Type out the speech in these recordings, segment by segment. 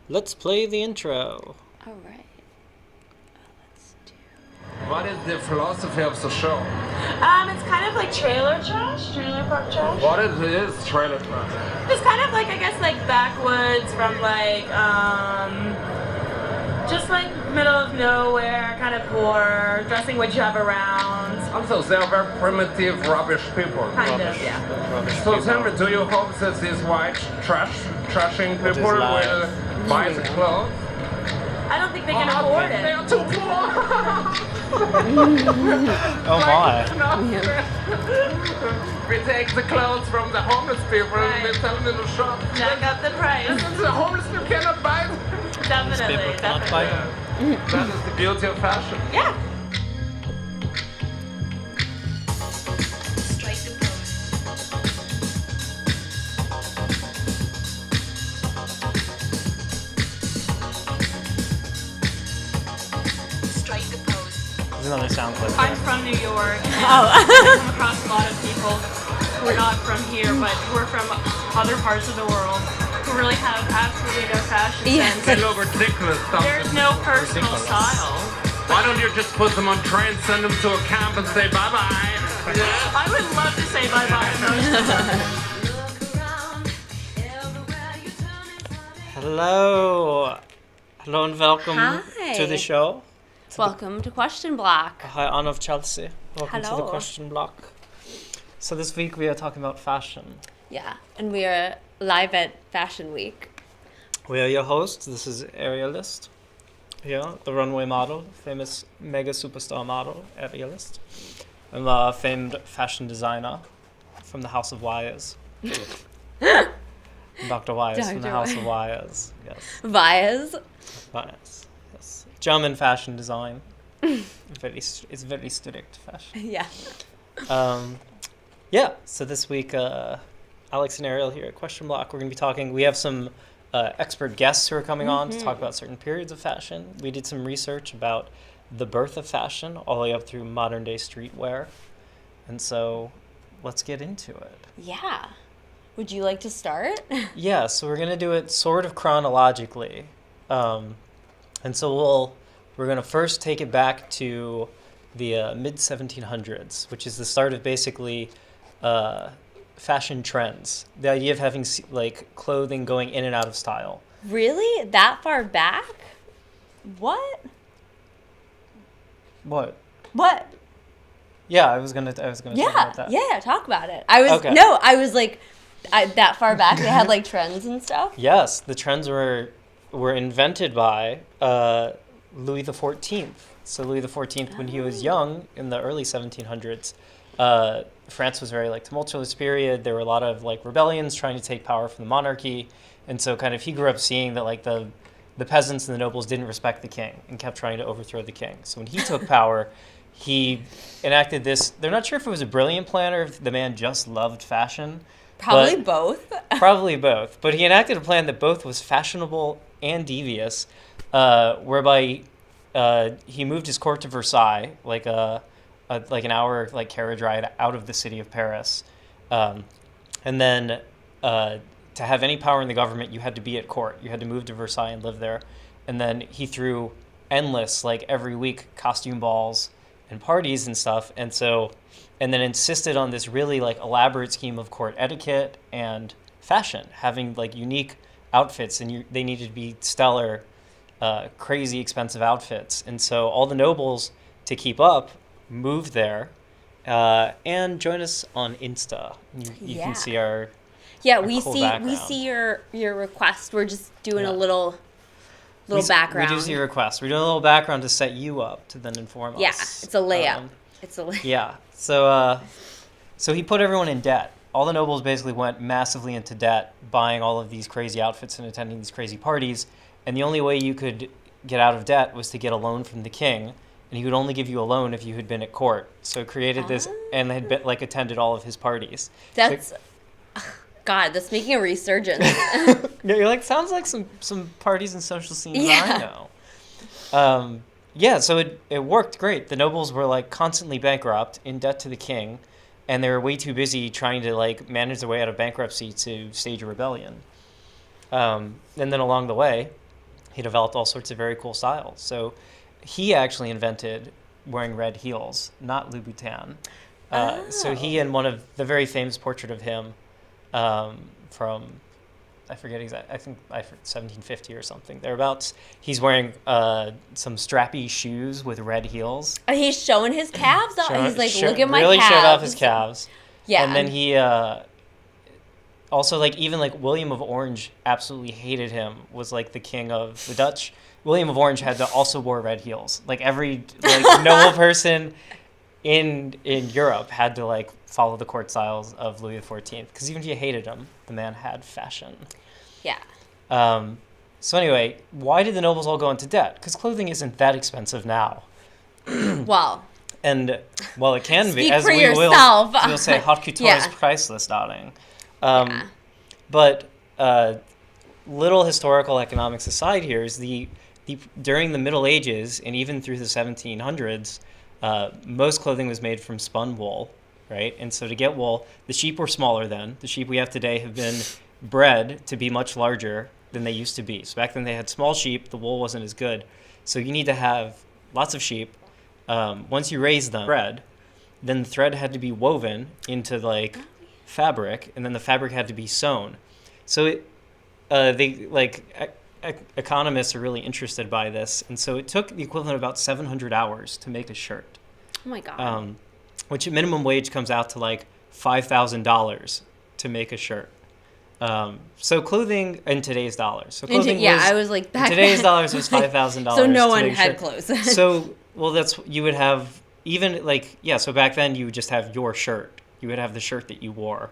Let's play the intro. All right. Let's do. What is the philosophy of the show? It's kind of like trailer trash, trailer park trash. What it is trailer trash? It's kind of like, I guess, like backwoods from like, just like middle of nowhere, kind of poor, dressing what you have around. Also, they are very primitive, rubbish people. Kind of, yeah. So tell me, do you hope that these white trashing people will buy the clothes? I don't think they can afford They it. are too poor. Oh my. We take the clothes from the homeless people and we Right. sell them in the shop. Jack up the price. And the homeless people cannot buy them. Definitely, People cannot buy definitely. them. That is the beauty of fashion. Yeah. Strike the pose. Strike the pose. There's another sound clip. I'm from New York. Oh. I come across a lot of people who are not from here, but who are from other parts of the world, who really have absolutely no fashion Yeah. sense. They look ridiculous. There's no personal style. Why don't you just put them on trains, send them to a camp and say bye-bye? I would love to say bye-bye to those. Hello. Hello and welcome Hi. to the show. Welcome to Question Block. Hi, Anna of Chelsea. Welcome to the Hello. question block. So this week we are talking about fashion. Yeah, and we are live at Fashion Week. We are your hosts. This is Arielist. Yeah, the runway model, famous mega superstar model, Arielist. I'm a famed fashion designer from the House of Wires. Dr. Wires from the Dr. House of Wires. Wires. Yes. Vias. Wires. Yes. German fashion design. It's very strict fashion. Yeah. Yeah, so this week, Alex and Ariel here at Question Block, we're going to be talking. We have some expert guests who are coming on to talk about certain periods of fashion. We did some research about the birth of fashion all the way up through modern day streetwear. And so let's get into it. Yeah. Would you like to start? Yeah, so we're going to do it sort of chronologically. And so we're going to first take it back to the mid-1700s, which is the start of basically fashion trends. The idea of having like clothing going in and out of style. Really? That far back? What? What? What? Yeah, I was gonna talk Yeah. about that. Yeah, talk about it. I was Okay. no, I was like that far back they had like trends and stuff. Yes, the trends were invented by Louis the 14th. So Louis the 14th, when he was young in the early 1700s, France was very like tumultuous period. There were a lot of like rebellions trying to take power from the monarchy, and so kind of he grew up seeing that like the peasants and the nobles didn't respect the king and kept trying to overthrow the king. So when he took power, he enacted this. They're not sure if it was a brilliant plan or if the man just loved fashion. Probably but- both. Probably both. But he enacted a plan that both was fashionable and devious, whereby he moved his court to Versailles, like an hour like carriage ride out of the city of Paris, and then to have any power in the government, you had to be at court. You had to move to Versailles and live there. And then he threw endless, like every week, costume balls and parties and stuff. And then insisted on this really like elaborate scheme of court etiquette and fashion, having like unique outfits, and they needed to be stellar, crazy expensive outfits. And so all the nobles, to keep up, moved there. And join us on Insta. You Yeah. can see our Yeah, a we cool see background. your request. We're just doing Yeah. a little background. We do see your request. We're doing a little background to set you up to then inform Yeah, us. it's a layout. It's a layout. Yeah. So he put everyone in debt. All the nobles basically went massively into debt, buying all of these crazy outfits and attending these crazy parties. And the only way you could get out of debt was to get a loan from the king. And he would only give you a loan if you had been at court. So it created this, and had been, like attended all of his parties. That's God, that's making a resurgence. No, you're like, sounds like some parties and social scenes Yeah. I know. Yeah, so it worked great. The nobles were like constantly bankrupt, in debt to the king, and they were way too busy trying to like manage their way out of bankruptcy to stage a rebellion. And then along the way, he developed all sorts of very cool styles. So he actually invented wearing red heels, not Louboutin. So he, in one of the very famous portrait of him from, I forget exactly, I think 1750 or something, thereabouts, he's wearing some strappy shoes with red heels. He's showing his calves. He's like, look at my really calves. showed off his calves. Yeah. And then he also, like, even like William of Orange absolutely hated him, was like the king of the Dutch. William of Orange had to also wear red heels. Like every noble person in Europe had to like follow the court styles of Louis XIV, because even if you hated him, the man had fashion. Yeah. So anyway, why did the nobles all go into debt? Because clothing isn't that expensive now. Well. And well, it can be, Speak as for we yourself. will say, haute couture Yeah. is priceless, darling. Yeah. But little historical economics aside here is during the Middle Ages and even through the 1700s, most clothing was made from spun wool, right? And so to get wool, the sheep were smaller then. The sheep we have today have been bred to be much larger than they used to be. So back then they had small sheep, the wool wasn't as good. So you need to have lots of sheep. Once you raise them, thread, then the thread had to be woven into like fabric, and then the fabric had to be sewn. So economists are really interested by this, and so it took the equivalent of about 700 hours to make a shirt. Oh my God. Which at minimum wage comes out to like $5,000 to make a shirt. So clothing in today's dollars. So clothing I was like, back in today's then. dollars was $5,000. So no to one make a had shirt. clothes. So you would have even like so back then you would just have your shirt. You would have the shirt that you wore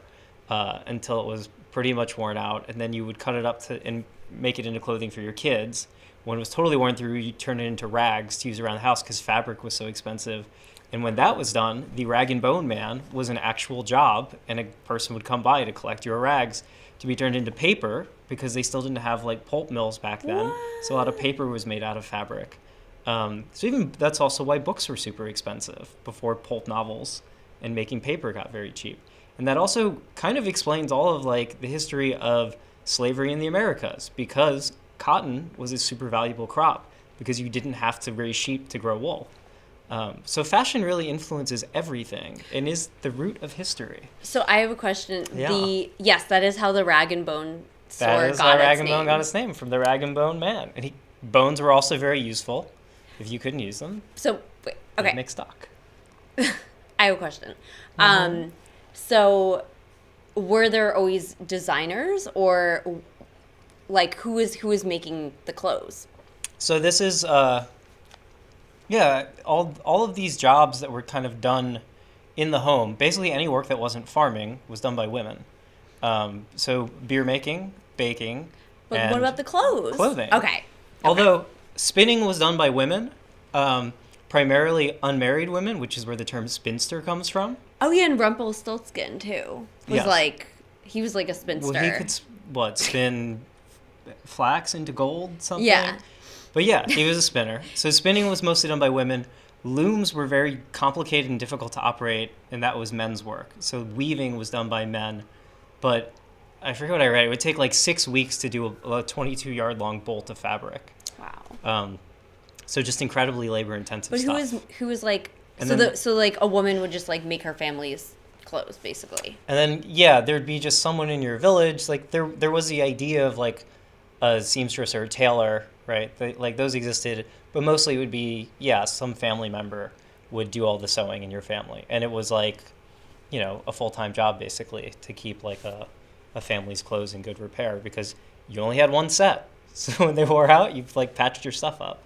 until it was pretty much worn out, and then you would cut it up and make it into clothing for your kids. When it was totally worn through, you turn it into rags to use around the house because fabric was so expensive. And when that was done, the rag and bone man was an actual job, and a person would come by to collect your rags to be turned into paper, because they still didn't have like pulp mills back then. What? So a lot of paper was made out of fabric. So even that's also why books were super expensive before pulp novels, and making paper got very cheap. And that also kind of explains all of like the history of slavery in the Americas, because cotton was a super valuable crop because you didn't have to raise sheep to grow wool. So fashion really influences everything and is the root of history. So I have a question. Yeah. Yes, that is how the rag and bone store That is got how its rag and name. bone got its name, from the rag and bone man. And bones were also very useful if you couldn't use them. So wait, They'd okay. make stock. I have a question. Mm-hmm. So were there always designers, or like who is making the clothes? So this is all of these jobs that were kind of done in the home, basically any work that wasn't farming was done by women. So beer making, baking, But and what about the clothes? clothing. Okay. Although spinning was done by women, primarily unmarried women, which is where the term spinster comes from. Oh yeah, and Rumpelstiltskin too was Yes. like, he was like a spinster. Well, he could spin flax into gold, something. Yeah. But yeah, he was a spinner. So spinning was mostly done by women. Looms were very complicated and difficult to operate, and that was men's work. So weaving was done by men. But I forget what I read. It would take like 6 weeks to do a 22-yard long bolt of fabric. Wow. So just incredibly labor-intensive But stuff. who was like, And so like a woman would just like make her family's clothes basically. And then, yeah, there'd be just someone in your village. Like there was the idea of like a seamstress or a tailor, right? Like those existed, but mostly it would be, some family member would do all the sewing in your family. And it was like, a full-time job basically to keep like a family's clothes in good repair, because you only had one set. So when they wore out, you like patched your stuff up.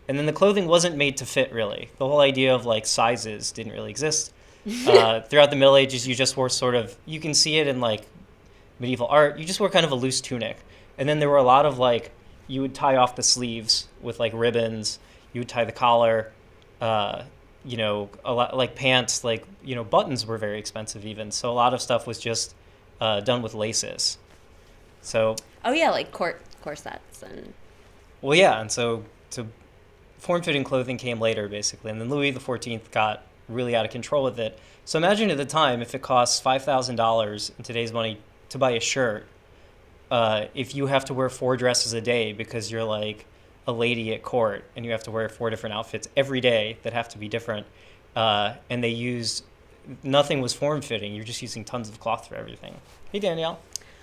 And then the clothing wasn't made to fit, really. The whole idea of like sizes didn't really exist. Throughout the Middle Ages, you just wore you can see it in like medieval art, you just wore kind of a loose tunic. And then there were a lot of like, you would tie off the sleeves with like ribbons, you would tie the collar, a lot like pants, like, buttons were very expensive even. So a lot of stuff was just done with laces. So. Oh yeah, like corsets and. Well, yeah, and so form-fitting clothing came later, basically, and then Louis XIV got really out of control with it. So imagine at the time, if it costs $5,000 in today's money to buy a shirt, if you have to wear 4 dresses a day because you're like a lady at court and you have to wear 4 different outfits every day that have to be different. And they used, nothing was form-fitting. You're just using tons of cloth for everything. Hey, Danielle.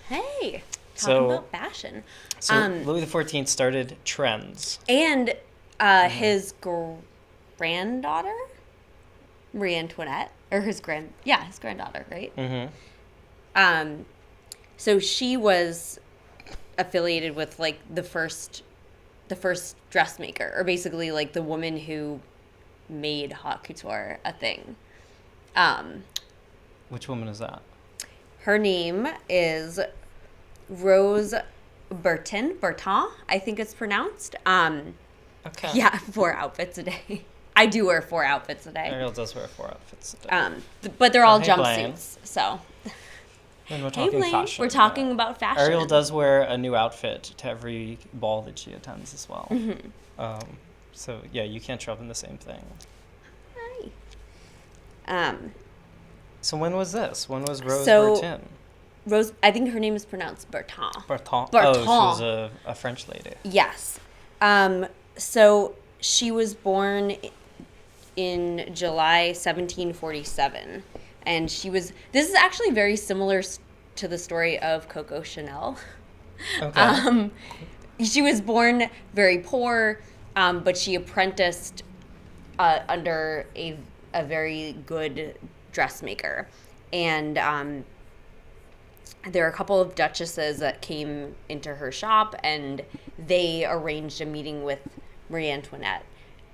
Hey, talking about fashion. So Louis XIV started trends. And his granddaughter, Marie Antoinette, or his granddaughter, right? Mm-hmm. So she was affiliated with like the first dressmaker, or basically like the woman who made haute couture a thing. Which woman is that? Her name is Rose Bertin, I think it's pronounced. Okay. Yeah, 4 outfits a day. I do wear 4 outfits a day. Ariel does wear 4 outfits a day. But they're all hey, jumpsuits, so. And we're Hey, talking Blaine, fashion. we're talking about fashion. Ariel does wear a new outfit to every ball that she attends as well. Mm-hmm. So, yeah, you can't show up in the same thing. Hi. So when was this? When was Rose So- Bertin? Rose, I think her name is pronounced Bertin. Bertin. Bertin. Oh, she was a French lady. Yes. So she was born in July 1747. And this is actually very similar to the story of Coco Chanel. Okay. She was born very poor, but she apprenticed under a very good dressmaker. And there are a couple of duchesses that came into her shop, and they arranged a meeting with Marie Antoinette.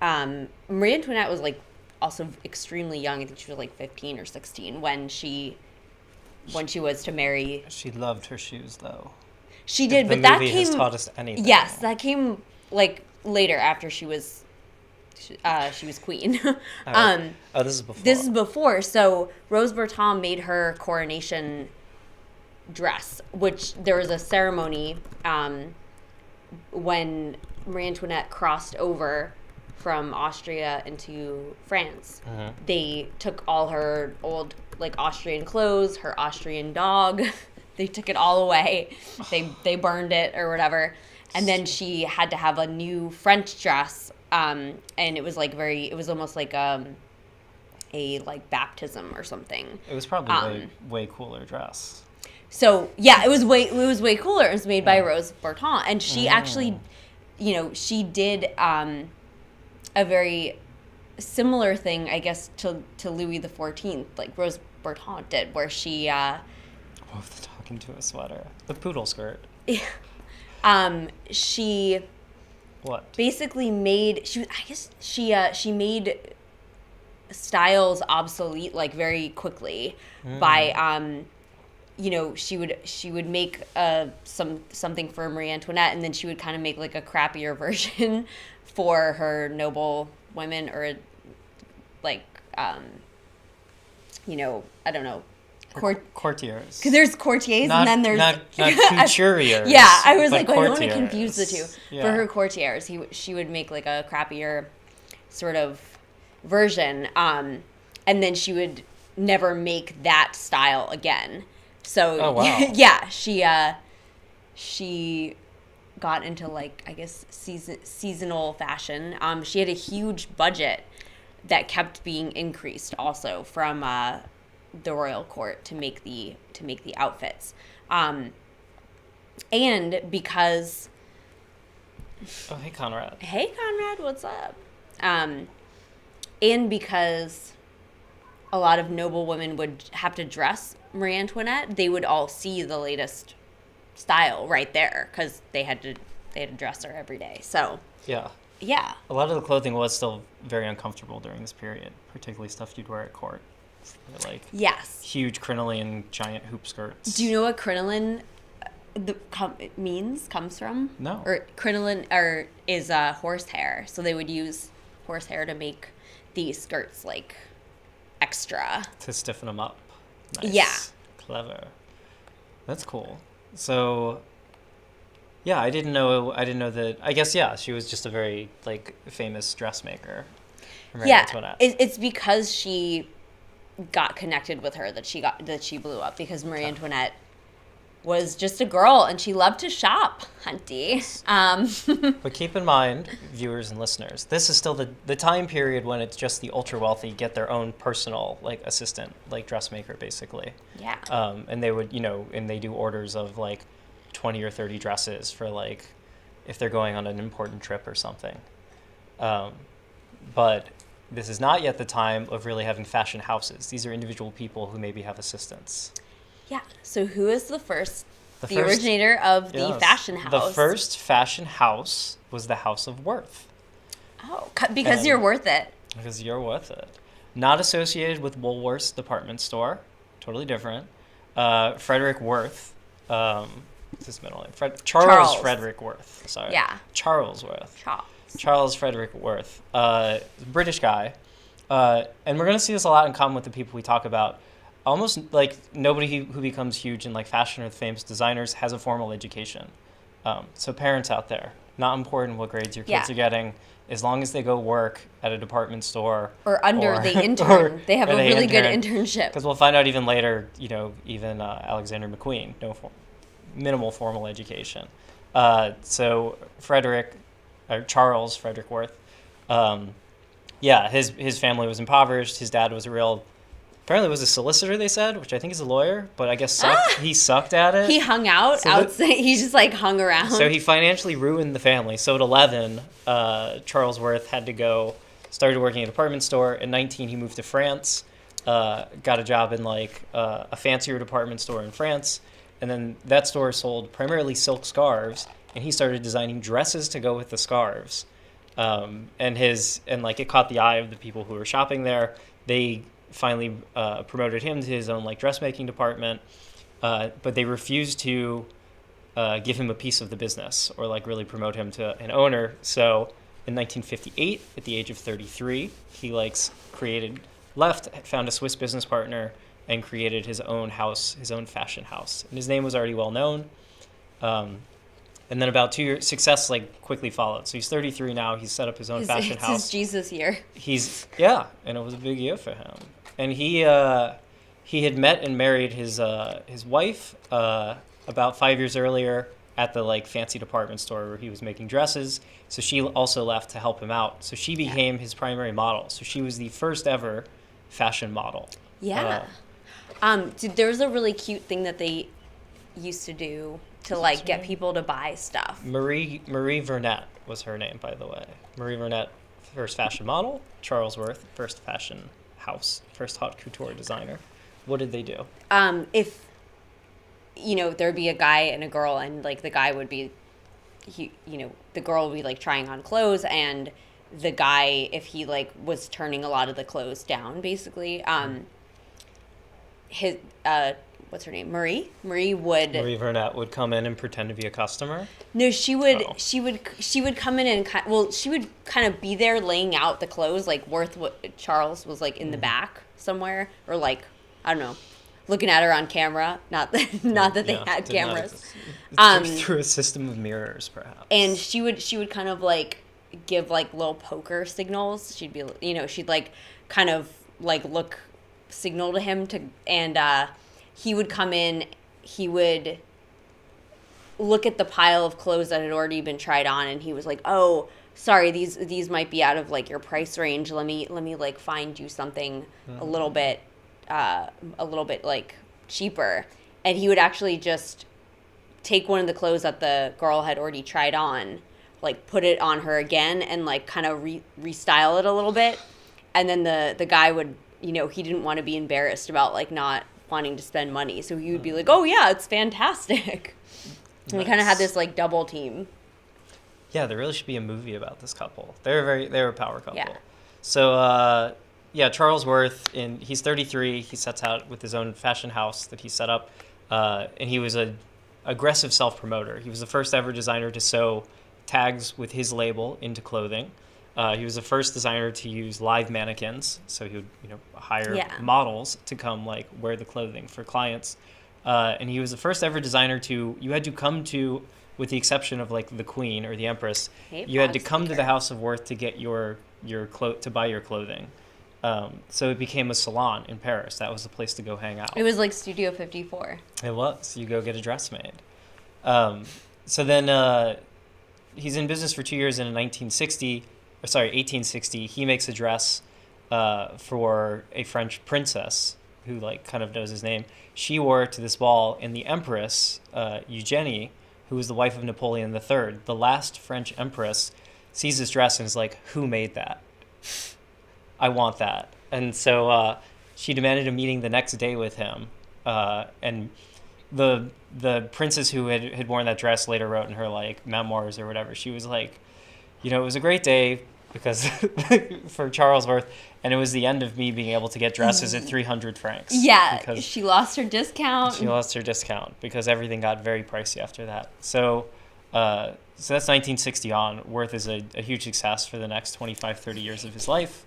Marie Antoinette was like also extremely young. I think she was like 15 or 16 when she was to marry. She loved her shoes, though. She did, The but that movie came. has taught us anything. Yes, that came like later after she was queen. Oh, this is before. This is before. So Rose Bertin made her coronation dress, which there was a ceremony when Marie Antoinette crossed over from Austria into France. They took all her old like Austrian clothes, her Austrian dog. They took it all away. They burned it or whatever. And then she had to have a new French dress. And it was like it was almost like a like baptism or something. It was probably way cooler dress. So yeah, it was way cooler. It was made by Rose Bertin, and she actually, she did a very similar thing, I guess, to Louis XIV, like Rose Bertin did, where she the talking to a sweater, the poodle skirt. She What? basically made she made styles obsolete like very quickly by she would make something for Marie Antoinette, and then she would kind of make like a crappier version for her noble women, or like I don't know, Courtiers. because there's courtiers and then there's not couturiers. yeah, I was but like, I don't want to courtiers. confuse the two. Yeah. For her courtiers, she would make like a crappier sort of version, and then she would never make that style again. So Oh, wow. yeah, she got into like, I guess, seasonal fashion. She had a huge budget that kept being increased also from the royal court to make the outfits, and because Oh, hey, Conrad. hey Conrad, what's up? And because a lot of noble women would have to dress Marie Antoinette, they would all see the latest style right there because they had to dress her every day. So Yeah. yeah, A lot of the clothing was still very uncomfortable during this period, particularly stuff you'd wear at court. Like yes. huge crinoline giant hoop skirts. Do you know what crinoline comes from? No. Or crinoline is horsehair. So they would use horsehair to make these skirts like extra. To stiffen them up. Nice. Yeah. Clever. That's cool. So, yeah, I didn't know that. I guess, yeah, she was just a very like famous dressmaker. Marie Antoinette. It's because she got connected with her that she blew up, because Marie Antoinette was just a girl, and she loved to shop, hunty. But keep in mind, viewers and listeners, this is still the time period when it's just the ultra wealthy get their own personal like assistant, like dressmaker, basically. Yeah. And they would, and they do orders of like 20 or 30 dresses for like if they're going on an important trip or something. But this is not yet the time of really having fashion houses. These are individual people who maybe have assistants. Yeah. So who is the originator of the fashion house? The first fashion house was the House of Worth. Oh, because you're worth it. Because you're worth it. Not associated with Woolworth's department store. Totally different. Frederick Worth. What's his middle name? Charles Frederick Worth. Sorry. Yeah. Charles Worth. Charles Frederick Worth. British guy. And we're going to see this a lot in common with the people we talk about. Almost like nobody who becomes huge in like fashion or famous designers has a formal education. So parents out there, not important what grades your kids are getting, as long as they go work at a department store or under the intern, they have a really good internship. Because we'll find out even later, even Alexander McQueen, minimal formal education. So Charles Frederick Worth, his family was impoverished. His dad was apparently was a solicitor, they said, which I think is a lawyer, but I guess he sucked at it. He hung out outside. He just like hung around. So he financially ruined the family. So at 11, Charles Worth started working at a department store. At 19, he moved to France, got a job in like a fancier department store in France. And then that store sold primarily silk scarves, and he started designing dresses to go with the scarves. And it caught the eye of the people who were shopping there. They finally promoted him to his own like dressmaking department, but they refused to give him a piece of the business or like really promote him to an owner. So in 1958, at the age of 33, he found a Swiss business partner and created his own house, his own fashion house. And his name was already well known. And then about 2 years, success quickly followed. So he's 33 now. He's set up his own fashion house. It's his Jesus year. And it was a big year for him. And he had met and married his wife about 5 years earlier at the fancy department store where he was making dresses. So she also left to help him out. So she became his primary model. So she was the first ever fashion model. Yeah. There was a really cute thing that they used to do to get people to buy stuff. Marie Vernet was her name, by the way. Marie Vernet, first fashion model. Charles Worth, first fashion house, first haute couture designer. What did they do? If there'd be a guy and a girl, and the guy would be, the girl would be trying on clothes, and the guy, if he was turning a lot of the clothes down, basically, his what's her name? Marie Vernet would come in and pretend to be a customer. No, she would come in and she would kind of be there laying out the clothes. Charles was in the back somewhere, or I don't know, looking at her on camera. Not that they had cameras. Through a system of mirrors, perhaps. And she would kind of give little poker signals. She'd be she'd kind of look signal to him and he would come in, he would look at the pile of clothes that had already been tried on, and he was like, oh, sorry, these might be out of your price range. Let me find you something a little bit cheaper. And he would actually just take one of the clothes that the girl had already tried on, put it on her again and kind of restyle it a little bit. And then the guy would, he didn't want to be embarrassed about not wanting to spend money, so he would be like, oh yeah, it's fantastic. And we kind of had this double team. Yeah, there really should be a movie about this couple. They're a power couple. Yeah. So Charles Worth, he's 33. He sets out with his own fashion house that he set up, and he was a aggressive self-promoter. He was the first ever designer to sew tags with his label into clothing. He was the first designer to use live mannequins, so he would hire models to come wear the clothing for clients. And he was the first ever designer you had to come to, with the exception of the Queen or the Empress, you had to come to the House of Worth to get to buy your clothing. So it became a salon in Paris. That was the place to go hang out. It was like Studio 54. It was. You go get a dress made. So then he's in business for 2 years, and in 1860, he makes a dress for a French princess who like kind of knows his name. She wore it to this ball, and the Empress, Eugenie, who was the wife of Napoleon III, the last French empress, sees this dress and is like, who made that? I want that. And so she demanded a meeting the next day with him. And the princess who had worn that dress later wrote in her like memoirs or whatever. She was like, it was a great day because for Charles Worth, and it was the end of me being able to get dresses at 300 francs. Yeah, because she lost her discount. She lost her discount because everything got very pricey after that. So that's 1960 on. Worth is a huge success for the next 25, 30 years of his life.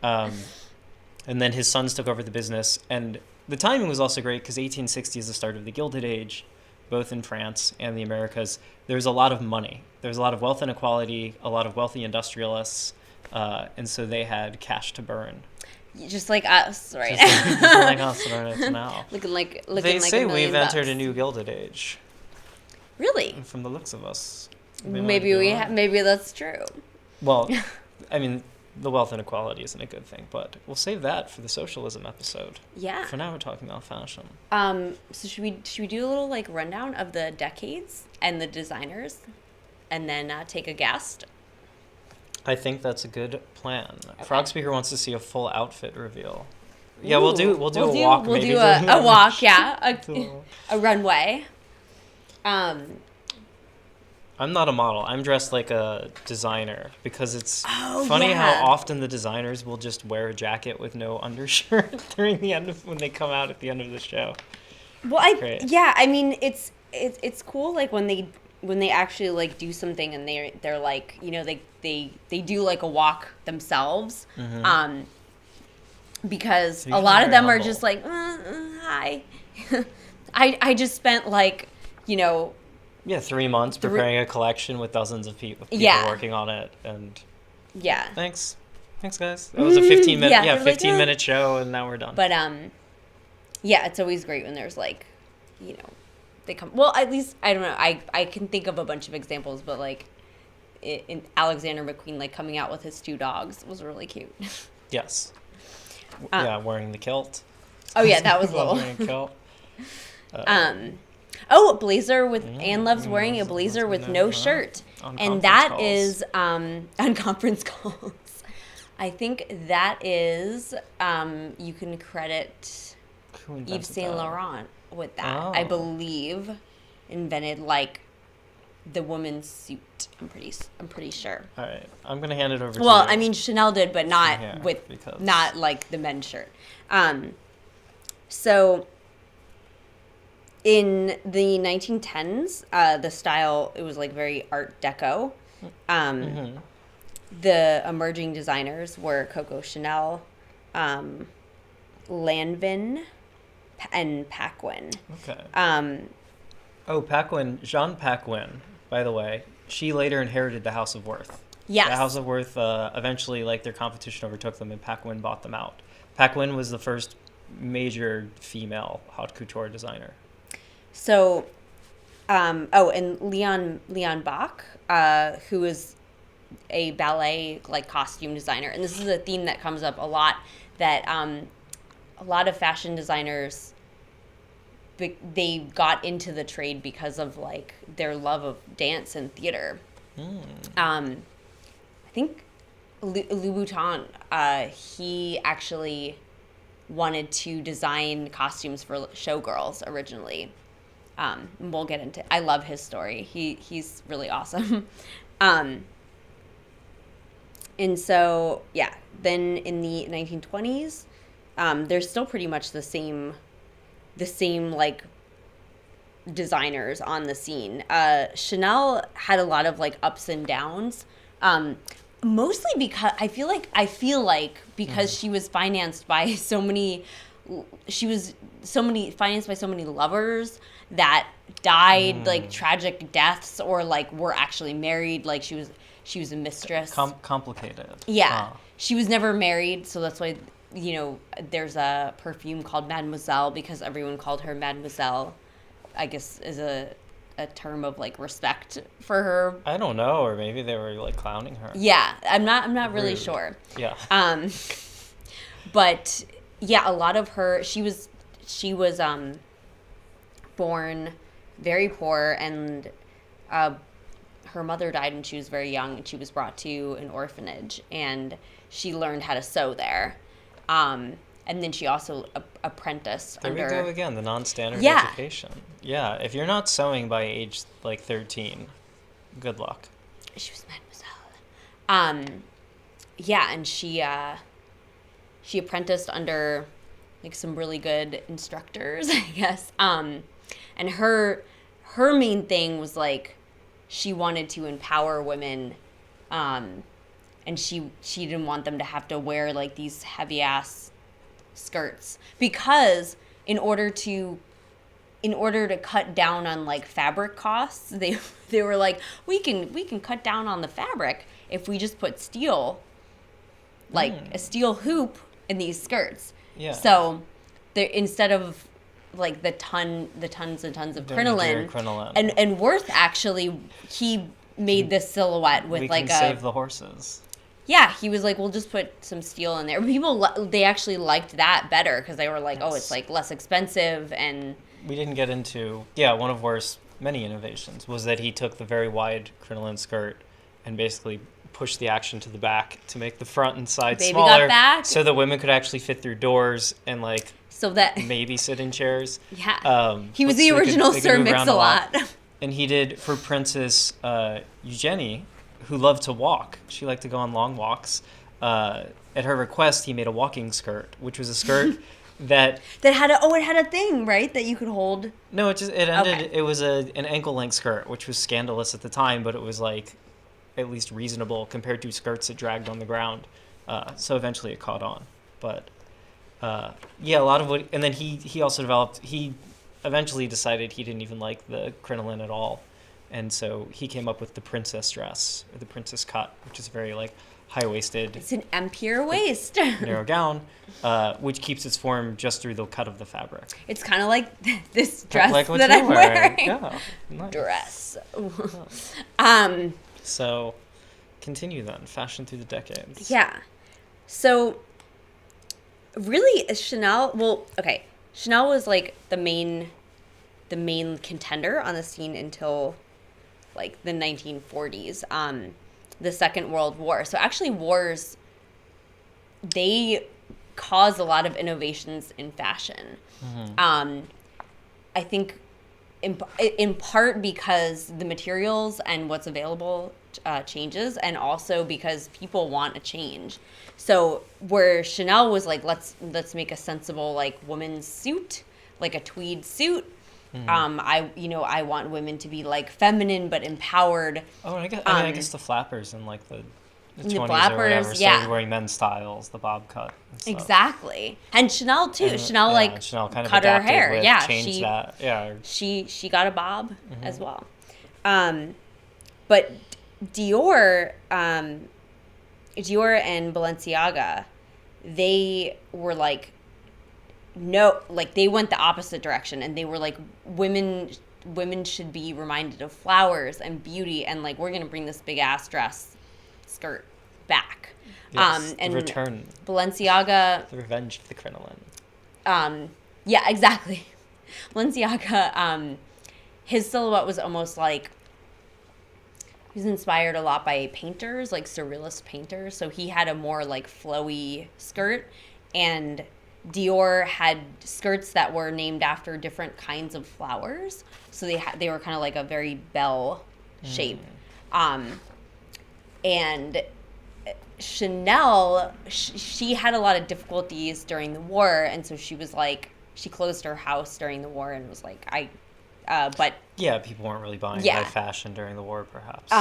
And then his sons took over the business. And the timing was also great because 1860 is the start of the Gilded Age, both in France and the Americas. There's a lot of money. There's a lot of wealth inequality, a lot of wealthy industrialists. And so they had cash to burn. Just like us right just like us right now. Looking like They say $1 million we've entered a new Gilded Age. Really? From the looks of us. Maybe that's true. Well, I mean, the wealth inequality isn't a good thing, but we'll save that for the socialism episode. Yeah. For now, we're talking about fashion. So should we do a little like rundown of the decades and the designers, and then take a guest? I think that's a good plan. Okay. Frog Speaker wants to see a full outfit reveal. Yeah, we'll do a walk. We'll maybe. do a walk. Yeah, a runway. I'm not a model. I'm dressed like a designer because it's funny yeah. how often the designers will just wear a jacket with no undershirt during the end of when they come out at the end of the show. Well, I mean it's cool like when they actually like do something and they're like they do like a walk themselves, because a lot of them are just like hi. I just spent like 3 months preparing a collection with dozens of people working on it, and thanks guys. That was a 15-minute show, and now we're done. But it's always great when there's like they come. Well, at least I don't know. I can think of a bunch of examples, but like in Alexander McQueen like coming out with his 2 dogs was really cute. Yes. Wearing the kilt. Oh yeah, that was little. Wearing a kilt. A blazer with Anne loves wearing a blazer with no shirt, and that is on conference calls. I think that is you can credit Yves Saint Laurent with that. I believe invented like the woman's suit. I'm pretty sure. All right, I'm gonna hand it over to you. Well, I mean Chanel did, but not not like the men's shirt. So in the 1910s, the style, it was like very Art Deco. The emerging designers were Coco Chanel, Lanvin, and Paquin. Okay. Paquin, Jean Paquin, by the way, she later inherited the House of Worth. Yes. The House of Worth eventually, like, their competition overtook them, and Paquin bought them out. Paquin was the first major female haute couture designer. So, and Leon Bach, who is a ballet like costume designer, and this is a theme that comes up a lot. That a lot of fashion designers, they got into the trade because of like their love of dance and theater. I think Louboutin, he actually wanted to design costumes for showgirls originally. We'll get into. I love his story. He's really awesome. And so then in the 1920s, there's still pretty much the same like designers on the scene. Chanel had a lot of like ups and downs. Mostly because I feel like because she was financed by financed by so many lovers that died like tragic deaths or like were actually married. Like she was a mistress. Complicated. Yeah. She was never married, so that's why, you know, there's a perfume called Mademoiselle because everyone called her Mademoiselle, I guess is a term of like respect for her. I don't know, or maybe they were like clowning her. Yeah, I'm not really Rude. sure. Yeah. But yeah, a lot of her she was born very poor, and her mother died when she was very young, and she was brought to an orphanage, and she learned how to sew there. And then she also apprenticed There under... we go again, the non-standard Yeah. education. Yeah, if you're not sewing by age like 13, good luck. She was Mademoiselle. Yeah, and she apprenticed under like some really good instructors, I guess. And her main thing was like she wanted to empower women, and she didn't want them to have to wear like these heavy ass skirts because in order to cut down on like fabric costs, they were like, we can cut down on the fabric if we just put steel, like a steel hoop in these skirts. Yeah. So instead of like the tons and tons of crinoline. And Worth actually, he made this silhouette with we like can save the horses. Yeah, he was like, we'll just put some steel in there. People, they actually liked that better because they were like, oh, it's like less expensive. And we didn't get into, one of Worth's many innovations was that he took the very wide crinoline skirt and basically pushed the action to the back to make the front and side Baby smaller got back. so that women could actually fit through doors and like so that maybe sit in chairs. Yeah. He was the original Sir Mix-a-Lot. And he did for Princess Eugenie, who loved to walk. She liked to go on long walks. At her request, he made a walking skirt, which was a skirt that had a thing, right, that you could hold. No, it ended. Okay. It was an ankle length skirt, which was scandalous at the time, but it was like at least reasonable compared to skirts that dragged on the ground. So eventually it caught on. But a lot of what, and then he also developed. He eventually decided he didn't even like the crinoline at all. And so he came up with the princess dress, or the princess cut, which is very like high-waisted. It's an empire waist. Narrow gown, which keeps its form just through the cut of the fabric. It's kind of like this dress like what that you're I'm wearing. Yeah, nice. Dress. So, continue then. Fashion through the decades. Yeah. So, really, Chanel. Well, okay. Chanel was like the main contender on the scene until like the 1940s, the Second World War. So actually wars, they caused a lot of innovations in fashion. Mm-hmm. I think in part because the materials and what's available changes, and also because people want a change. So where Chanel was like, let's make a sensible like woman's suit, like a tweed suit. Mm-hmm. I want women to be like feminine but empowered. Oh, and I guess the flappers in like the 20s flappers, or whatever started wearing men's styles, the bob cut. Exactly, and Chanel too. And, Chanel Chanel kind of cut her hair. Changed that. Yeah, she got a bob as well. But Dior and Balenciaga, they were like, no, like they went the opposite direction, and they were like, women should be reminded of flowers and beauty, and like we're gonna bring this big ass skirt back. Yes, and the return. Balenciaga, the revenge of the crinoline. Yeah, exactly. Balenciaga, his silhouette was almost like, he was inspired a lot by painters, like surrealist painters. So he had a more like flowy skirt, and Dior had skirts that were named after different kinds of flowers. So they were kind of like a very bell shape. And Chanel, she had a lot of difficulties during the war, and so she was like, she closed her house during the war and was like, but yeah, people weren't really buying high fashion during the war, perhaps.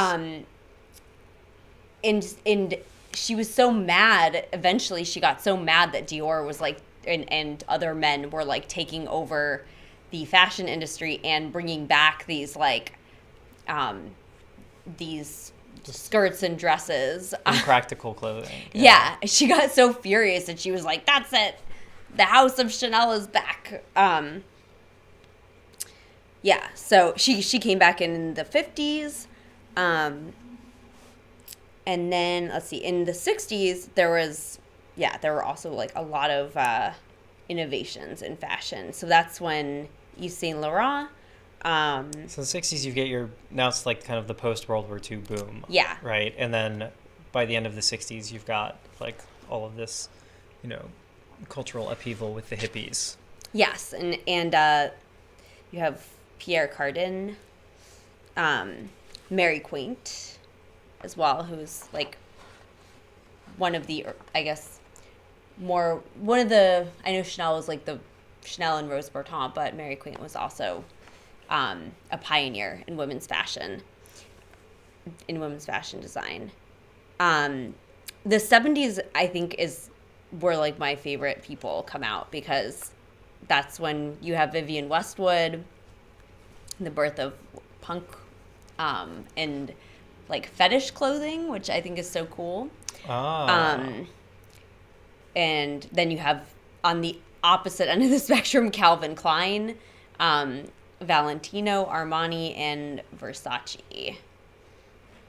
And she was so mad. Eventually, she got so mad that Dior was like, and other men were like taking over the fashion industry and bringing back these these skirts and dresses. Impractical clothing. Yeah, she got so furious that she was like, "That's it, the House of Chanel is back." Yeah, so she came back in the 50s, and then let's see, in the 60s there were also like a lot of innovations in fashion. So that's when Yves Saint Laurent. So the 60s, now it's like kind of the post-World War II boom. Yeah. Right? And then by the end of the 60s, you've got like all of this, cultural upheaval with the hippies. Yes, and you have Pierre Cardin, Mary Quant as well, who's like one of the, I guess, I know Chanel was like the Chanel and Rose Bertrand, but Mary Quant was also a pioneer in women's fashion design. The 70s, I think, is where like my favorite people come out, because that's when you have Vivienne Westwood, the birth of punk, and like fetish clothing, which I think is so cool. And then you have, on the opposite end of the spectrum, Calvin Klein, Valentino, Armani, and Versace.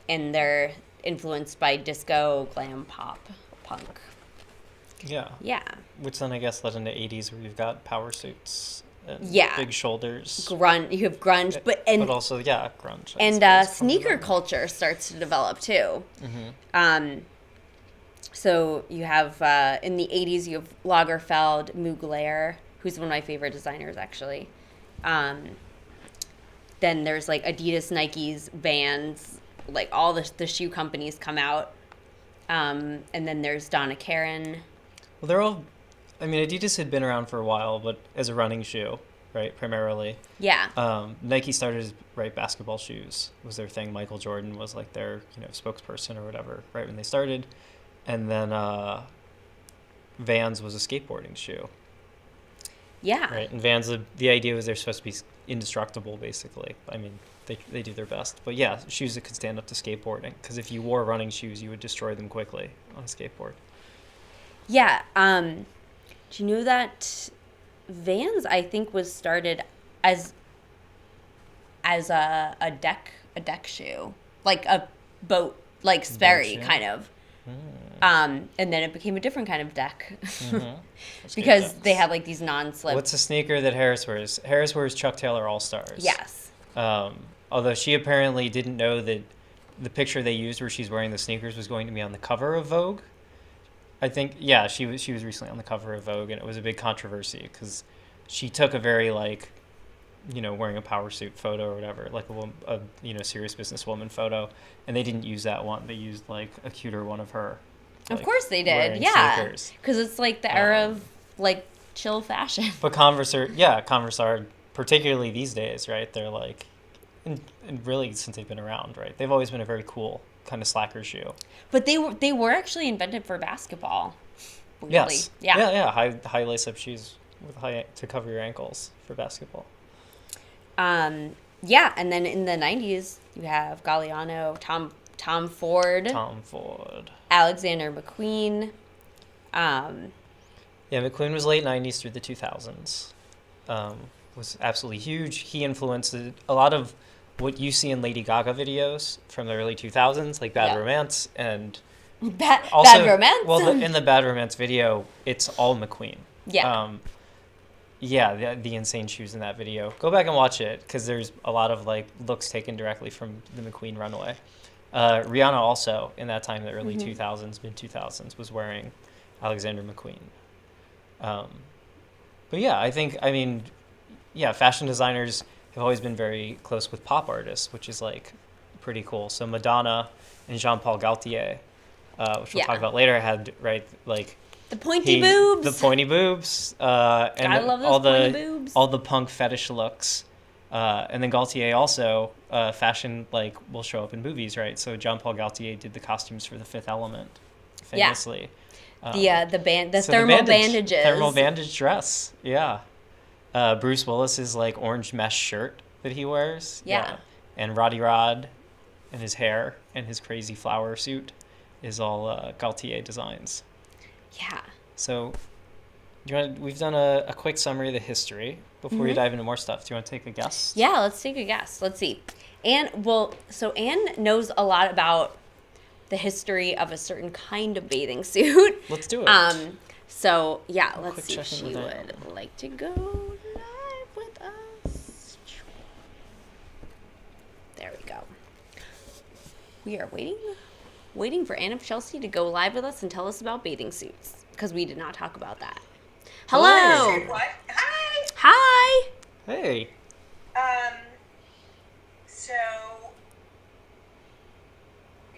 And they're influenced by disco, glam, pop, punk. Yeah. Yeah. Which then I guess led into 80s, where you've got power suits and big shoulders. You have grunge, but also, grunge. And sneaker culture starts to develop too. Mm-hmm. So you have, in the 80s, you have Lagerfeld, Mugler, who's one of my favorite designers, actually. Then there's like Adidas, Nikes, Vans, like all the shoe companies come out. And then there's Donna Karan. Well, they're all, Adidas had been around for a while, but as a running shoe, right, primarily. Yeah. Nike started as, basketball shoes was their thing. Michael Jordan was like their, spokesperson or whatever, right, when they started. And then Vans was a skateboarding shoe. Yeah. Right, and Vans, the idea was they're supposed to be indestructible, basically. They do their best. But yeah, shoes that could stand up to skateboarding. Because if you wore running shoes, you would destroy them quickly on a skateboard. Yeah. Do you know that Vans, I think, was started as a deck shoe, like a boat, like Sperry, kind of. And then it became a different kind of deck. Mm-hmm. Because they had like these non-slip. What's a sneaker that Harris wears? Harris wears Chuck Taylor All-Stars. Yes. Although she apparently didn't know that the picture they used where she's wearing the sneakers was going to be on the cover of Vogue. I think, she was recently on the cover of Vogue, and it was a big controversy because she took a very wearing a power suit photo or whatever, like a serious businesswoman photo, and they didn't use that one. They used like a cuter one of her. Of course they did, yeah, because it's like the era of like chill fashion. But Converse are particularly these days, right? They're like, and really since they've been around, right? They've always been a very cool kind of slacker shoe. But they were actually invented for basketball. Weirdly. Yes. Yeah. High lace up shoes with to cover your ankles for basketball. Yeah, and then in the 90s you have Galliano, Tom Ford, Alexander McQueen. McQueen was late 90s through the 2000s. Was absolutely huge. He influenced a lot of what you see in Lady Gaga videos from the early 2000s, like Bad Romance and Bad Romance. Well, in the Bad Romance video, it's all McQueen. Yeah. The insane shoes in that video. Go back and watch it because there's a lot of like looks taken directly from the McQueen runway. Rihanna also in that time, the early 2000s, mid 2000s, was wearing Alexander McQueen. But yeah, fashion designers have always been very close with pop artists, which is like pretty cool. So Madonna and Jean-Paul Gaultier, which we'll talk about later, had the pointy boobs. The pointy boobs. And I love those pointy boobs. All the punk fetish looks. And then Gaultier also, fashion will show up in movies, right? So Jean-Paul Gaultier did the costumes for The Fifth Element, famously. The thermal bandages. Thermal bandage dress, yeah. Bruce Willis's like orange mesh shirt that he wears. Yeah. And Roddy Rod and his hair and his crazy flower suit is all Gaultier designs. Yeah. So we've done a quick summary of the history. Before we dive into more stuff, do you want to take a guess? Yeah, let's take a guess. Let's see. Anne knows a lot about the history of a certain kind of bathing suit. Let's do it. So, yeah, let's Quick see if check-in she with would Ariel. like to go live with us. There we go. We are waiting for Anna Chelsea to go live with us and tell us about bathing suits, because we did not talk about that. Hello. What? Hi. Hi. Hey. So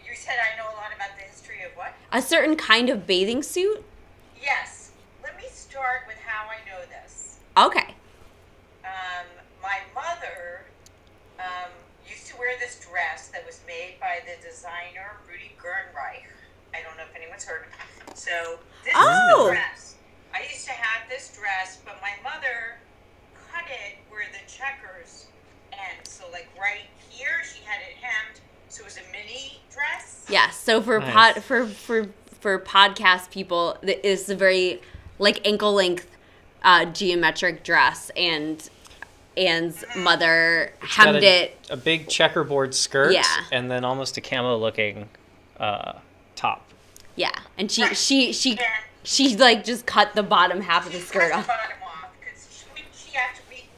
you said I know a lot about the history of what? A certain kind of bathing suit? Yes. Let me start with how I know this. Okay. My mother used to wear this dress that was made by the designer Rudy Gernreich. I don't know if anyone's heard of it. So this is Oh. the dress. I used to have this dress, but my mother cut it where the checkers end. So like right here, she had it hemmed, so it was a mini dress. Yes. So for Nice. for podcast people, it's a very like ankle length geometric dress, and Anne's mother It's got hemmed it. a big checkerboard skirt. Yeah. And then almost a camo looking top. Yeah, and Right. she like just cut the bottom half of the She skirt cut off. the bottom off because we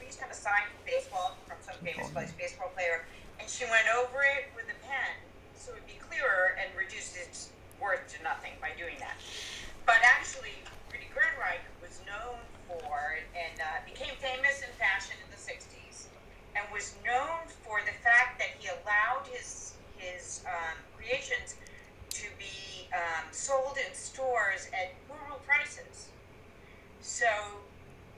used to have a sign for baseball from some famous baseball player, and she went over it with a pen so it'd be clearer and reduced its worth to nothing by doing that. But actually, Rudy Gernreich was known for and became famous in fashion in the '60s, and was known for the fact that he allowed his creations to be sold in stores at rural prices. So,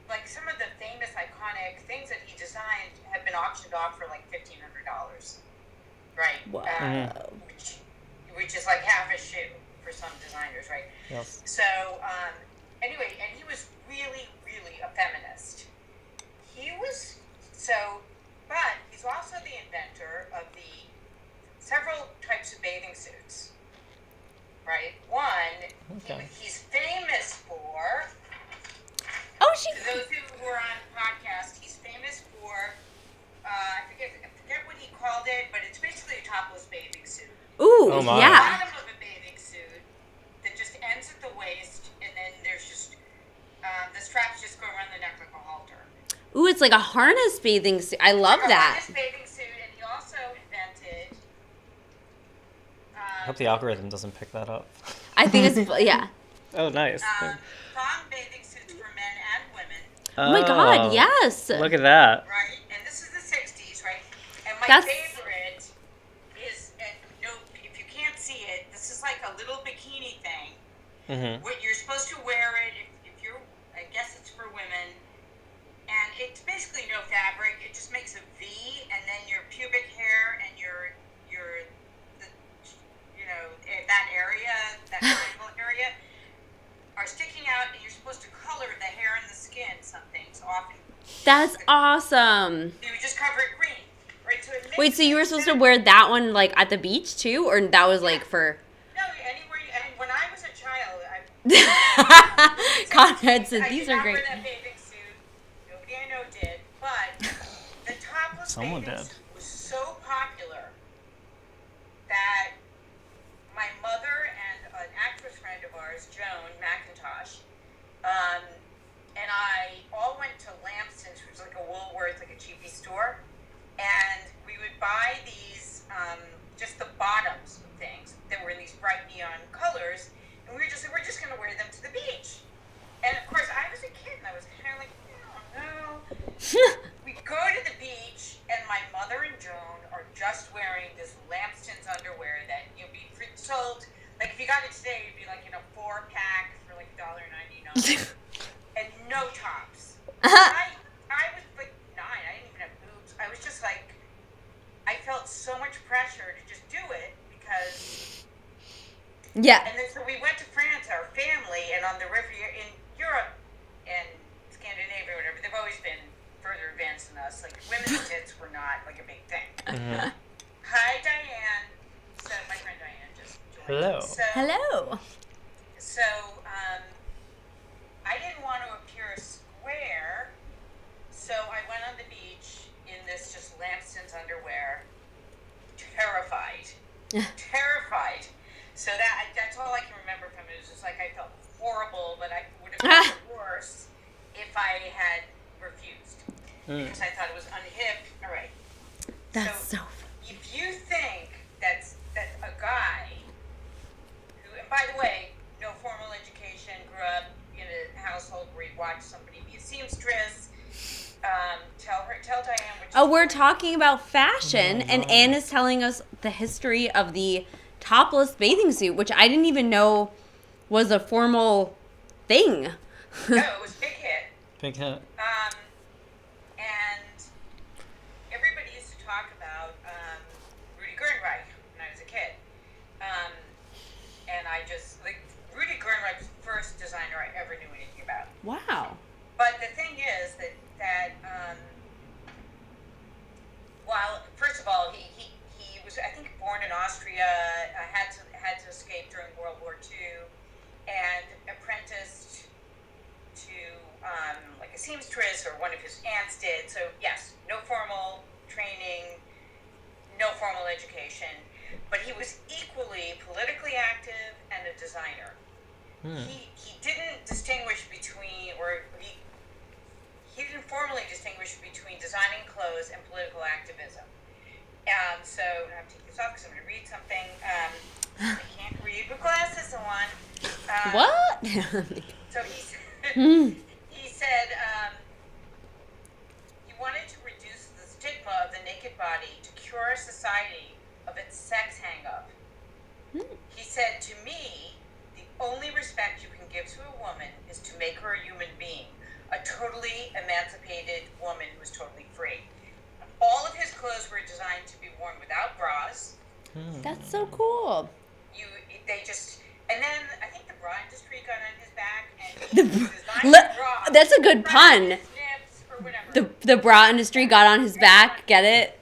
like some of the famous iconic things that he designed have been auctioned off for like $1,500, right? Wow. Which is like half a shoe for some designers, right? Yes. So, anyway, and he was really, really a feminist. But he's also the inventor of the several types of bathing suits, right? One, Okay. he's famous for, Oh, she. for those who were on podcast, he's famous for, I forget what he called it, but it's basically a topless bathing suit. Ooh, Oh, my. yeah. Bottom of a bathing suit that just ends at the waist, and then there's just the straps just go around the neck like a halter. Ooh, it's like a harness bathing suit. I love that. This bathing suit, and he also invented. I hope the algorithm doesn't pick that up. I think it's yeah. Oh, nice. Thong bathing suits for men and women, Oh my God, yes. Look at that. right? And this is the '60s, right? And my That's- favorite is, and no, if you can't see it, this is like a little bikini thing. Mm-hmm. What you're supposed to wear it if you're, I guess it's for women, and it's basically no fabric. It just makes a V, and then your pubic hair and that area, that triangle area, are sticking out, and you're supposed to color the hair and the skin something. So often That's awesome. you would just cover it green, right? So it makes Wait, so you were supposed to sense. wear that one like at the beach too, or that was like for? No, anywhere. I mean, when I was a child, Conrad said I these did are not great. wear that bathing suit. Nobody I know did. But the topless Someone bathing did. suit was so popular that my mother and an actress friend of ours, Joan McIntosh, and I all went to Lampson's, which was like a Woolworth, like a cheapy store, and we would buy these, just the bottoms of things that were in these bright neon colors, and we were just like, we're just going to wear them to the beach. And of course, I was a kid, and I was kind of like, no. We go to the beach, and my mother and Joan are just wearing this Lampson's underwear that you'll be sold. Like, if you got it today, it'd be like in a 4-pack for like $1.99. And no tops. I was like 9. I didn't even have boobs. I was just like, I felt so much pressure to just do it because. Yeah. And then so we went to France, our family, and on the river in Europe and Scandinavia, or whatever, they've always been further advanced than us. Like, women's tits were not, like, a big thing. Mm-hmm. Hi, Diane. So, my friend Diane just joined. Hello. Hello. So, I didn't want to appear square, so I went on the beach in this just lambskin's underwear, terrified. Terrified. So that's all I can remember from it. It was just like I felt horrible, but I would have felt worse if I had refused. Because I thought it was unhip. All right. That's so If you think that a guy who, and by the way, no formal education, grew up in a household where he watched somebody be a seamstress, tell Diane what Oh, we're talking about fashion, and Anne is telling us the history of the topless bathing suit, which I didn't even know was a formal thing. No, it was a big hit. Big hit. And everybody used to talk about Rudy Gernreich when I was a kid. And I just, like, Rudy Gernreich was the first designer I ever knew anything about. Wow. But the thing is that while, first of all, he was, I think, born in Austria, had to escape during World War II, and apprenticed to like a seamstress, or one of his aunts did. So yes, no formal training, no formal education, but he was equally politically active and a designer. He didn't distinguish between, or he didn't formally distinguish between designing clothes and political activism. So I have to take this off because I'm going to read something. I can't read with glasses on. What? So he said he wanted to reduce the stigma of the naked body to cure society of its sex hang-up. He said, to me, the only respect you can give to a woman is to make her a human being, a totally emancipated woman who's totally free. All of his clothes were designed to be worn without bras. That's so cool. And then I think the bra industry got on his back, and he designed the bra. That's a good pun. His nips or whatever. The bra industry got on his back. Get it?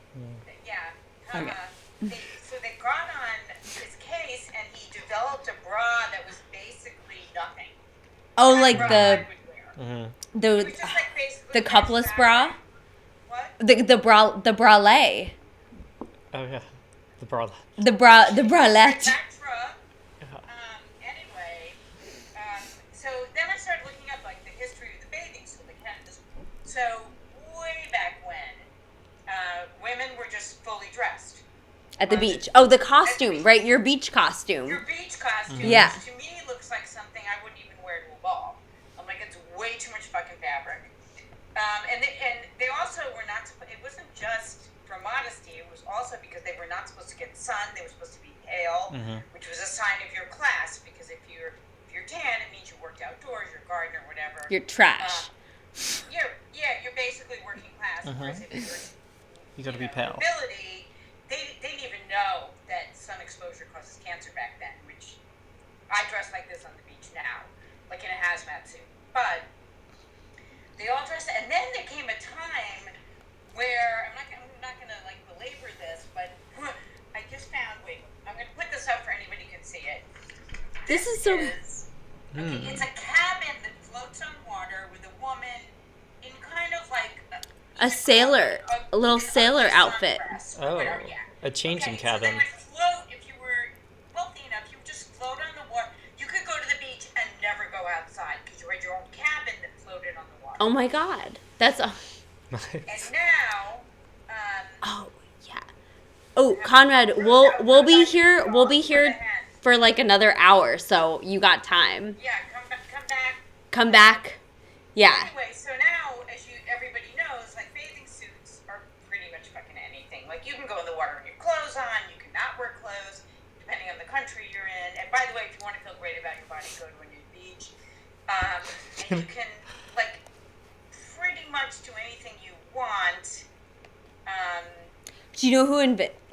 Yeah. So they got on his case, and he developed a bra that was basically nothing. Oh, That like bra the I would wear. It the was just like basically the cupless bra. What? The bralette. Oh yeah, the bra. The bralette. That bra. Anyway, so then I started looking up like the history of the bathing suit. So way back when, women were just fully dressed. At the beach. Oh, the costume, right? Your beach costume. Your beach costume, Yeah. which to me looks like something I wouldn't even wear to a ball. I'm like, it's way too much fucking fabric. And they also were not. It wasn't just for modesty. It was also because they were not supposed to get sun. They were supposed to be pale, which was a sign of your class. Because if you're tan, it means you worked outdoors. You're a gardener, whatever. You're trash. You're basically working class. Whereas if you're You gotta be pale. Ability, they didn't even know that sun exposure causes cancer back then, which I dress like this on the beach now, like in a hazmat suit. But they all dressed, and then there came a time where I'm not gonna like belabor this, but I just found. Wait, I'm gonna put this up for anybody who can see it. This is so. Okay, it's a cabin that floats on water with a woman in kind of like A sailor, a little sailor outfit. Oh, a changing So cabin. they would float if you were wealthy enough. You would just float on the water. You could go to the beach and never go outside because you had your own cabin that floated on the water. Oh my God, that's a. And now, Oh yeah. Oh, Conrad, we'll be here. We'll be here for like another hour, so you got time. yeah, come back. Come back. Yeah. Anyway, so now, as everybody knows, like bathing suits are pretty much fucking anything. Like you can go in the water with your clothes on. You cannot wear clothes, depending on the country you're in. And by the way, if you want to feel great about your body, go to a nude beach. And you can like pretty much do anything you want. Do you know who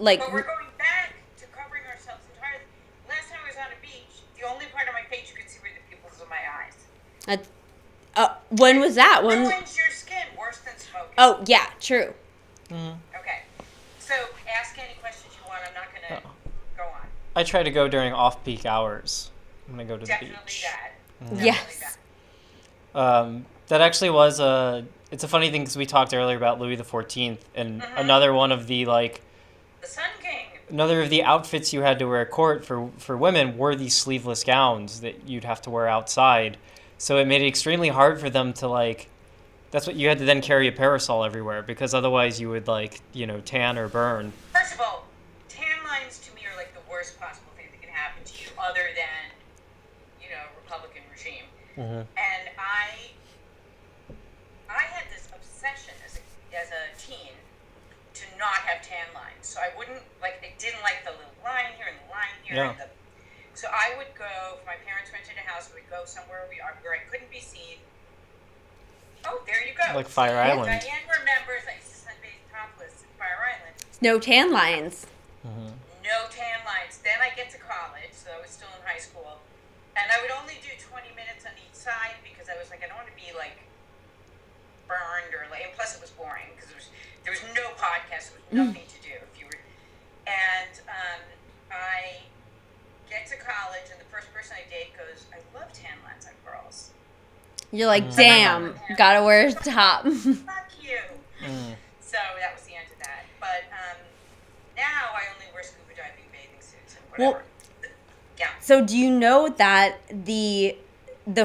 like? But we're going back to covering ourselves entirely. Last time I was on a beach, the only part of my face you could see were the pupils of my eyes. When was that? When? Ruins your skin worse than smoking. Oh, yeah, true. Okay. So ask any questions you want. I'm not going to go on. I try to go during off-peak hours when I go to the Definitely beach. that. Definitely Yes. that. That actually was it's a funny thing because we talked earlier about Louis XIV, and another one of the like The Sun King. another of the outfits you had to wear at court for women were these sleeveless gowns that you'd have to wear outside. So it made it extremely hard for them to like. That's what you had to then carry a parasol everywhere because otherwise you would like tan or burn. First of all, tan lines to me are like the worst possible thing that can happen to you, other than Republican regime. And I had this obsession as a teen to not have tan lines. So I didn't like the little line here and the line here. Yeah. So I would go, if my parents rented a house, we'd go somewhere where I couldn't be seen. Oh, there you go. Like Fire Island. Diane remembers I used to sunbathe topless in Fire Island. No tan lines. No tan lines. Then I get to college, so I was still in high school. And I would only do 20 minutes on each side because I was like, I don't want to be like burned or like, and plus it was boring because there was no podcast, there was nothing to do. And I get to college and the first person I date goes, I love tan lines on girls. You're like, damn, gotta wear a top. Fuck you. So that was the end of that. But now I only wear scuba diving bathing suits and whatever. Yeah. So do you know that the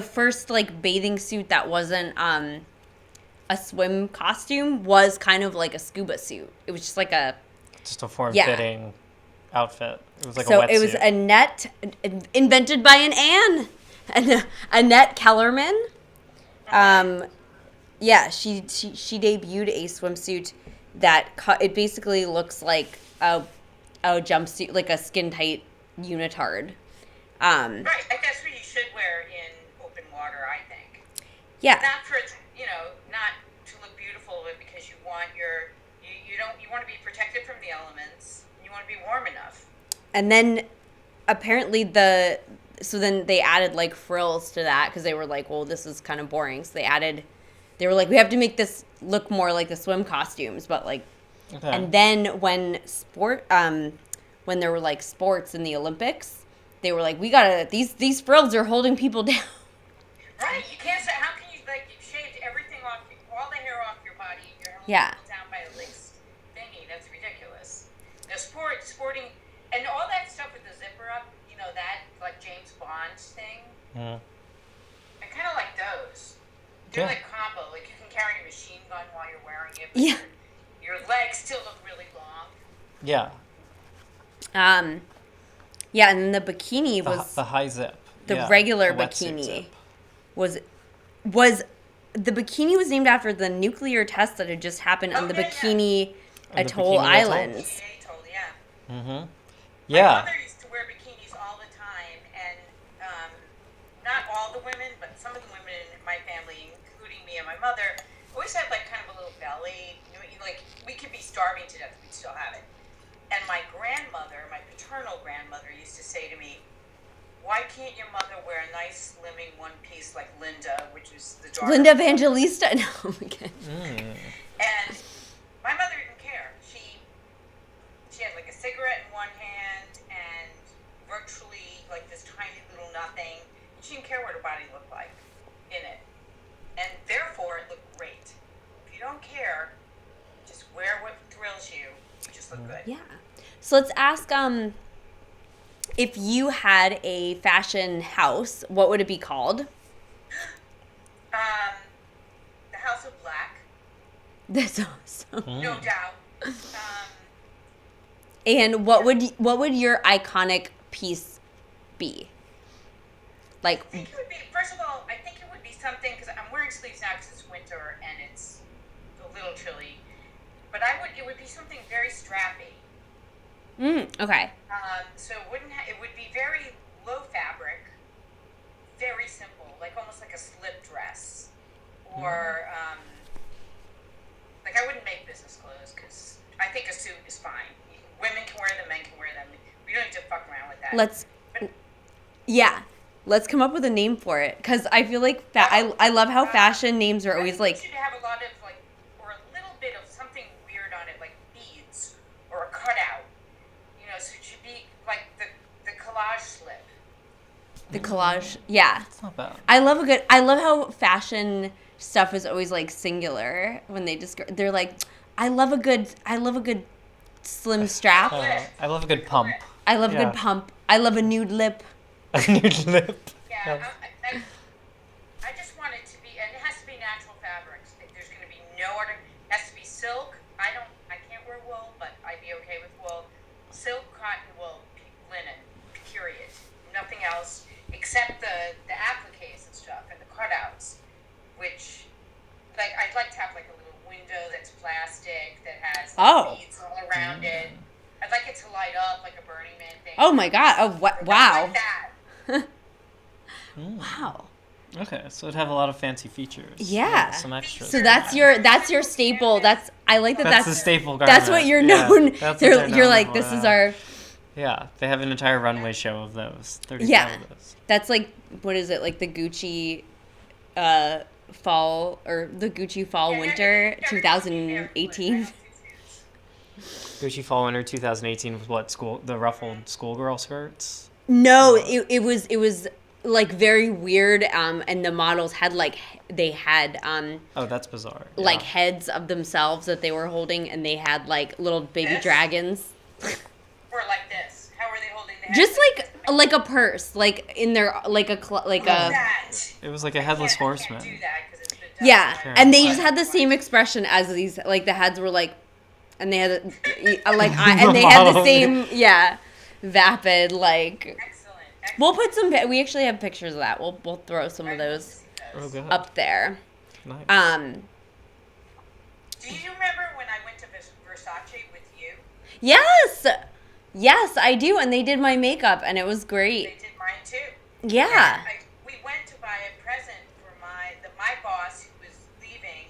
first like bathing suit that wasn't a swim costume was kind of like a scuba suit? It was just like a form-fitting outfit. It was like a so wetsuit. it was Annette, invented by an Anne, Annette Kellerman. Yeah, she debuted a swimsuit that it basically looks like a jumpsuit, like a skin tight unitard. Right, that's what you should wear in open water, I think. Yeah. Not for not to look beautiful, but because you want you want to be protected from the elements. You want to be warm enough. And then apparently so then they added like frills to that because they were like, well, this is kind of boring. So they were like, we have to make this look more like the swim costumes, but like, and then when there were like sports in the Olympics, they were like, we gotta, these frills are holding people down. Right, you can't say, how can you, like, you've shaved everything off, all the hair off your body, you're holding people down by a lace thingy, that's ridiculous. The sporting, and all that stuff with the zipper up, that, like, James Bond thing, I kind of like those. They're like combo, like, you can carry a machine gun while you're wearing it, but your legs still look really long. Yeah. Yeah, and then the bikini was the high zip. the regular the wetsuit bikini zip. was the bikini was named after the nuclear test that had just happened on the Bikini Atoll Islands. Mm-hmm. My Yeah. mother used to wear bikinis all the time, and not all the women, but some of the women in my family, including me and my mother, always had like kind of a little belly. Like we could be starving to death, we'd still have it. And my grandmother, my paternal grandmother, used to say to me, "Why can't your mother wear a nice slimming one piece like Linda, which is the daughter?" Linda Evangelista. No, okay. And my mother didn't care. She had like a cigarette in one hand and virtually like this tiny little nothing. She didn't care what her body looked like in it. And therefore it looked great. If you don't care, just wear what thrills you. You just look good. Yeah. So let's ask if you had a fashion house, what would it be called? The House of Black, That's awesome. no doubt. And what would your iconic piece be? Like, I think it would be, first of all, I think it would be something, because I'm wearing sleeves now because it's winter and it's a little chilly, but it would be something very strappy. Okay. So it would be very low fabric, very simple, like almost like a slip dress, or like I wouldn't make business clothes because I think a suit is fine. Women can wear them, men can wear them. We don't need to fuck around with that. Let's come up with a name for it, because I feel like I love how fashion names are always We like, should have a lot of like, or a little The collage. Yeah. It's not bad. I love how fashion stuff is always like singular when they describe. They're like, I love a good slim strap. I love a good pump. I love a Yeah. good pump. I love a nude lip. A nude lip. Yeah, I just want it to be, and it has to be natural fabrics. There's going to be no other. It has to be silk. I can't wear wool, but I'd be okay with wool. Silk, cotton, wool, linen. Period. Nothing else except the appliques and stuff and the cutouts, which, like, I'd like to have like a little window that's plastic that has Oh. beads all around it. I'd like it to light up like a Burning Man thing. Oh my god. Oh Not wow. like that. Wow. Okay, so it'd have a lot of fancy features. Yeah. Some extras. So that's your staple. I like that. That's the staple garment. That's what you're Yeah, known. that's what You're, they're you're known like, for, this is yeah. our. Yeah, they have an entire runway show of those. 35 Yeah. of those. That's like, what is it? Like the Gucci fall or the Gucci fall winter 2018. Gucci Fall Winter 2018 was what, the ruffled schoolgirl skirts? No, it was like very weird. And the models had Oh, that's bizarre. like Yeah. heads of themselves that they were holding, and they had like little baby dragons. Or like this. How are they holding the head? Just like a purse, like in their like a that. It was like a headless I can't horseman. do that 'cause it's been done. yeah, Sure. and they just had the same expression as these, like the heads were like, and they had and they had the Model. same vapid like. Excellent. We'll put we actually have pictures of that. We'll throw some of those Oh, good. up there. Nice. Do you remember when I went to Versace with you? Yes, I do, and they did my makeup, and it was They great. did mine too. Yeah. We went to buy a present for my boss who was leaving,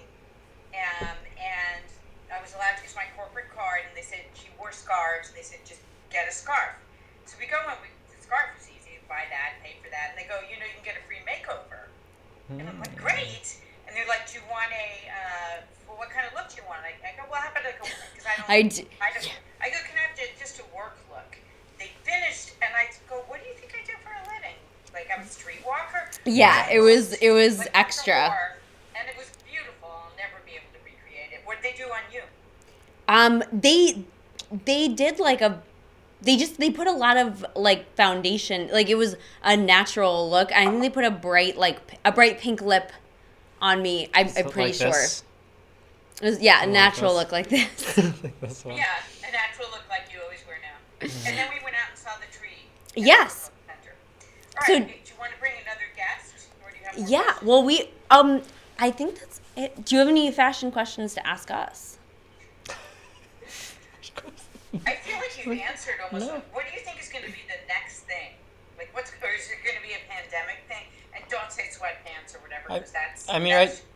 and I was allowed to use my corporate card, and they said she wore scarves, and they said just get a scarf. So we go and the scarf was easy, buy that, pay for that, and they go, you can get a free makeover. And I'm like, great. And they're like, do you want well, what kind of look do you want? I go, well, how about because I go, can I have just a work look? They finished, and I go, what do you think I do for a living? Like, I'm a streetwalker? Yeah, it was Like, extra. and it was beautiful. I'll never be able to recreate it. What did they do on you? They did like they put a lot of like foundation, like it was a natural look. I think they put a bright pink lip on me. I'm pretty Like sure. this? It was a natural this. look like this. Like this one. Yeah, a natural look like you always wear now. And then we went out and saw the tree. Yes. Center. All So- right, do you want to bring another guest, or do you have more Yeah, questions? well I think that's it. Do you have any fashion questions to ask us? I feel like you've answered almost. No. What do you think is going to be the next thing? Like, or is it going to be a pandemic thing? And don't say sweatpants or whatever, because that's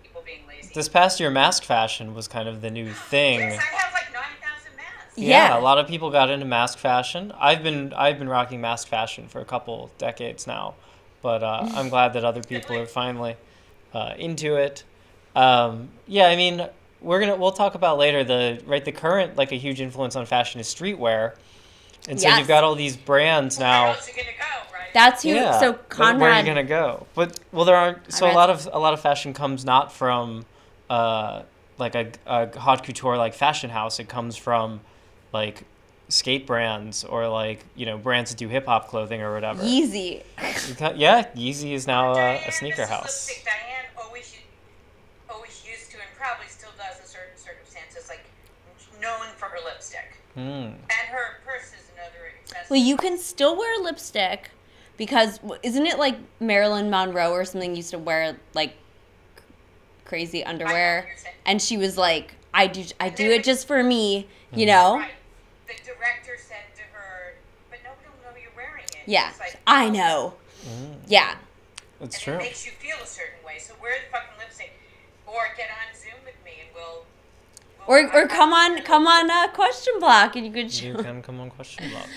people being lazy. This past year, mask fashion was kind of the new thing. Yes, I have like 9,000 masks. Yeah. A lot of people got into mask fashion. I've been rocking mask fashion for a couple decades now, but I'm glad that other people are finally into it. I mean, we'll talk about later the current, like, a huge influence on fashion is streetwear, and so Yes. you've got all these brands Where now. else are you going to go, right? That's who. Yeah, So but where are you Conrad. gonna go? But there aren't. So a Conrad's- lot of fashion comes not from like a haute couture like fashion house. It comes from like skate brands or like brands that do hip hop clothing or whatever. Yeezy. Yeah, Yeezy is now Diane, a sneaker this is house. lipstick. Diane always used to, and probably still does in certain circumstances, like known for her lipstick. And her purse is another accessory. Well, you can still wear lipstick because isn't it like Marilyn Monroe or something used to wear like crazy I know underwear, what you're saying. and she was like, I do it just for me, you know? Right. The director said to her, but nobody will know you're wearing it. Yeah, It's like, I know. Yeah, It's And true. it makes you feel a certain way. So wear the fucking lipstick, or get on Zoom with me, and we'll or come on question block, and you could You show. can come on question block.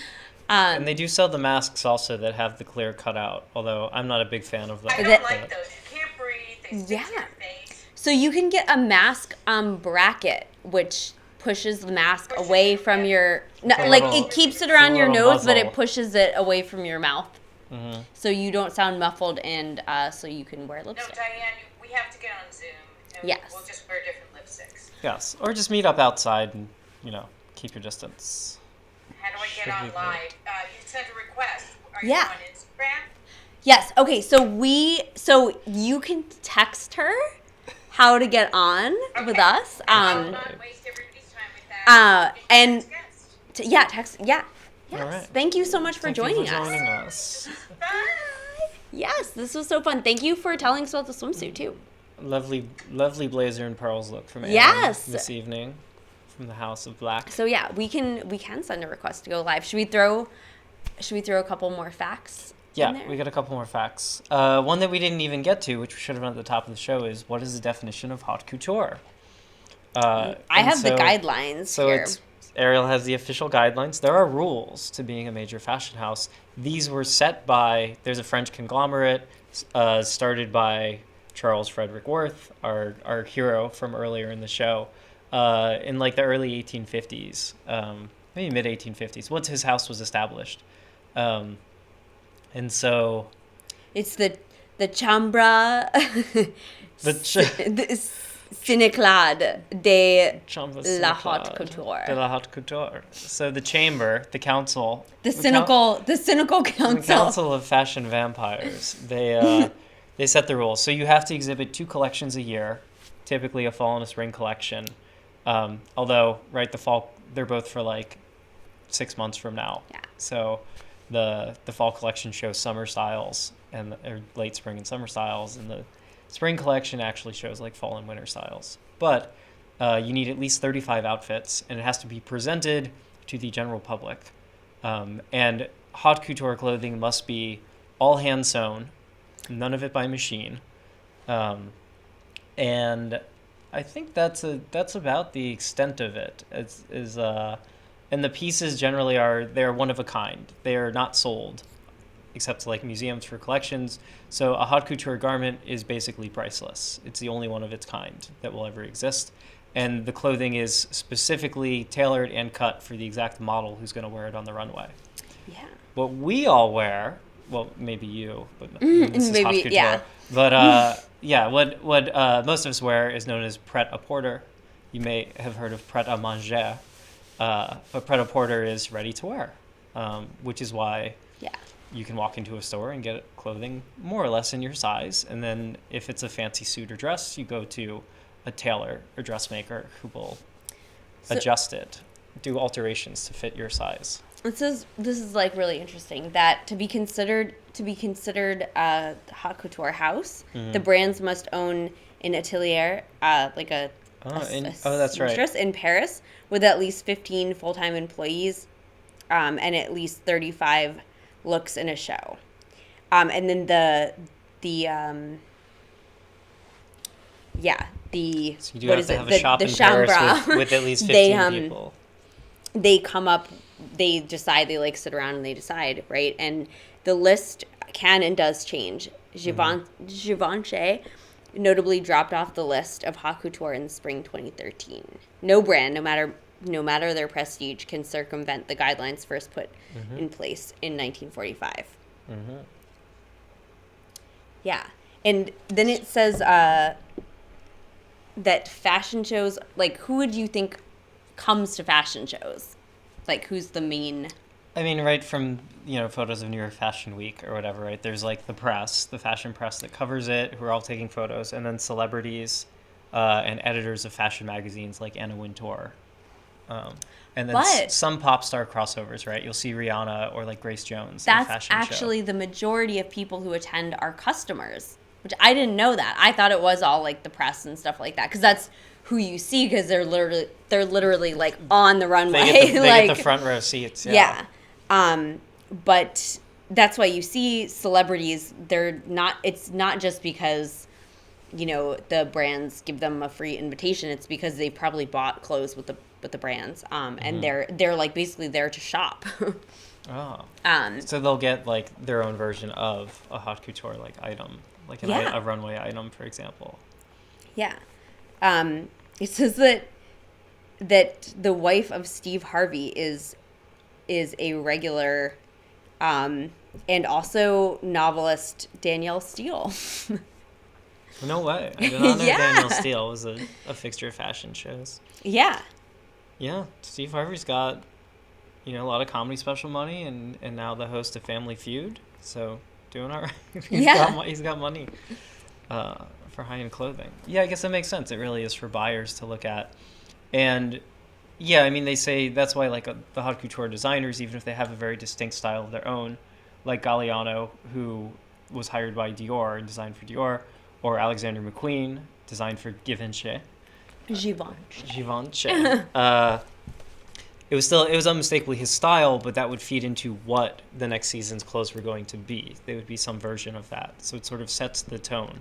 And they do sell the masks also that have the clear cutout, although I'm not a big fan of that. I don't That- like those. You can't breathe. They stick to Yeah. your face. So you can get a mask bracket, which pushes the mask away from your. No, a like little- it keeps it around your it's a little nose, but it muzzle. pushes it away from your mouth. so you don't sound muffled, and so you can wear No, lipstick. Diane, we have to get on Zoom. And Yes. We'll just wear different lipsticks. Yes, or just meet up outside and, keep your distance. How do I get Should on be live? You sent a request. Are Yeah. you on Instagram? Yes. Okay. So you can text her how to get on with us. I'll not waste everybody's time with that. And Guest. yeah, text. Yeah. Yes. All right. Thank you so much for Thank you joining for us. joining us. Bye. Yes, this was so fun. Thank you for telling us about the swimsuit too. Lovely blazer and pearls look from Anne Yes. this evening from the House of Black. So yeah, we can send a request to go live. Should we throw a couple more facts? in Yeah, there? we got a couple more facts. One that we didn't even get to, which we should have done at the top of the show, is what is the definition of haute couture? I have the guidelines So here. Ariel has the official guidelines. There are rules to being a major fashion house. These were set by, there's a French conglomerate started by Charles Frederick Worth, our hero from earlier in the show, in like the early 1850s, maybe mid 1850s, once his house was established. And so It's the Chambra the Cyniclade de Chambre la Cyniclade haute couture. de la haute couture. So the chamber, the council, The cynical the council. council of fashion vampires. They set the rules. So you have to exhibit 2 collections a year, typically a fall and a spring collection. Although, right, the fall, they're both for like 6 months from now. Yeah. So the fall collection shows summer styles or late spring and summer styles, and the spring collection actually shows like fall and winter styles. But you need at least 35 outfits, and it has to be presented to the general public. And haute couture clothing must be all hand sewn, none of it by machine. And I think that's about the extent of it. And the pieces generally they're one of a kind. They are not sold, except to like museums for collections. So a haute couture garment is basically priceless. It's the only one of its kind that will ever exist. And the clothing is specifically tailored and cut for the exact model who's going to wear it on the runway. Yeah. What we all wear, well, maybe you, but this is haute maybe, couture. yeah. But what most of us wear is known as pret-a-porter. You may have heard of pret-a-manger, but pret-a-porter is ready to wear, which is why you can walk into a store and get clothing more or less in your size. And then if it's a fancy suit or dress, you go to a tailor or dressmaker who will adjust it, do alterations to fit your size. This is like really interesting that to be considered a haute couture house, the brands must own an atelier, like a that's right. seamstress in Paris with at least 15 full-time employees, and at least 35 looks in a show, and then the So you do have to have a shop in Paris with at least 15 people. They come up, they decide, they like sit around and they decide, right? And the list can and does change. Givenchy notably dropped off the list of haute couture in spring 2013. No brand, no matter their prestige, can circumvent the guidelines first put in place in 1945. Yeah. And then it says that fashion shows, like, who would you think comes to fashion shows? Like, who's the main... I mean, right from, photos of New York Fashion Week or whatever, right? There's like the press, the fashion press that covers it, who are all taking photos, and then celebrities and editors of fashion magazines like Anna Wintour. And then some pop star crossovers, right? You'll see Rihanna or like Grace Jones in a fashion show. That's actually the majority of people who attend are customers, which I didn't know that. I thought it was all like the press and stuff like that, because that's who you see, because they're literally like on the runway. They get the front row seats. Yeah. But that's why you see celebrities. It's not just because, the brands give them a free invitation. It's because they probably bought clothes with the brands. And they're like basically there to shop. Oh. So they'll get like their own version of a haute couture like item, like a runway item, for example. Yeah. It says that the wife of Steve Harvey is a regular And also novelist Danielle Steele. No way. I did not know Yeah. Danielle Steele was a fixture of fashion shows. Yeah. Yeah, Steve Harvey's got, a lot of comedy special money, and now the host of Family Feud. So doing all right. He's got money for high-end clothing. Yeah, I guess that makes sense. It really is for buyers to look at. And yeah, I mean, they say that's why the haute couture designers, even if they have a very distinct style of their own, like Galliano, who was hired by Dior and designed for Dior, or Alexander McQueen, designed for Givenchy. Givenchy. It was unmistakably his style, but that would feed into what the next season's clothes were going to be. They would be some version of that. So it sort of sets the tone.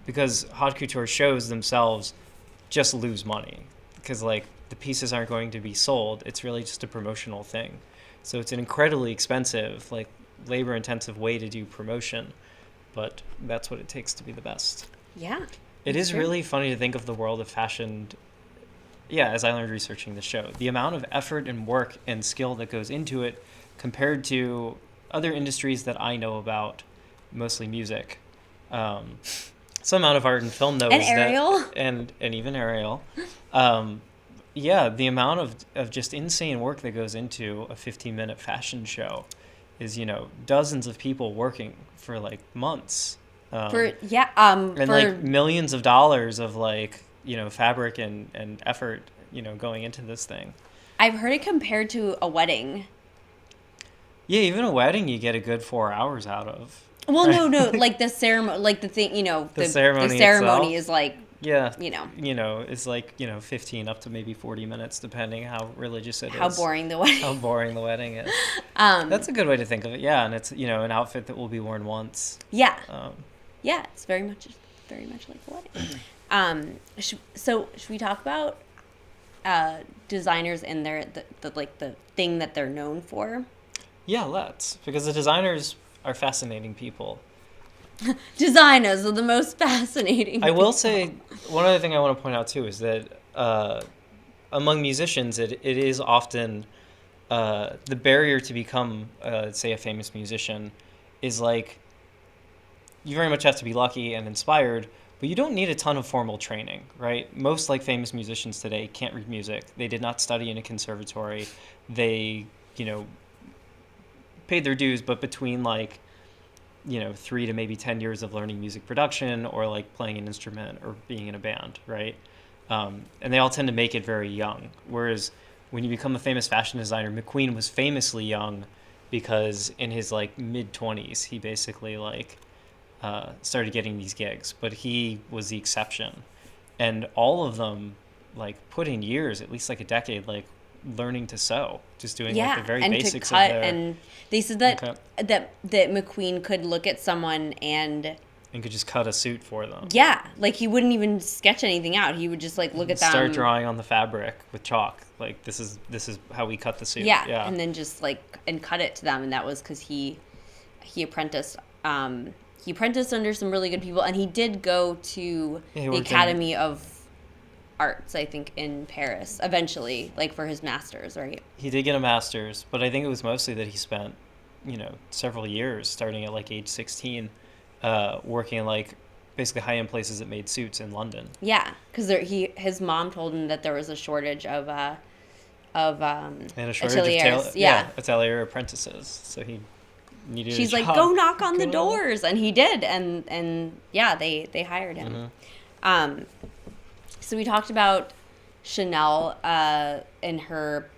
Because haute couture shows themselves just lose money. Because, the pieces aren't going to be sold. It's really just a promotional thing. So it's an incredibly expensive, labor-intensive way to do promotion. But that's what it takes to be the best. Yeah. It is really funny to think of the world of fashion, as I learned researching the show. The amount of effort and work and skill that goes into it compared to other industries that I know about, mostly music. Some amount of art and film, though. And Ariel. And even Ariel. The amount of just insane work that goes into a 15-minute fashion show is, dozens of people working for, months. Millions of dollars of fabric and effort going into this thing. I've heard it compared to a wedding. Yeah, even a wedding you get a good 4 hours out of. Well, no, the ceremony, the thing, the ceremony is it's 15 up to maybe 40 minutes depending how religious it is. How boring the wedding. How boring the wedding is. That's a good way to think of it. Yeah, and it's an outfit that will be worn once. Yeah. It's very much like a wedding. Should we talk about designers and the thing that they're known for? Yeah, let's, because the designers are fascinating people. Designers are the most fascinating I will say, one other thing I want to point out too is that among musicians, it is often the barrier to become, say, a famous musician is you very much have to be lucky and inspired, but you don't need a ton of formal training, right? Most famous musicians today can't read music. They did not study in a conservatory. They, paid their dues, but between 3 to maybe 10 years of learning music production or playing an instrument or being in a band, right? And they all tend to make it very young. Whereas when you become a famous fashion designer, McQueen was famously young because in his mid-20s, he basically started getting these gigs, but he was the exception. And all of them put in years, at least a decade, learning to sew, just doing the very basics to cut, of their... and they said that McQueen could look at someone and could just cut a suit for them. Yeah, he wouldn't even sketch anything out. He would just look at them, start drawing on the fabric with chalk. This is how we cut the suit. Yeah. And then just and cut it to them, and that was because he apprenticed. He apprenticed under some really good people, and he did go to the Academy of Arts, I think, in Paris eventually, for his master's, right? He did get a master's, but I think it was mostly that he spent, several years starting at age 16, working in basically high-end places that made suits in London. Yeah, because his mom told him that there was a shortage of ateliers. Atelier apprentices. So he needed. She's a job. Go knock on the doors, and he did, and they hired him. Mm-hmm. So we talked about Chanel and her.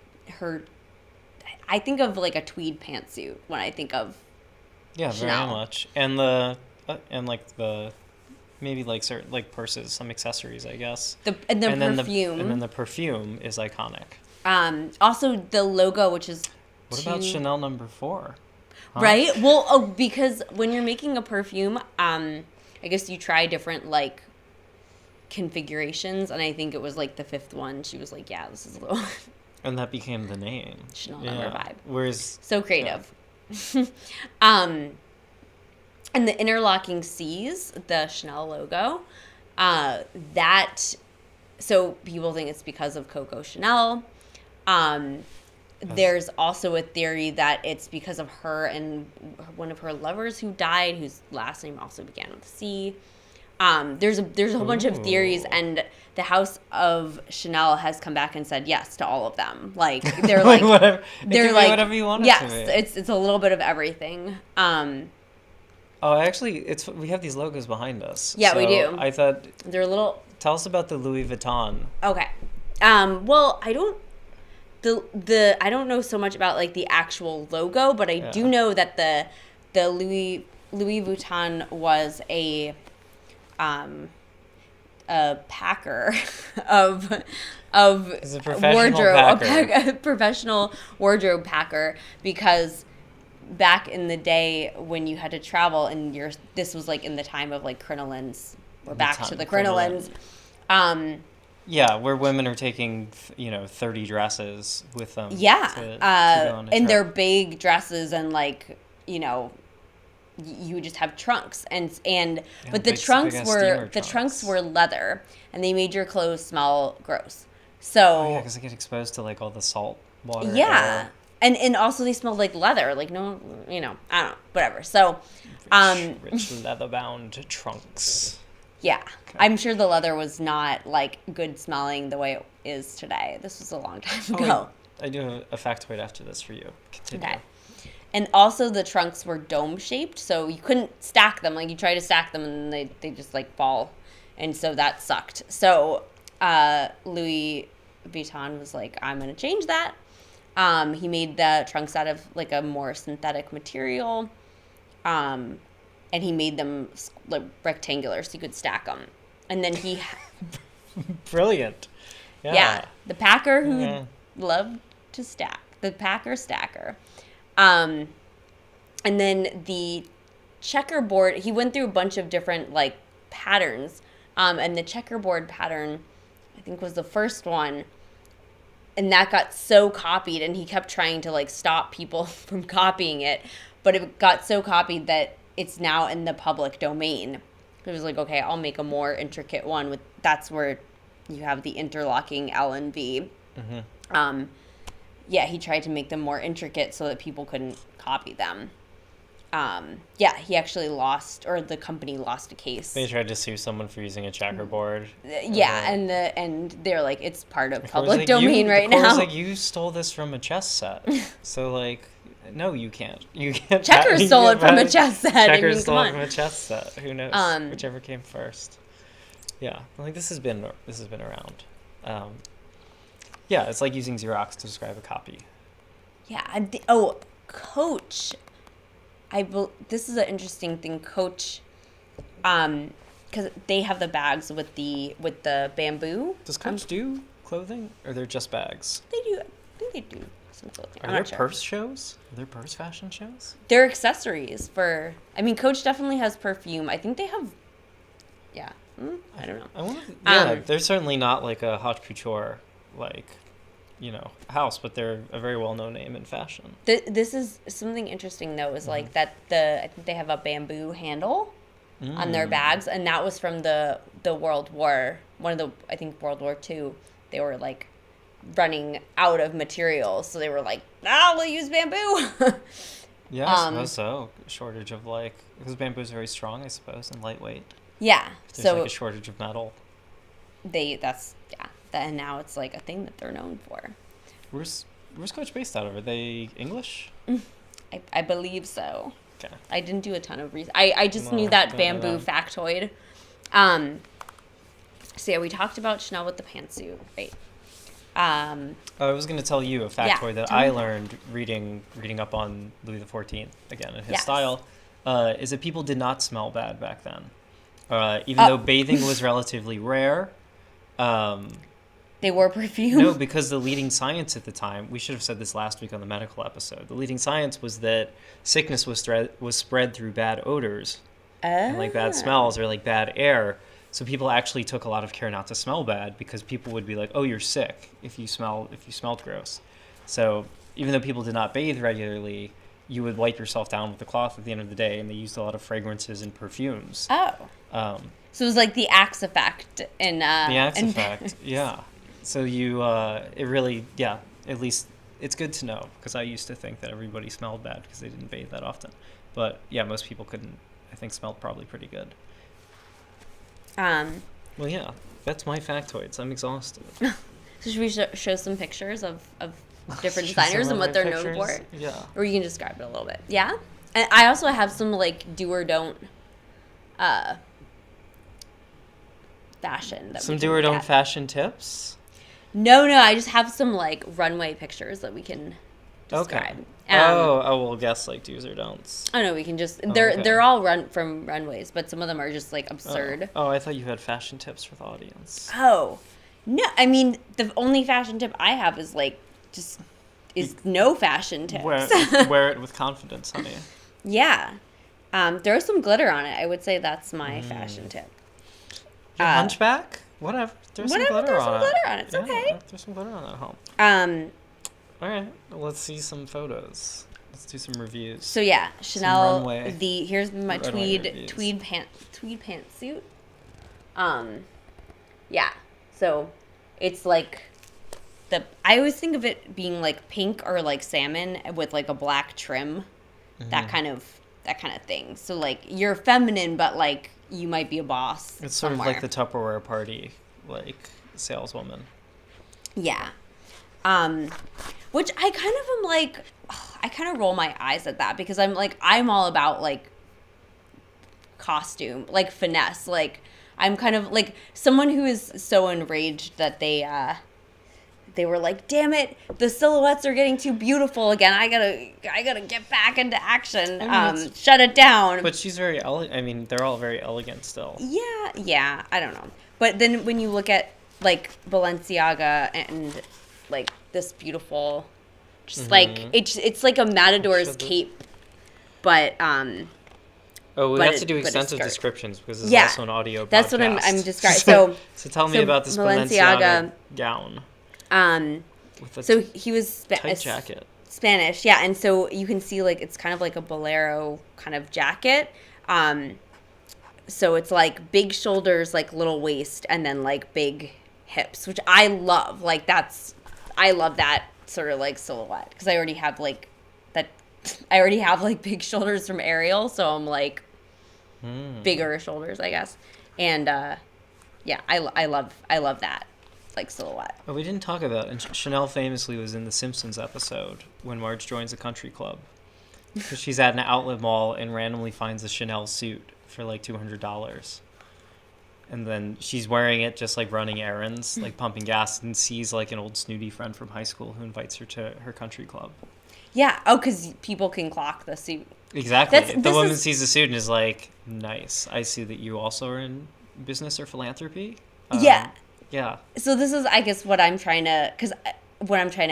I think of a tweed pantsuit when I think of Chanel. Very much, and the maybe certain purses, some accessories, I guess. And perfume. And then the perfume is iconic. Also the logo, which is. What about Chanel No. 4? Huh? Right. Well, because when you're making a perfume, I guess you try different configurations, and I think it was the fifth one. She was this is a little. And that became the name. Chanel No. 5. Whereas so creative. Yeah. And the interlocking C's, the Chanel logo, so people think it's because of Coco Chanel. there's also a theory that it's because of her and one of her lovers who died, whose last name also began with C. There's a whole bunch of theories, and the House of Chanel has come back and said yes to all of them. Like they're like whatever. they're like whatever you want. Yes, it to be. it's a little bit of everything. Oh, actually, we have these logos behind us. Yeah, we So do. I thought. They're a little Tell us about the Louis Vuitton. okay. Well, I don't I don't know so much about like the actual logo, but I do know that the Louis Vuitton was a packer of He's a professional wardrobe, packer. a professional wardrobe packer, because back in the day when you had to travel and this was like in the time of like crinolines. We're back time to the of crinoline. crinolines. Yeah, where women are taking 30 dresses with them. Yeah, to go on a and trip. they're big dresses, and like you just have trunks, but the big- trunks big-ass were steamer the trunks trunks. were leather, and they made your clothes smell gross. Oh, So yeah, because they get exposed to like all the salt water. yeah, air. and also they smelled like leather. Like no, I don't know, whatever. So, Rich leather-bound trunks. yeah, I'm sure the leather was not like good smelling the way it is today. This was a long time ago. I do have a factoid after this for you. Continue. Okay. And also the trunks were dome shaped, so you couldn't stack them. Like you try to stack them and they just like fall. And so that sucked. So Louis Vuitton was like, I'm going to change that. He made the trunks out of like a more synthetic material. And he made them like rectangular so you could stack them. And then he Brilliant. yeah, the packer who Yeah. loved to stack. The packer stacker. And then the checkerboard, he went through a bunch of different like patterns. And the checkerboard pattern, I think, was the first one. And that got so copied, and he kept trying to like stop people from copying it. But it got so copied that it's now in the public domain. It was like, okay, I'll make a more intricate one. That's where you have the interlocking L and V. Mm-hmm. Yeah, he tried to make them more intricate so that people couldn't copy them. Yeah, he actually lost, or the company lost a case. They tried to sue someone for using a checkerboard. Yeah, and they're like, it's part of The court was public like, domain right the court now. was like, you stole this from a chess set. So like, no, you can't. You can't. Checkers you stole can't it from a patent- chess set. I Checkers mean, stole come it from on. a chess set. Who knows? Whichever came first. Yeah, like this has been around. Yeah, it's like using Xerox to describe a copy. Yeah. Coach. This is an interesting thing. Coach, because they have the bags with the bamboo. Does Coach do clothing, or they're just bags? They do. I think they do some clothing. Are I'm there not sure. purse shows? Are there purse fashion shows? They're accessories for. I mean, Coach definitely has perfume. I think they have. Yeah. I don't know. I want to. Yeah, they're certainly not like a haute couture, house, but they're a very well-known name in fashion. This is something interesting though. Is like that I think they have a bamboo handle on their bags, and that was from the World War. I think World War II. They were like running out of materials, so they were like, we'll use bamboo. Yeah, I suppose so. Shortage of because bamboo is very strong, I suppose, and lightweight. Yeah. There's So like a shortage of metal. and now it's like a thing that they're known for. Where's Coach based out of? Are they English? I believe so. Okay. I didn't do a ton of research. I just knew No, that don't know bamboo that. factoid. So yeah, we talked about Chanel with the pantsuit, right? I was going to tell you a factoid that tell me I that. learned reading up on Louis XIV, again, and his Yes. style, is that people did not smell bad back then. Even though bathing was relatively rare. They wore perfume. No, because the leading science at the time, we should have said this last week on the medical episode, the leading science was that sickness was spread through bad odors and like bad smells or like bad air. So people actually took a lot of care not to smell bad because people would be like, "Oh, you're sick if you smelled gross." So even though people did not bathe regularly, you would wipe yourself down with a cloth at the end of the day, and they used a lot of fragrances and perfumes. Oh. So it was like the Axe effect in The Axe effect, yeah. So it really, at least it's good to know, because I used to think that everybody smelled bad because they didn't bathe that often. But yeah, most people couldn't. I think smelled probably pretty good. Well, yeah, that's my factoids. I'm exhausted. So should we show some pictures of different Show designers some and what of they're my known for? pictures? Yeah. Or you can describe it a little bit. Yeah? And I also have some, like, do or don't fashion. That Some we can do or look don't at. fashion tips? No, I just have some, like, runway pictures that we can describe. Okay. We'll guess, like, do's or don'ts. Oh, no, we can just... Oh, They're okay. they're all from runways, but some of them are just, like, absurd. Oh, I thought you had fashion tips for the audience. Oh. No, I mean, the only fashion tip I have is, like, just... is no fashion tips. Wear it with confidence, honey. Yeah. Throw some glitter on it. I would say that's my fashion tip. Your hunchback? Whatever. Throw some Whatever, glitter throw some on glitter it. on it. It's Yeah, okay. Throw some glitter on it at home. All right. Well, let's see some photos. Let's do some reviews. So yeah, Chanel. runway. Here's my Runway reviews. tweed pantsuit. Yeah. So, it's like I always think of it being like pink or like salmon with like a black trim, that kind of thing. So like you're feminine, but like you might be a boss. It's sort somewhere. of like the Tupperware party, like saleswoman. Yeah. Which I kind of am like, I kind of roll my eyes at that because I'm all about like costume, like finesse. Like I'm kind of like someone who is so enraged that they were like, damn it, the silhouettes are getting too beautiful again. I gotta get back into action. Shut it down. But she's very elegant. I mean, they're all very elegant still. Yeah, I don't know. But then when you look at like Balenciaga and like this beautiful, just like it's like a matador's cape, but Oh, we but have it- to do but a extensive skirt. descriptions because this is Yeah, also an audio podcast. that's what I'm describing. So tell me so about this Balenciaga, Balenciaga gown with a So he was tight jacket. Spanish, yeah, and so you can see like it's kind of like a bolero kind of jacket. So it's like big shoulders, like little waist, and then like big hips, which I love. Like I love that sort of like silhouette because I already have like that. I already have like big shoulders from Ariel, so I'm like bigger shoulders, I guess. And yeah, I love that like silhouette. Oh, we didn't talk about, and Chanel famously was in the Simpsons episode when Marge joins a country club. Because she's at an outlet mall and randomly finds a Chanel suit for like $200. And then she's wearing it just like running errands, like pumping gas, and sees like an old snooty friend from high school who invites her to her country club. Yeah. Oh, because people can clock the suit. Exactly. The this woman is- sees the suit and is like, nice. I see that you also are in business or philanthropy. Yeah. Yeah. So this is, I guess, what I'm trying to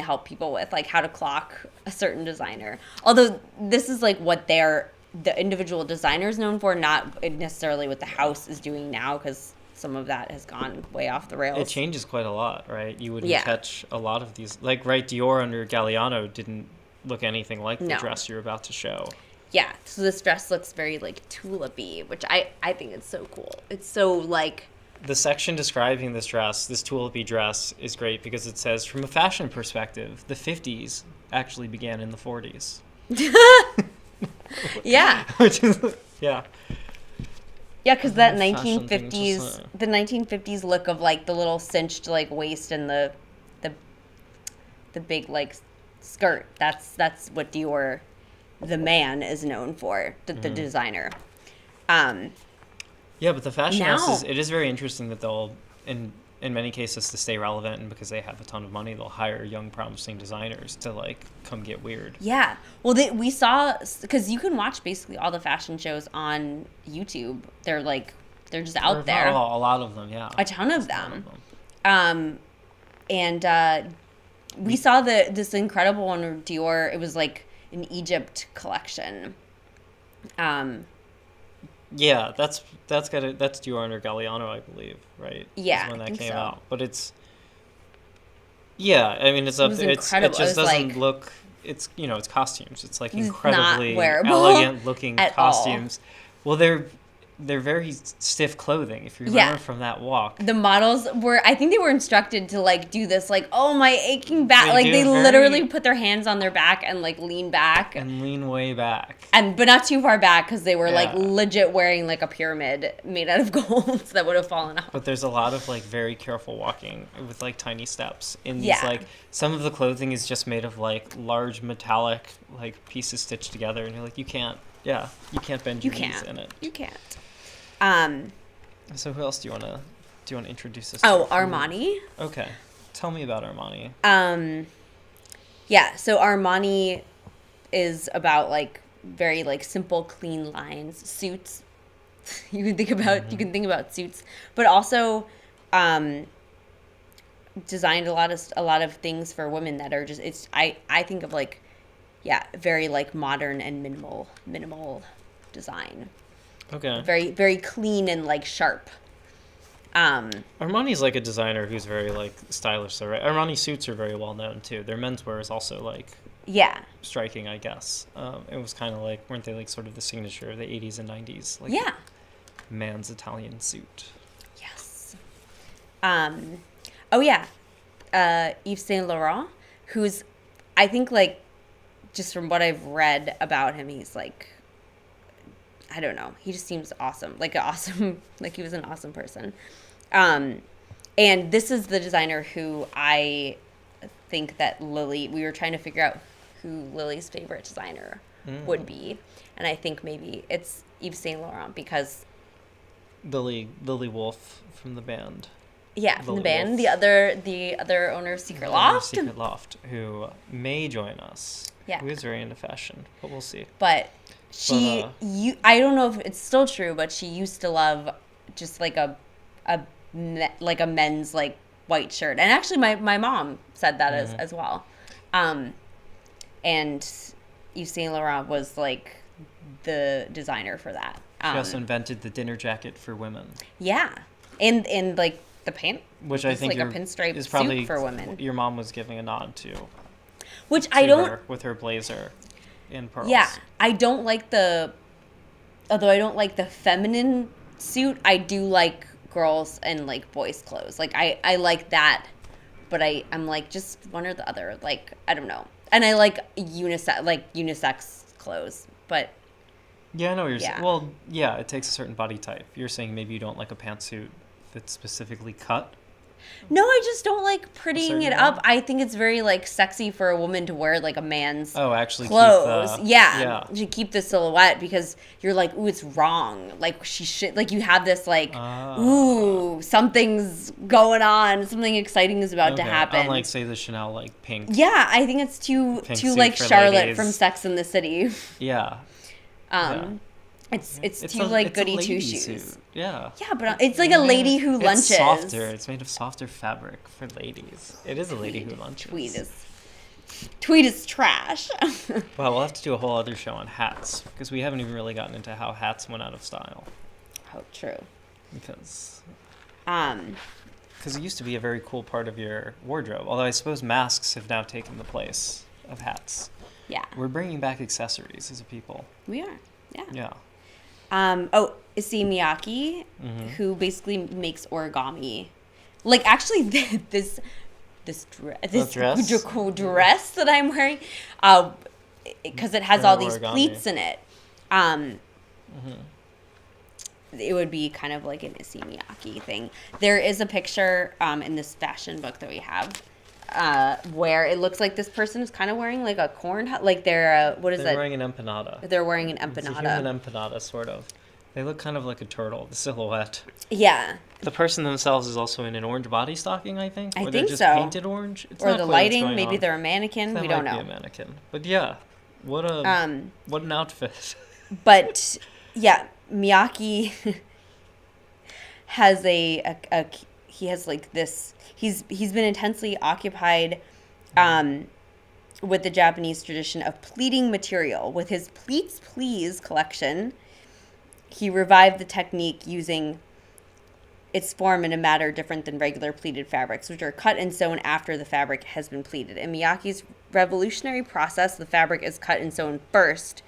help people with, like how to clock a certain designer. Although this is like what the individual designer is known for, not necessarily what the house is doing now, because some of that has gone way off the rails. It changes quite a lot, right? You wouldn't Yeah. catch a lot of these. Like, right, Dior under Galliano didn't look anything like the No. dress you're about to show. Yeah. So this dress looks very like tulipy, which I think it's so cool. It's so like. The section describing this dress, this tulipy dress, is great because it says, from a fashion perspective, the 50s actually began in the 40s. Yeah. Which is, yeah. Yeah, because that Fashion thing to 1950s, say. the 1950s look of like the little cinched like waist and the big like skirt. That's what Dior, the man, is known for. The designer. Yeah, but the fashion Now- houses, it is very interesting that they'll, in many cases, to stay relevant and because they have a ton of money, they'll hire young, promising designers to, like, come get weird. Yeah. Well, we saw, because you can watch basically all the fashion shows on YouTube. They're just out Or there. A lot of them, yeah. A ton of A lot them. of them. And we saw this incredible one where Dior, it was like an Egypt collection. Yeah, that's Dior under Galliano, I believe, right? Yeah, Is when I that think came so. out. But it's, yeah, I mean, it's up was there. It incredible. just It was doesn't like- look, it's, it's costumes. It's like It's not incredibly wearable elegant looking at all. costumes. Well, they're, they're very stiff clothing. If you remember Yeah. from that walk, The models were, I think they were instructed to like do this, like, oh, my aching back. They Like do they very- literally put their hands on their back and like lean back. and lean way back. But not too far back because they were like Yeah. legit wearing like a pyramid made out of gold that would have fallen off. But there's a lot of like very careful walking with like tiny steps. In these Yeah. like some of the clothing is just made of like large metallic like pieces stitched together, and you're like, you can't bend You your knees can't. in it. You can't. So who else do you wanna introduce us Oh, to? Armani. Okay, tell me about Armani. Yeah, so Armani is about like very like simple, clean lines, suits. You can think about suits, but also designed a lot of things for women that are just I think of like very like modern and minimal design. Okay. Very very clean and like sharp. Armani's like a designer who's very like stylish, though, right? Armani suits are very well known too. Their menswear is also like Yeah. striking, I guess. It was kind of like, weren't they like sort of the signature of the 80s and 90s? Like Yeah. man's Italian suit. Yes. Oh yeah. Yves Saint Laurent, who's, I think like, just from what I've read about him, he's like, I don't know. He just seems awesome. Like he was an awesome person. And this is the designer who I think that we were trying to figure out who Lily's favorite designer would be. And I think maybe it's Yves Saint Laurent because Lily Wolf from the band. yeah, from the Lily band, Wolf. the other owner of Secret Loft. Secret Loft, who may join us. Yeah. Who is very into fashion, but we'll see. But I don't know if it's still true, but she used to love just like a men's like white shirt. And actually my mom said that as well. And Yves Saint Laurent was like the designer for that. She also invented the dinner jacket for women. Yeah. And like the pant, Which I it's think like a pinstripe is probably suit for women. Your mom was giving a nod to Which I don't her with her blazer in pearls. Yeah, I don't like although I don't like the feminine suit, I do like girls and like boys clothes. Like I like that, but I'm like just one or the other. Like I don't know. And I like unisex clothes, but Yeah, I know what you're saying. Yeah. Well, yeah, it takes a certain body type. You're saying maybe you don't like a pantsuit that's specifically cut. no, I just don't like prettying certain it way? up. I think it's very like sexy for a woman to wear like a man's Actually clothes. keep the, Yeah, to keep the silhouette because you're like, ooh, it's wrong. Like she should, like you have this like, ooh, something's going on, something exciting is about to happen. Unlike, say, the Chanel like pink. Yeah, I think it's too suit like for Charlotte ladies. from Sex and the City. Yeah. Yeah. It's too like goody two shoes. Suit. Yeah. Yeah, but it's like a lady who lunches. It's softer. It's made of softer fabric for ladies. It is a lady who lunches. Tweed is trash. Well, we'll have to do a whole other show on hats because we haven't even really gotten into how hats went out of style. Oh, true. Because it used to be a very cool part of your wardrobe. Although I suppose masks have now taken the place of hats. Yeah, We're bringing back accessories as a people. we are. Yeah. Yeah. Issey Miyake, who basically makes origami. Like actually, this dress that I'm wearing, because it has all these Origami. pleats in it. It would be kind of like an Issey Miyake thing. There is a picture in this fashion book that we have. Where it looks like this person is kind of wearing like a corn, like they're They're wearing an empanada. They're wearing an It's a empanada. human empanada, sort of. They look kind of like a turtle, the silhouette. Yeah, The person themselves is also in an orange body stocking, I think. I or think they're just so. painted orange. It's or not the clear what's lighting. going Maybe on. they're a mannequin. That We might don't be know. a mannequin. But yeah, what an outfit. But yeah, Miyake has he has like this. He's been intensely occupied with the Japanese tradition of pleating material. With his Pleats Please collection, he revived the technique using its form in a matter different than regular pleated fabrics, which are cut and sewn after the fabric has been pleated. In Miyake's revolutionary process, the fabric is cut and sewn first,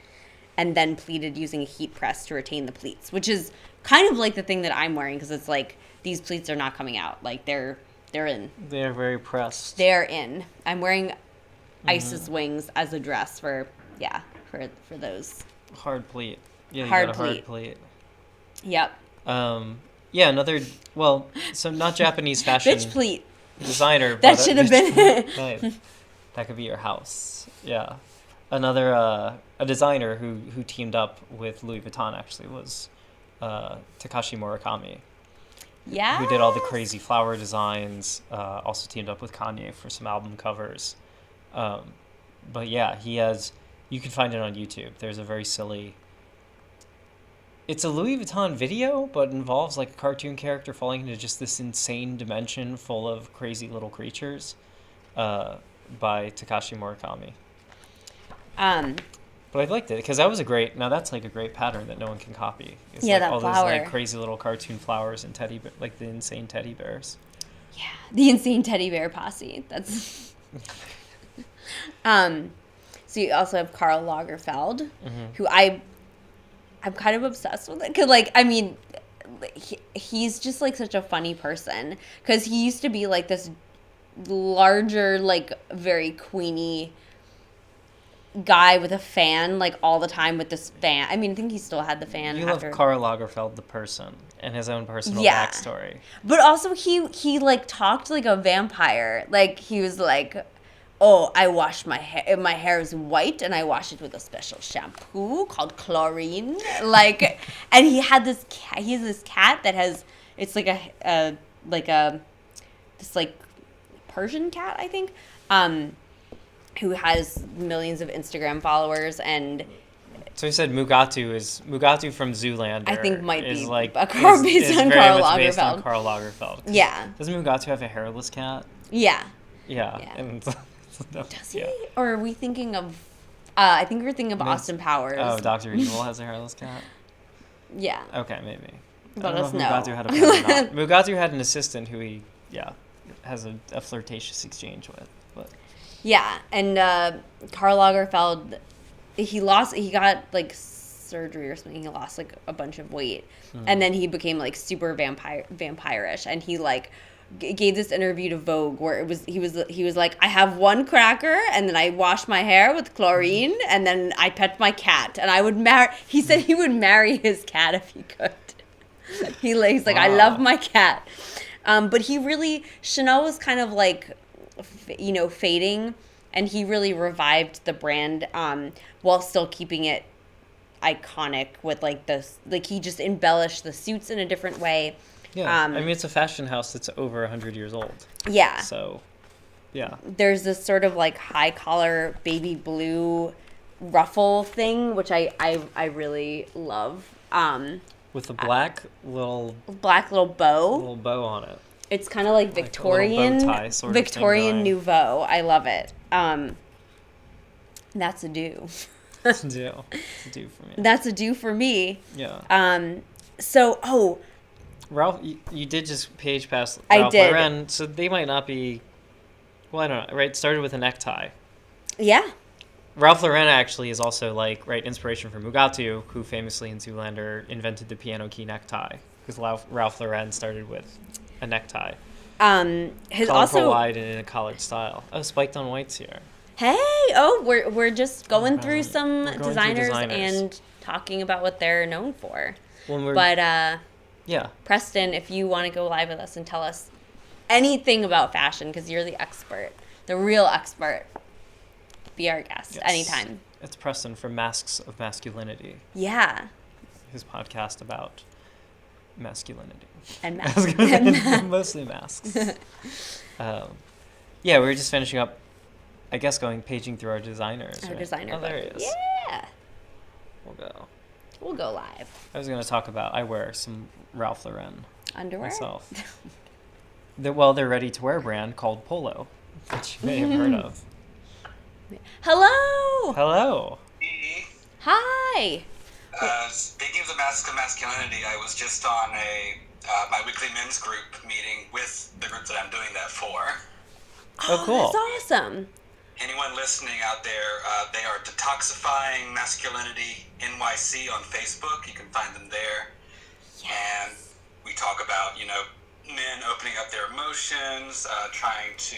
and then pleated using a heat press to retain the pleats, which is kind of like the thing that I'm wearing, because it's like these pleats are not coming out. Like they're in. They're very pressed. They're in. I'm wearing Isis wings as a dress for those. Hard pleat. Yeah, you Hard got a pleat. hard pleat. Yep. Yeah, another, so not Japanese fashion Bitch pleat. designer. That but should have been. Nice. That could be your house. Yeah. Another, a designer who teamed up with Louis Vuitton actually was Takashi Murakami. Yeah. Who did all the crazy flower designs, also teamed up with Kanye for some album covers. But yeah, you can find it on YouTube. There's a very silly, it's a Louis Vuitton video, but involves like a cartoon character falling into just this insane dimension full of crazy little creatures, by Takashi Murakami. But I liked it because that's like a great pattern that no one can copy. It's Yeah, like that all flower. those like crazy little cartoon flowers and like the insane teddy bears. Yeah, the insane teddy bear posse. That's. So you also have Karl Lagerfeld, who I'm kind of obsessed with it. Cause like, I mean, he's just like such a funny person. Cause he used to be like this larger, like very queeny guy with a fan, like all the time with this fan. I mean, I think he still had the fan. You after. love Karl Lagerfeld, the person, and his own personal Yeah. backstory. But also he like talked like a vampire. Like he was like, "Oh, I wash my hair. My hair is white, and I wash it with a special shampoo called chlorine." Like, and he had this cat. He has this cat that has. It's like this like Persian cat, I think, who has millions of Instagram followers, and So he said Mugatu from Zoolander. I think might is be like a car is based on very Karl much based on Lagerfeld. Karl Lagerfeld. Yeah. Doesn't Mugatu have a hairless cat? Yeah. Yeah. Yeah. And Does he? Yeah. Or are we thinking of? I think we're thinking of Austin Powers. Oh, Dr. Evil has a hairless cat? Yeah. Okay, maybe. Let I us don't know. know if Mugatu had a pet or not. Mugatu had an assistant who he, has a flirtatious exchange with. But Yeah, and Karl Lagerfeld, he got like surgery or something. He lost like a bunch of weight, and then he became like super vampirish, and he like gave this interview to Vogue where he was like, I have one cracker, and then I wash my hair with chlorine, and then I pet my cat, and I would marry. He said he would marry his cat if he could. He's like, I love my cat. But he really, Chanel was kind of like, fading, and he really revived the brand while still keeping it iconic with like this, like he just embellished the suits in a different way. yeah, I mean, it's a fashion house that's over 100 years old. Yeah. So, yeah. There's this sort of like high collar baby blue ruffle thing, which I really love. With the black little Black little bow. on it. It's kind of like a little Victorian, bow tie sort of thing Victorian going. Nouveau. I love it. That's a do. It's a do. It's a do for me. That's a do for me. Yeah. So, Ralph, you did just page past I Ralph did. Lauren, so they might not be. Well, I don't know. Right, started with a necktie. yeah. Ralph Lauren actually is also inspiration for Mugatu, who famously in Zoolander invented the piano key necktie, because Ralph Lauren started with a necktie, His colorful, also. wide, and in a collared style. Oh, spiked on whites here. Hey, we're just going through some We're going through designers designers. and talking about what they're known for. When we're, But yeah, Preston, if you want to go live with us and tell us anything about fashion, because you're the expert, the real expert, be our guest yes. anytime. It's Preston from Masks of Masculinity, Yeah. his podcast about masculinity. And I was math. gonna say mostly masks. Yeah, we were just finishing up, I guess, paging through our designers. Our right? designer Oh, there he book. is. Yeah. We'll go. We'll go live. I was going to talk about, I wear some Ralph Lauren Underwear? myself. They're ready-to-wear brand called Polo, which you may have heard of. Hello. Hello. Hi. Speaking of the Mask of Masculinity, I was just on my weekly men's group meeting with the group that I'm doing that for. Oh, cool. That's awesome. anyone listening out there, they are Detoxifying Masculinity NYC on Facebook. You can find them there. And we talk about, men opening up their emotions, trying to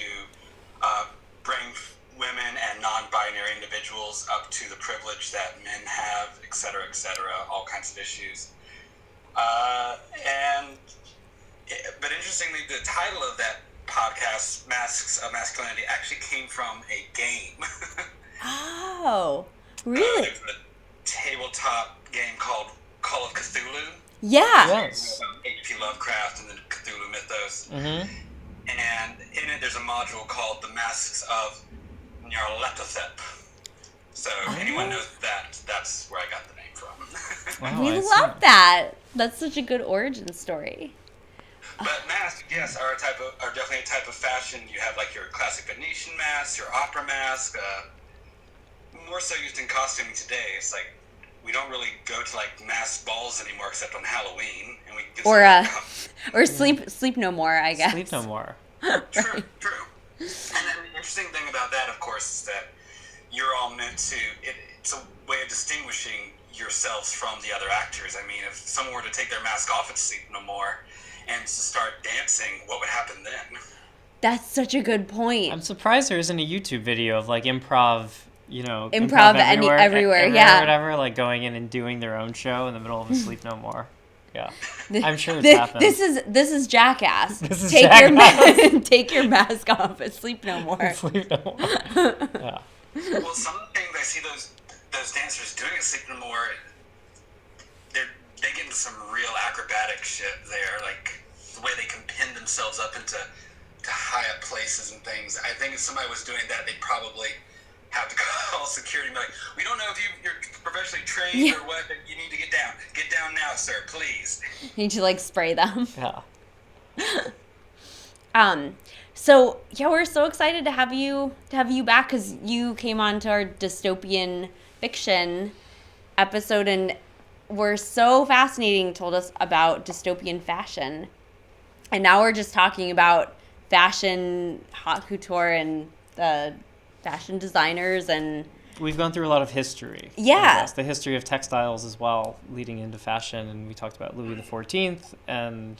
bring women and non-binary individuals up to the privilege that men have, et cetera, all kinds of issues. But interestingly, the title of that podcast, Masks of Masculinity, actually came from a game. Oh, really? There's a tabletop game called Call of Cthulhu. Yeah. Yes. H.P. Lovecraft and the Cthulhu mythos. Mm-hmm. And in it, there's a module called the Masks of Nyarlathotep. So if anyone knows that, that's where I got the name from. Wow, We I see. love that. That's such a good origin story. But masks, yes, are definitely a type of fashion. You have like your classic Venetian mask, your opera mask, more so used in costuming today. It's like we don't really go to like masked balls anymore except on Halloween, and we Or sleep no more, I guess. Sleep no more. True. And then the interesting thing about that, of course, is that you're all meant to. It's a way of distinguishing yourselves from the other actors. I mean, if someone were to take their mask off at Sleep No More and to start dancing, what would happen then? That's such a good point. I'm surprised there isn't a YouTube video of like improv, Improv everywhere, yeah. or whatever, like going in and doing their own show in the middle of a Sleep No More. Yeah, I'm sure it's happened. This is Jackass. This is take Jackass. take your mask off and Sleep No More. Sleep No More. Yeah. Well, some of the things I see those dancers doing at Sleep No More, they get into some real acrobatic shit there, like the way they can pin themselves up into high up places and things. I think if somebody was doing that, they'd probably have to call security and be like, we don't know if you're professionally trained or what, but you need to get down. Get down now, sir, please. You need to like spray them. Yeah. So yeah, we're so excited to have you back because you came on to our dystopian fiction episode and were so fascinating. Told us about dystopian fashion, and now we're just talking about fashion, haute couture, and the fashion designers and. We've gone through a lot of history. Yeah. The history of textiles as well, leading into fashion, and we talked about Louis XIV and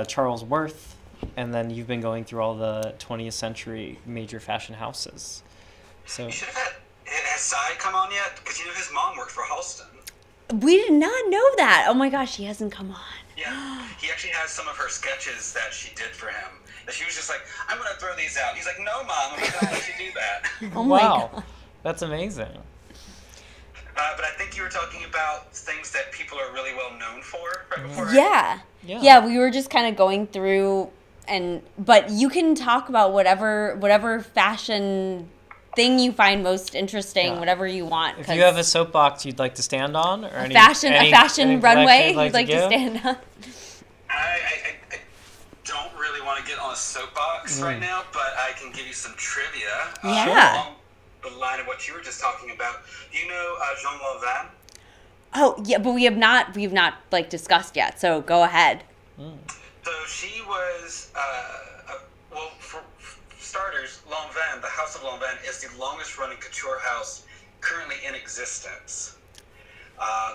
Charles Worth, and then you've been going through all the 20th century major fashion houses. So You should have has Sai come on yet? Because his mom worked for Halston. We did not know that. Oh my gosh, he hasn't come on. Yeah, he actually has some of her sketches that she did for him. That she was just like, I'm going to throw these out. He's like, no, Mom, I'm not going to let you do that. Oh my wow, god. that's amazing. But I think you were talking about things that people are really well known for right before. Yeah, we were just kind of going through but you can talk about whatever fashion thing you find most interesting, whatever you want. If you have a soapbox you'd like to stand on, or a fashion runway you'd like to stand on. I don't really want to get on a soapbox right now, but I can give you some trivia. Yeah. Along the line of what you were just talking about. Do you know Jean Lauvin? Oh yeah, but we've not like discussed yet. So go ahead. So she was, for starters, Lanvin, the House of Lanvin, is the longest running couture house currently in existence.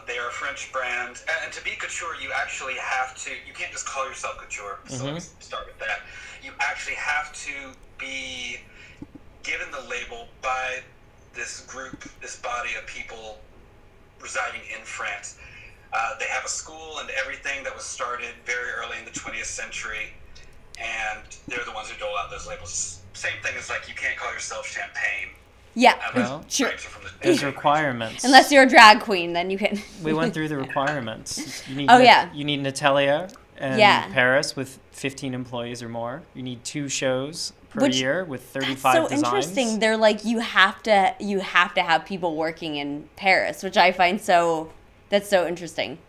They are a French brand, and to be couture, you actually have to, you can't just call yourself couture, so let me start with that. You actually have to be given the label by this group, this body of people residing in France. They have a school and everything that was started very early in the 20th century, and they're the ones who dole out those labels. Same thing as like you can't call yourself champagne. Yeah, Well, sure. There's requirements. Unless you're a drag queen, then you can. We went through the requirements. You need you need an atelier in Paris with 15 employees or more. You need 2 shows per year with 35 That's so designs. interesting. They're like you have to have people working in Paris, which I find that's so interesting.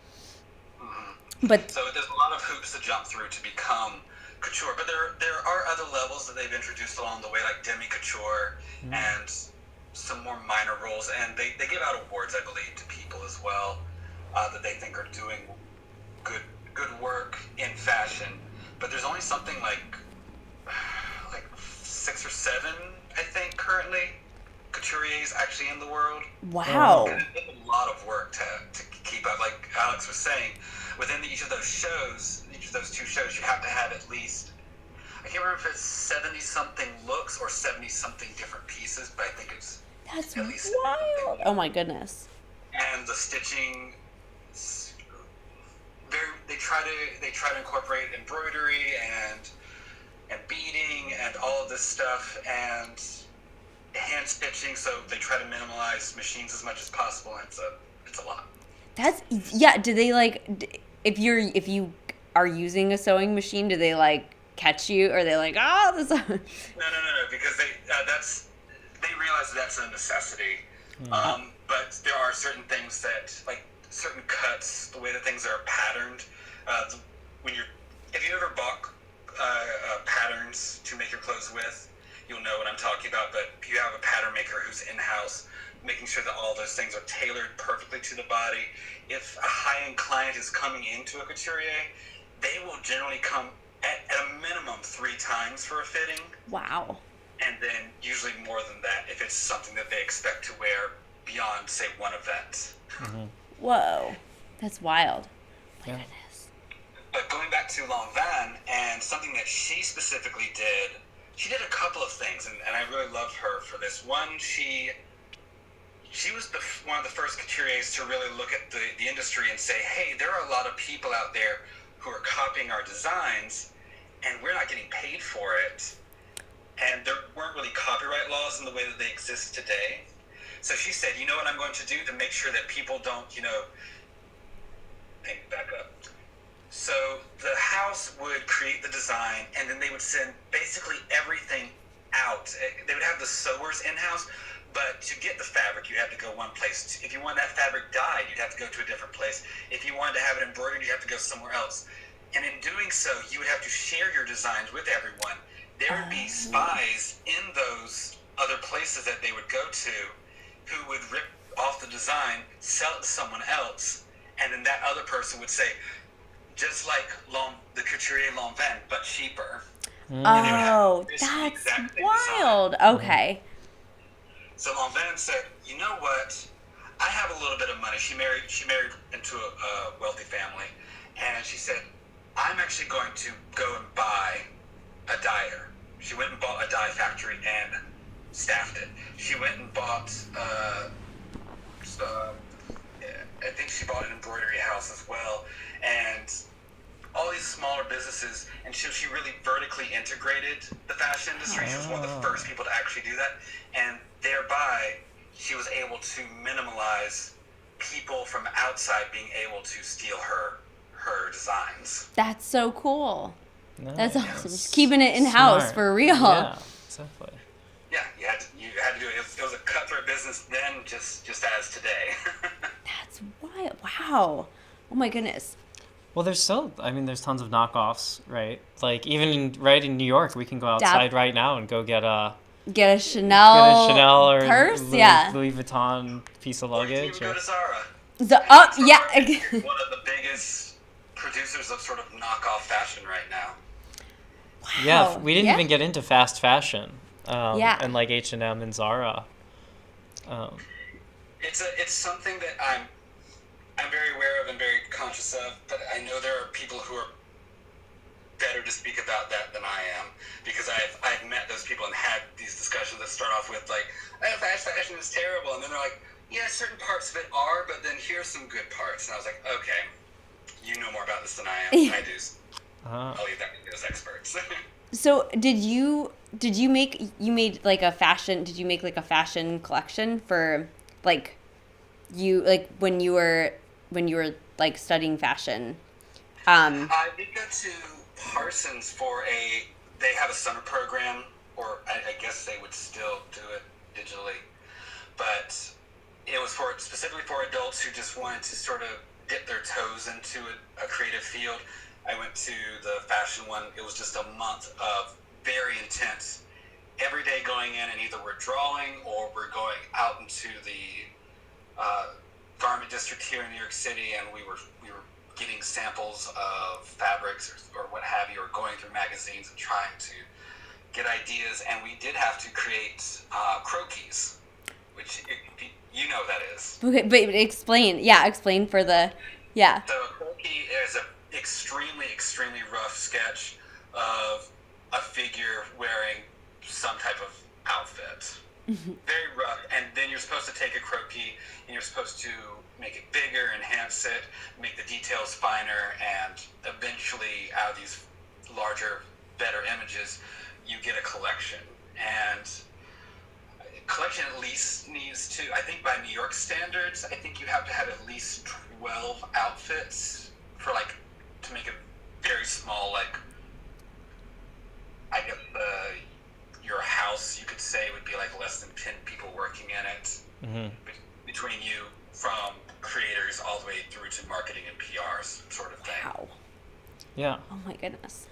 But so there's a lot of hoops to jump through to become couture, but there are other levels that they've introduced along the way, like demi couture and some more minor roles, and they give out awards, I believe, to people as well that they think are doing good work in fashion. But there's only something like 6 or 7, I think, currently, couturiers actually in the world. Wow. And it's a lot of work to keep up. Like Alex was saying, within each of those shows, each of those 2 shows, you have to have at least, I can't remember if it's 70-something looks or 70-something different pieces, but I think it's That's at least wild. Oh my goodness. And the stitching, they try to incorporate embroidery and beading and all of this stuff and hand stitching, so they try to minimize machines as much as possible, and it's a lot. That's, yeah, do they like, if you are using a sewing machine, do they like catch you, or are they like, oh, this? No, because they realize that's a necessity. But there are certain things that, like certain cuts, the way that things are patterned. If you ever bought patterns to make your clothes with, you'll know what I'm talking about. But if you have a pattern maker who's in-house, making sure that all those things are tailored perfectly to the body. If a high-end client is coming into a couturier, they will generally come at a minimum 3 times for a fitting. Wow. And then usually more than that if it's something that they expect to wear beyond, say, one event. Mm-hmm. Whoa. That's wild. My goodness. But going back to Lanvin, and something that she specifically did, she did a couple of things, and I really loved her for this. One, she was one of the first couturiers to really look at the industry and say, hey, there are a lot of people out there who are copying our designs, and we're not getting paid for it. And there weren't really copyright laws in the way that they exist today. So she said, you know what I'm going to do to make sure that people don't, back up. So the house would create the design, and then they would send basically everything out. They would have the sewers in-house, but to get the fabric, you had to go one place. If you wanted that fabric dyed, you'd have to go to a different place. If you wanted to have it embroidered, you'd have to go somewhere else. And in doing so, you would have to share your designs with everyone. There would be spies in those other places that they would go to who would rip off the design, sell it to someone else, and then that other person would say, just like the Couturier Lanvin, but cheaper. Oh, that's wild. Design. Okay. So Lanvin said, you know what? I have a little bit of money. She married into a wealthy family, and she said, I'm actually going to go and buy a dyer. She went and bought a dye factory and staffed it. She went and bought, I think she bought an embroidery house as well, and all these smaller businesses, and she really vertically integrated the fashion industry. She was one of the first people to actually do that, and thereby she was able to minimize people from outside being able to steal her designs. That's so cool. Nice. That's awesome. Just keeping it in-house. Smart. For real. Yeah, exactly. Yeah, you had to do it. It was a cutthroat business then, just as today. That's wild. Wow. Oh my goodness. Well, there's tons of knockoffs, right? Like even in New York, we can go outside right now and go get a Chanel or purse, Louis Vuitton piece of Or you luggage. can even go to Zara. Yeah. One of the biggest producers of sort of knockoff fashion right now. Wow. Yeah, we didn't even get into fast fashion. And like H&M and Zara. It's something that I'm very aware of and very conscious of, but I know there are people who are better to speak about that than I am, because I've met those people and had these discussions that start off with like, fast fashion is terrible, and then they're like, yeah, certain parts of it are, but then here's some good parts. And I was like, okay, you know more about this than I am. I do. I'll leave that to those experts. So did you make like a fashion collection for like when you were like studying fashion? I did go to Parsons they have a summer program, or I guess they would still do it digitally, but it was specifically for adults who just wanted to sort of dip their toes into a creative field. I went to the fashion one. It was just a month of very intense, every day going in, and either we're drawing or we're going out into the garment district here in New York City, and we were getting samples of fabrics or what have you, or going through magazines and trying to get ideas, and we did have to create croquis, which you know what that is. Okay, but explain. Yeah, explain for the. Yeah. So a croquis is an extremely, extremely rough sketch of a figure wearing some type of outfit. Very rough, and then you're supposed to take a croquis and you're supposed to make it bigger, enhance it, make the details finer, and eventually out of these larger, better images, you get a collection. And collection at least needs to, I think by New York standards, I think you have to have at least 12 outfits for like, to make a very small, like, I guess your house, you could say, would be like less than 10 people working in it. Between you, from creators all the way through to marketing and PRs sort of thing. Wow. Yeah. Oh my goodness.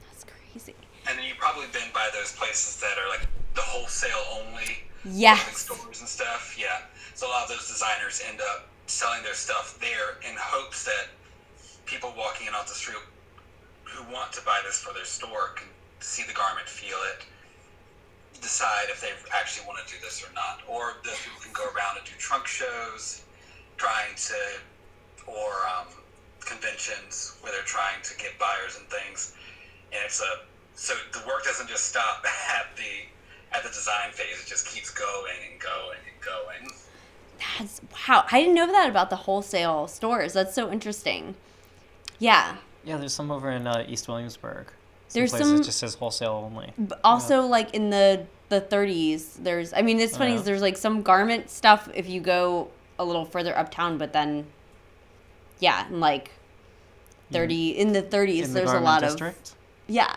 That's crazy. And then you've probably been by those places that are like the wholesale only Yes. clothing stores and stuff. Yeah. So a lot of those designers end up selling their stuff there in hopes that people walking in off the street who want to buy this for their store can see the garment, feel it, decide if they actually want to do this or not. Or those people can go around and do trunk shows, or conventions where they're trying to get buyers and things. And so the work doesn't just stop at the design phase. It just keeps going and going and going. That's wow. I didn't know that about the wholesale stores. That's so interesting. Yeah. Yeah, there's some over in East Williamsburg. There's places some it just says wholesale only. But also, like in the 30s, there's. I mean, it's funny. Yeah. There's like some garment stuff if you go a little further uptown, but then, yeah, in like 30 in the 30s, In the there's a garment lot district? of yeah,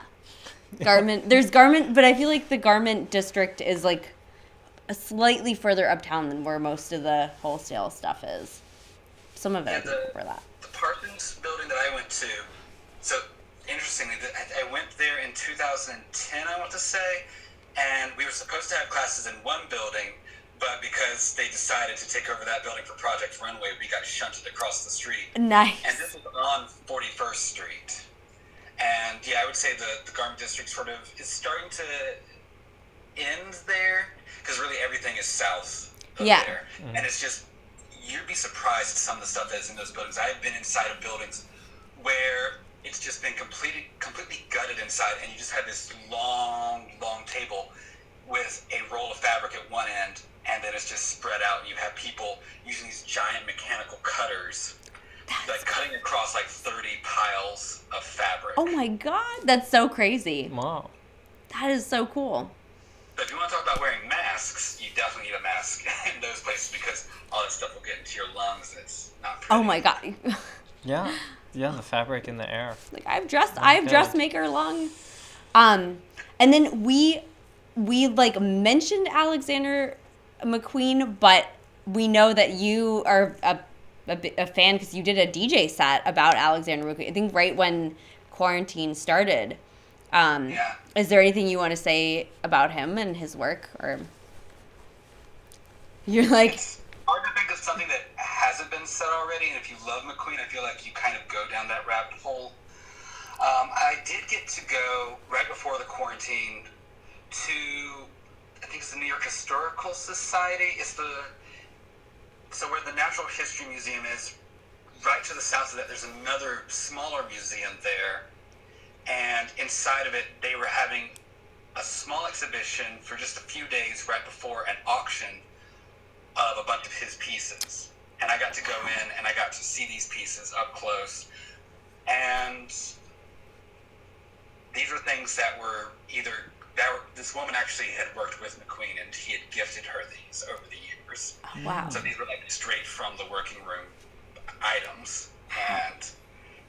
garment. There's garment, but I feel like the garment district is like a slightly further uptown than where most of the wholesale stuff is. Some of it, I And think, for that. the Parsons building that I went to, so interestingly, I went there in 2010, I want to say, and we were supposed to have classes in one building, but because they decided to take over that building for Project Runway, we got shunted across the street. Nice. And this was on 41st Street. And yeah, I would say the garment district sort of is starting to end there, because really everything is south of Yeah. there. And it's just, you'd be surprised at some of the stuff that's in those buildings. I've been inside of buildings where it's just been completely gutted inside, and you just have this long table with a roll of fabric at one end, and then it's just spread out, and you have people using these giant mechanical cutters, like cutting across like 30 piles of fabric. Oh my god, that's so crazy. Wow. That is so cool. But if you want to talk about wearing masks, you definitely need a mask in those places, because all that stuff will get into your lungs, and it's not pretty. Oh my god. Yeah. Yeah, the fabric in the air. Like I have dressmaker lung. And then we like mentioned Alexander McQueen, but we know that you are a fan because you did a DJ set about Alexander McQueen. I think right when quarantine started. Yeah. Is there anything you want to say about him and his work, or you're like? It's hard to think of something that hasn't been said already, and if you love McQueen, I feel like you kind of go down that rabbit hole. I did get to go right before the quarantine to, I think it's the New York Historical Society. So where the Natural History Museum is, right to the south of that, there's another smaller museum there, and inside of it, they were having a small exhibition for just a few days right before an auction of a bunch of his pieces. And I got to go in and I got to see these pieces up close. And these were things that were this woman actually had worked with McQueen, and he had gifted her these over the years. Oh, wow. So these were like straight from the working room items, and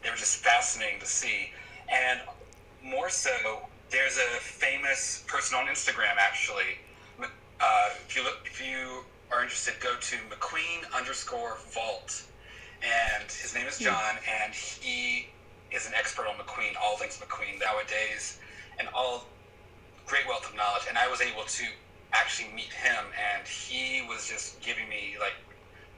they were just fascinating to see. And more so, there's a famous person on Instagram actually. If you are interested, go to McQueen_vault, and his name is John, and he is an expert on McQueen, all things McQueen nowadays, and all great wealth of knowledge. And I was able to actually meet him, and he was just giving me, like,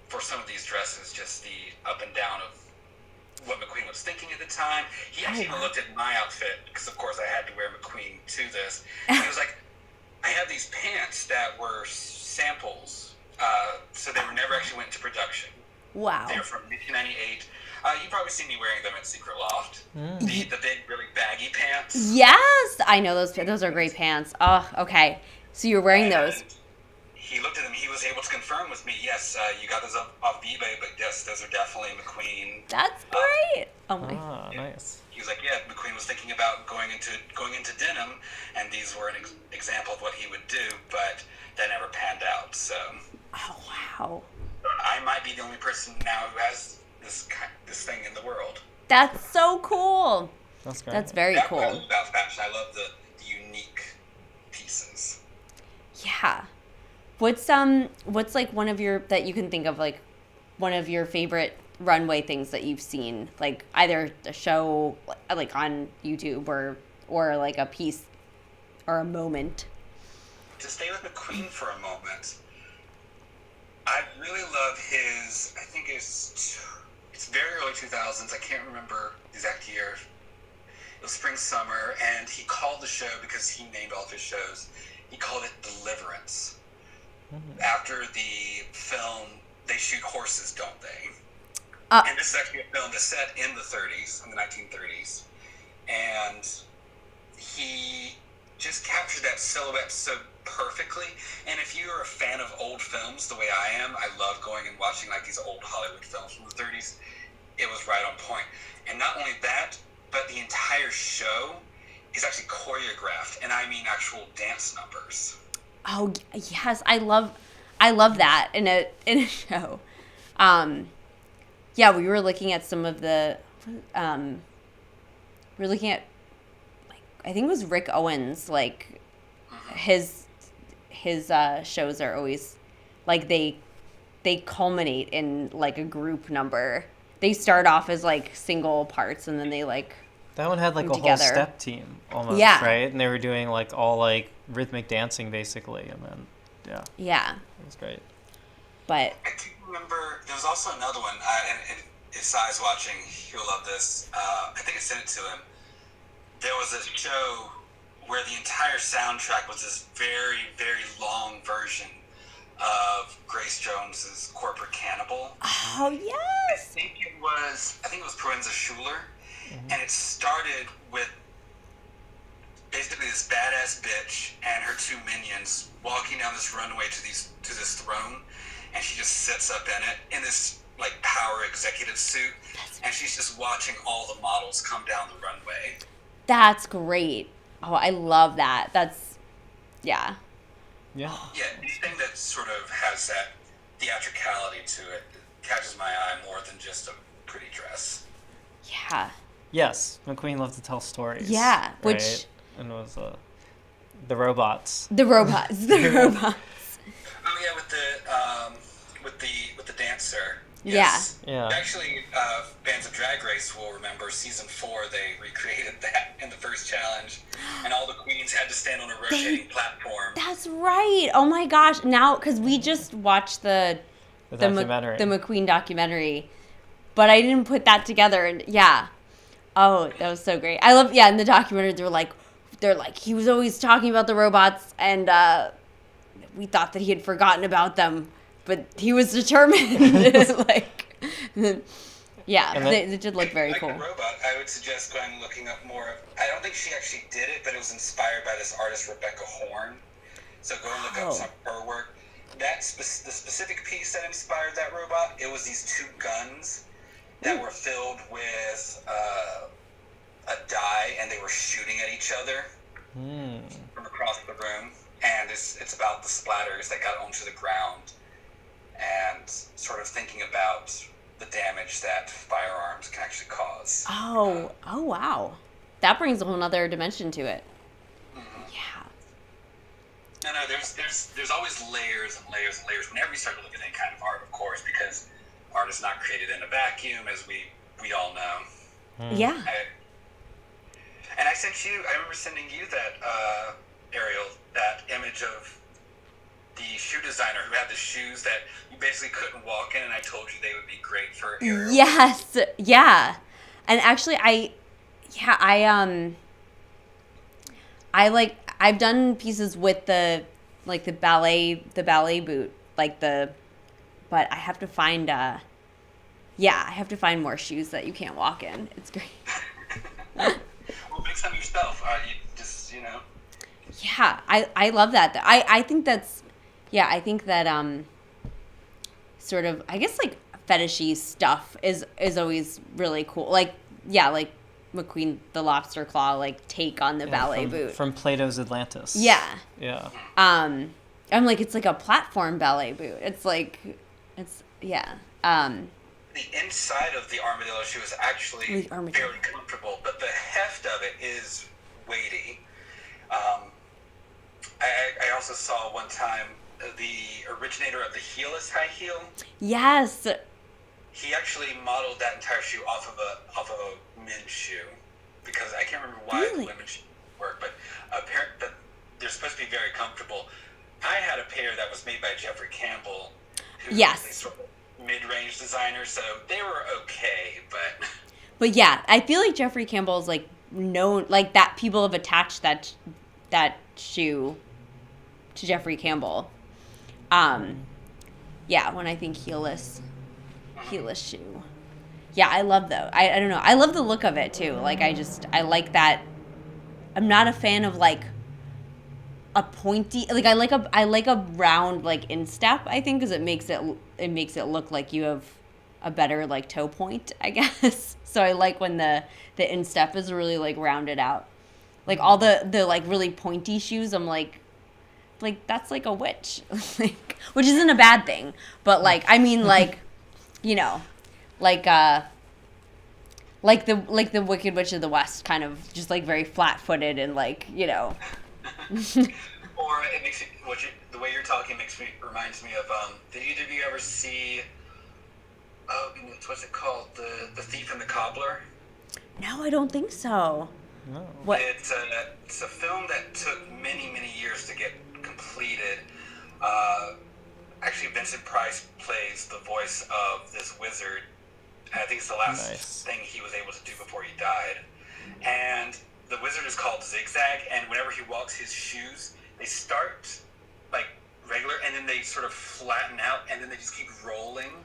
for some of these dresses, just the up and down of what McQueen was thinking at the time. He actually even looked at my outfit, because of course I had to wear McQueen to this. And he was like, I have these pants that were samples, so they were never actually went into production. Wow. They're from 1998. You probably see me wearing them at Secret Loft. The big, really baggy pants. Yes, I know those. Those are great pants. Oh, okay. So you're wearing those. He looked at them. He was able to confirm with me, yes, you got those off eBay, but yes, those are definitely McQueen. That's great. Oh my. Ah, nice. He was like, yeah, McQueen was thinking about going into denim, and these were an example of what he would do, but that never panned out. So. Oh wow. I might be the only person now who has this thing in the world. That's so cool. That's great. That's very That's cool. what I love about fashion. I love the unique pieces. Yeah. What's like one of your that you can think of, like one of your favorite runway things that you've seen, like either a show like on YouTube or like a piece or a moment? To stay with McQueen for a moment, I really love his, I think it's very early 2000s, I can't remember the exact year. It was spring, summer, and he called the show, because he named all of his shows, he called it Deliverance. After the film, they shoot horses, don't they? And this is actually a film that's set in the 30s, in the 1930s. And he just captured that silhouette so perfectly. And if you're a fan of old films the way I am, I love going and watching like these old Hollywood films from the 30s. It was right on point. And not only that, but the entire show is actually choreographed, and I mean actual dance numbers. Oh yes, I love that in a show. Yeah, we were looking at some of the we're looking at, like, I think it was Rick Owens, like his shows are always like they culminate in like a group number. They start off as like single parts, and then they like That one had like a together. whole step team almost, Yeah. right? And they were doing like all like rhythmic dancing basically, and then yeah. it was great. But I do remember there was also another one, and if Sai's watching, he'll love this. I think I sent it to him. There was a show where the entire soundtrack was this very, very long version of Grace Jones's Corporate Cannibal. oh yes. I think it was Proenza Schuler, and it started with basically this badass bitch and her two minions walking down this runway to this throne, and she just sits up in this like power executive suit, and she's just watching all the models come down the runway. That's great. Oh, I love that. That's yeah. Yeah. Yeah, anything that sort of has that theatricality to it catches my eye more than just a pretty dress. Yeah. Yes, McQueen loved to tell stories. Yeah, right? which and it was the robots. the robots. Oh yeah, with the dancer. Yes. Yeah. Actually, fans of Drag Race will remember season 4. They recreated that in the first challenge, and all the queens had to stand on a rotating platform. That's right. Oh my gosh! Now, because we just watched the documentary. the McQueen documentary, but I didn't put that together. And yeah, oh, that was so great. I love. Yeah, in the documentary, they're like, he was always talking about the robots, and we thought that he had forgotten about them, but he was determined. like, yeah, And then- it did look very like cool. the robot, I would suggest going and looking up more of. I don't think she actually did it, but it was inspired by this artist Rebecca Horn. So go and look Oh. up some of her work. The specific piece that inspired that robot, it was these two guns that were filled with a dye, and they were shooting at each other from across the room. And it's about the splatters that got onto the ground, and sort of thinking about the damage that firearms can actually cause. Oh wow, that brings a whole nother dimension to it. Yeah. No, there's always layers and layers and layers whenever you start to look at any kind of art, of course, because art is not created in a vacuum, as we all know. Yeah. And I remember sending you that, Ariel, that image of the shoe designer who had the shoes that you basically couldn't walk in, and I told you they would be great for Ariel. Yes. Yeah. And actually, I've done pieces with the ballet boot, but I have to find I have to find more shoes that you can't walk in. It's great. Well, make some yourself. You just, Yeah, I love that. I think that's, I think that sort of, I guess, like fetishy stuff is always really cool. Like McQueen the Lobster Claw take on the ballet boot from Plato's Atlantis. Yeah. Yeah. I'm like, it's like a platform ballet boot. It's like, yeah. The inside of the armadillo shoe is actually fairly comfortable, but the heft of it is weighty. I also saw one time the originator of the heelless high heel. Yes. He actually modeled that entire shoe off of a men's shoe, because I can't remember why the women's shoes work, but they're supposed to be very comfortable. I had a pair that was made by Jeffrey Campbell, who is a sort of mid-range designer, so they were okay, but yeah, I feel like Jeffrey Campbell is known, that people have attached that shoe to Jeffrey Campbell. When I think heelless shoe. Yeah, I love though. I don't know. I love the look of it too. I like that. I'm not a fan of a pointy, I like a round instep, I think, because it makes it look like you have a better toe point, I guess. So I like when the instep is really rounded out. All the really pointy shoes, I'm like that's like a witch, which isn't a bad thing, but I mean the Wicked Witch of the West, kind of just very flat-footed and Or it makes it, the way you're talking reminds me of did either of you ever see what's it called, the Thief and the Cobbler? No, I don't think so. No. What? It's a film that took many years to get completed. Actually, Vincent Price plays the voice of this wizard. I think it's the last thing he was able to do before he died. And the wizard is called Zigzag, and whenever he walks, his shoes, they start regular, and then they sort of flatten out, and then they just keep rolling.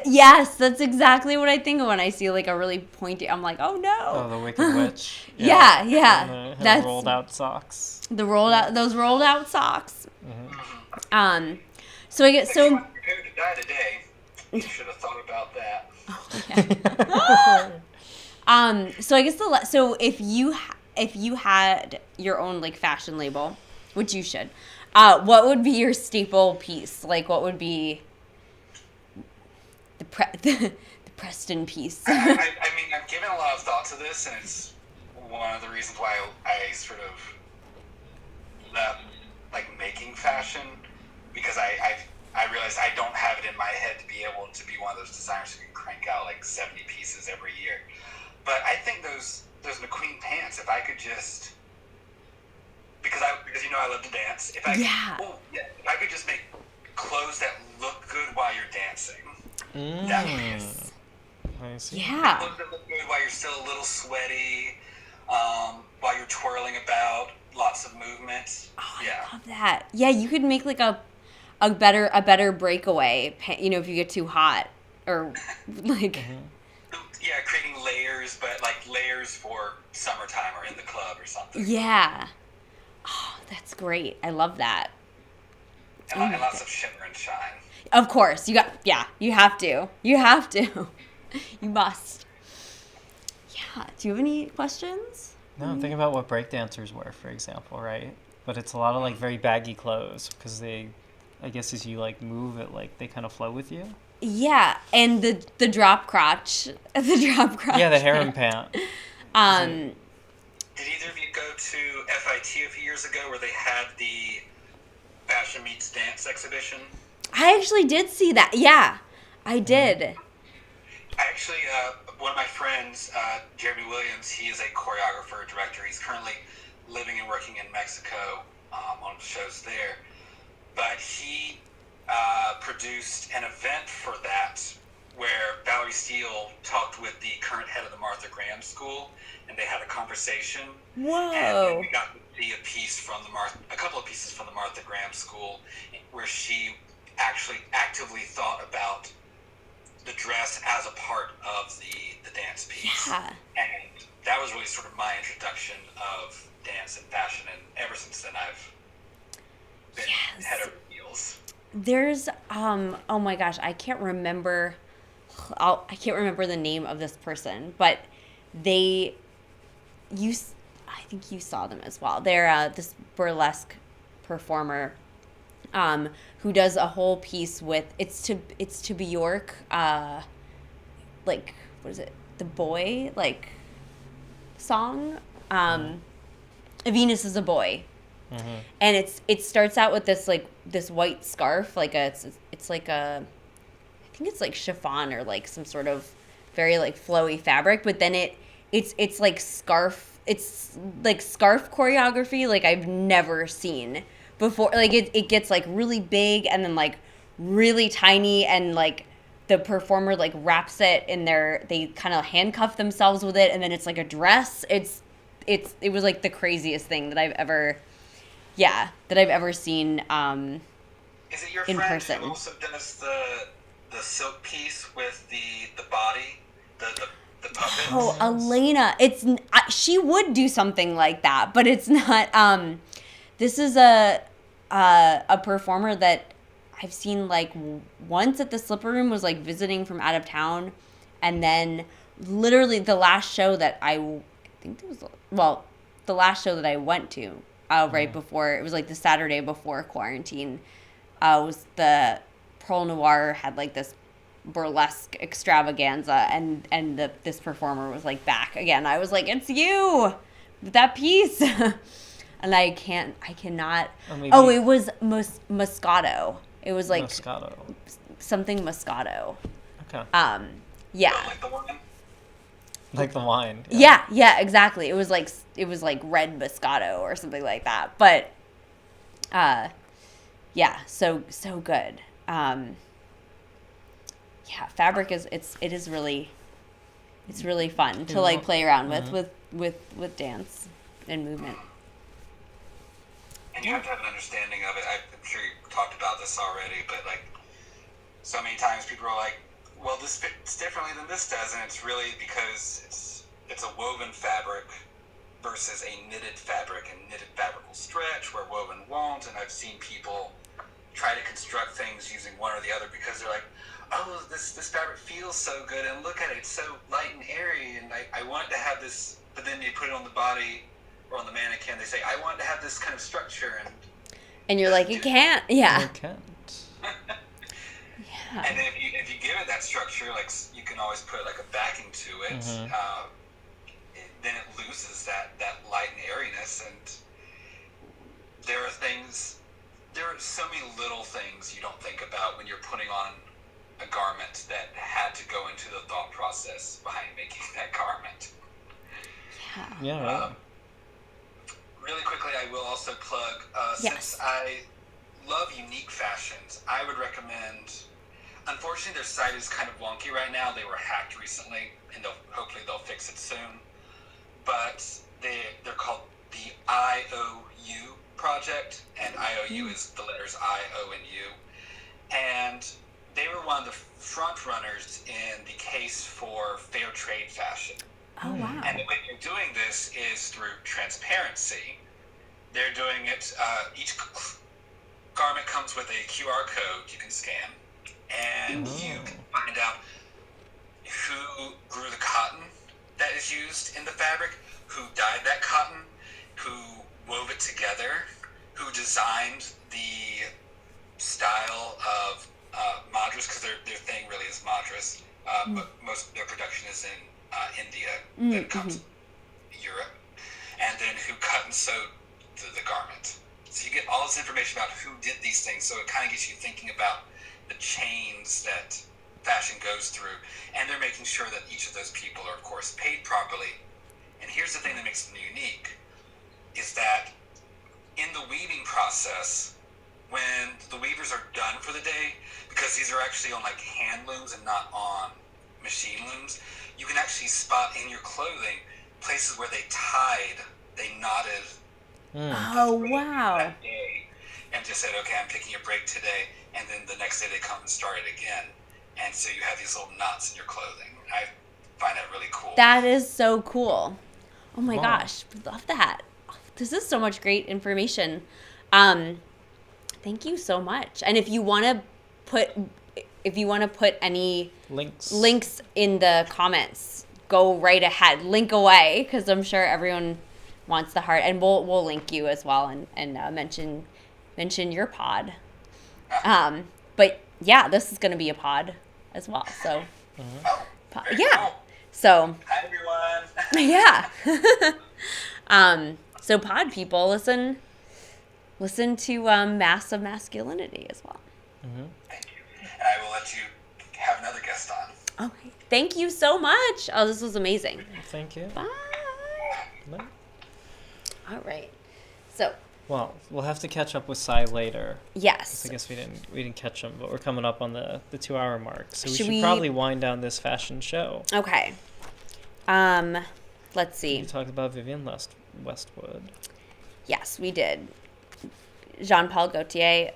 Yes, that's exactly what I think of when I see a really pointy. I'm like, oh no. Oh, the Wicked Witch. Yeah. And That's rolled out socks. Those rolled out socks. Mm-hmm. So I get If you weren't prepared to die today, you should have thought about that. So I guess so if you had your own fashion label, which you should, what would be your staple piece? What would be the Preston piece? I mean, I've given a lot of thought to this, and it's one of the reasons why I sort of left making fashion, because I realized I don't have it in my head to be able to be one of those designers who can crank out 70 pieces every year. But I think those McQueen pants, if I could just, because I love to dance. If I could just make clothes that look good while you're dancing. That would be I see. Yeah. clothes that look good while you're still a little sweaty, while you're twirling about, lots of movement. Oh, I love that. Yeah, you could make a better breakaway, if you get too hot, or Yeah, creating layers, but layers for summertime or in the club or something. Yeah. Oh, that's great. I love that. And lots of shimmer and shine. Of course, you have to. You must. Yeah. Do you have any questions? No, I'm thinking about what breakdancers wear, for example, right? But it's a lot of very baggy clothes, because they, I guess as you move it, they kind of flow with you. Yeah, and the drop crotch, Yeah, the harem pant. Did either of you go to FIT a few years ago where they had the Fashion Meets Dance exhibition? I actually did see that. Yeah, I did. Actually, one of my friends, Jeremy Williams, he is a choreographer, director. He's currently living and working in Mexico on shows there. But he produced an event for that where Valerie Steele talked with the current head of the Martha Graham School, and they had a conversation. Whoa. And then we got to see a couple of pieces from the Martha Graham School, where she actually actively thought about the dress as a part of the dance piece. Yeah. And that was really sort of my introduction of dance and fashion, and ever since then I've been head over heels. There's oh my gosh, I can't remember the name of this person, but I think you saw them as well. They're this burlesque performer who does a whole piece with it's to Bjork, like, what is it, the boy, like, song, Venus is a Boy. Mm-hmm. And it starts out with this white scarf, like it's like a, I think it's like chiffon or like some sort of very like flowy fabric, but then it's like scarf choreography like I've never seen before. Like it gets like really big and then like really tiny, and like the performer like wraps it in they kind of handcuff themselves with it, and then it's like a dress. It was like the craziest thing that I've ever seen Is it your in friend person. who also does the silk piece with the body, the puppets? Oh, Elena, she would do something like that, but it's not. This is a performer that I've seen like once at the Slipper Room, was like visiting from out of town, and then literally the last show that the last show that I went to right before, it was like the Saturday before quarantine, was the Pearl Noir had like this burlesque extravaganza, and this performer was like back again. I was like, it's you with that piece. And I cannot. It was Moscato. It was like Moscato. Something Moscato. Okay. Yeah. Like the one? Like the wine. Yeah, exactly. It was like red Moscato or something like that. But yeah, so good. Yeah, fabric is really fun to like play around with dance and movement. And you have to have an understanding of it. I'm sure you talked about this already, but like so many times people are like, well, this fits differently than this does, and it's really because it's a woven fabric versus a knitted fabric, and knitted fabric will stretch where woven won't. And I've seen people try to construct things using one or the other because they're like, oh, this fabric feels so good, and look at it, it's so light and airy, and I want it to have this, but then you put it on the body or on the mannequin, they say, I want it to have this kind of structure, and you're like, it can't. Yeah. It can't. Yeah. And then if you give it that structure, like you can always put like a backing to it, then it loses that light and airiness. And there are so many little things you don't think about when you're putting on a garment that had to go into the thought process behind making that garment. Yeah. Yeah. Right. Really quickly, I will also plug, Yes. since I love unique fashions, I would recommend, unfortunately their site is kind of wonky right now. They were hacked recently, and hopefully they'll fix it soon. But they're called the IOU Project, and IOU is the letters I, O, and U. And they were one of the front runners in the case for fair trade fashion. Oh, wow. And the way they're doing this is through transparency. They're doing it, each garment comes with a QR code you can scan, and you can find out who grew the cotton that is used in the fabric, who dyed that cotton, who wove it together, who designed the style of madras, because their thing really is madras, but most of their production is in India, then comes Europe, and then who cut and sewed the garment. So you get all this information about who did these things, so it kind of gets you thinking about the chains that fashion goes through, and they're making sure that each of those people are, of course, paid properly. And here's the thing that makes them unique, is that in the weaving process, when the weavers are done for the day, because these are actually on like hand looms and not on machine looms, you can actually spot in your clothing places where they knotted Oh, wow. that day, and just said, okay, I'm taking a break today, and then the next day they come and start it again. And so you have these little knots in your clothing. I find that really cool. That is so cool. Oh my Wow. gosh, love that. This is so much great information. Thank you so much. And if you want to put any links in the comments, go right ahead. Link away, because I'm sure everyone wants the heart, and we'll link you as well and mention your pod. But yeah, this is going to be a pod as well. So yeah. Cool. So Hi, everyone. yeah. So pod people, listen to Mass of Masculinity as well. Thank you. And I will let you have another guest on. Okay. Thank you so much. Oh, this was amazing. Thank you. Bye. Bye. All right. So, Well, we'll have to catch up with Sai later. yes. I guess we didn't catch him, but we're coming up on the 2-hour mark, so we Should should we- probably wind down this fashion show. Okay. Let's see. We talked about Vivienne Westwood. Yes, we did. Jean-Paul Gaultier,